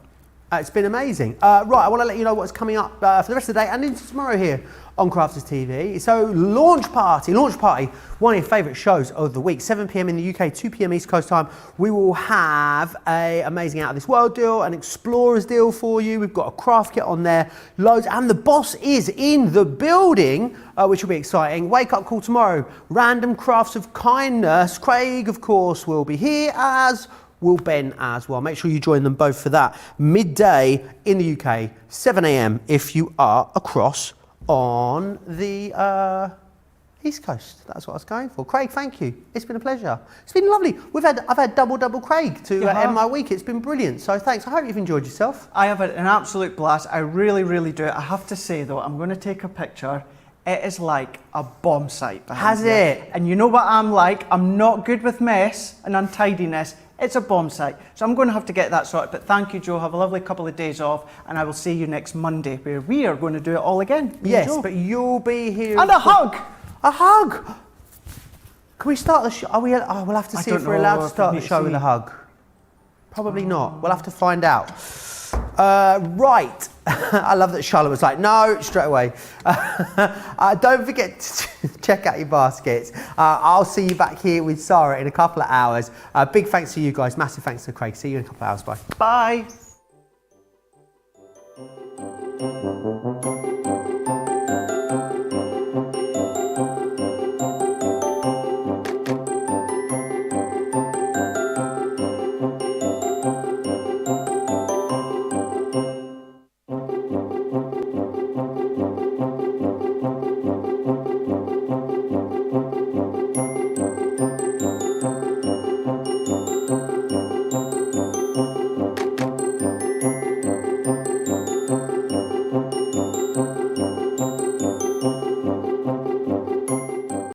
A: It's been amazing. Right, I want to let you know what's coming up for the rest of the day and into tomorrow here on Crafters TV. So Launch Party, one of your favourite shows of the week, 7 p.m. in the UK, 2 p.m. East Coast time. We will have an amazing Out of This World deal, an Explorers deal for you. We've got a craft kit on there, loads, and the boss is in the building, which will be exciting. Wake up call tomorrow, random crafts of kindness. Craig, of course, will be here, as will Ben as well. Make sure you join them both for that. Midday in the UK, 7 a.m. if you are across on the East Coast. That's what I was going for. Craig, thank you. It's been a pleasure. It's been lovely. I've had double Craig to end my week. It's been brilliant. So thanks. I hope you've enjoyed yourself.
B: I have had an absolute blast. I really, really do. I have to say though, I'm going to take a picture. It is like a bomb site behind
A: Has
B: here.
A: it?
B: And you know what I'm like? I'm not good with mess and untidiness. It's a bomb site. So I'm going to have to get that sorted. But thank you, Joe. Have a lovely couple of days off. And I will see you next Monday, where we are going to do it all again.
A: Yes, but you'll be here.
B: And a hug!
A: A hug! Can we start the show? We'll have to see if we're allowed to start the show with a hug. Probably not. We'll have to find out. Right. I love that Charlotte was like, no, straight away. Don't forget to check out your baskets. I'll see you back here with Sarah in a couple of hours. Big thanks to you guys. Massive thanks to Craig. See you in a couple of hours. Bye.
B: Bye.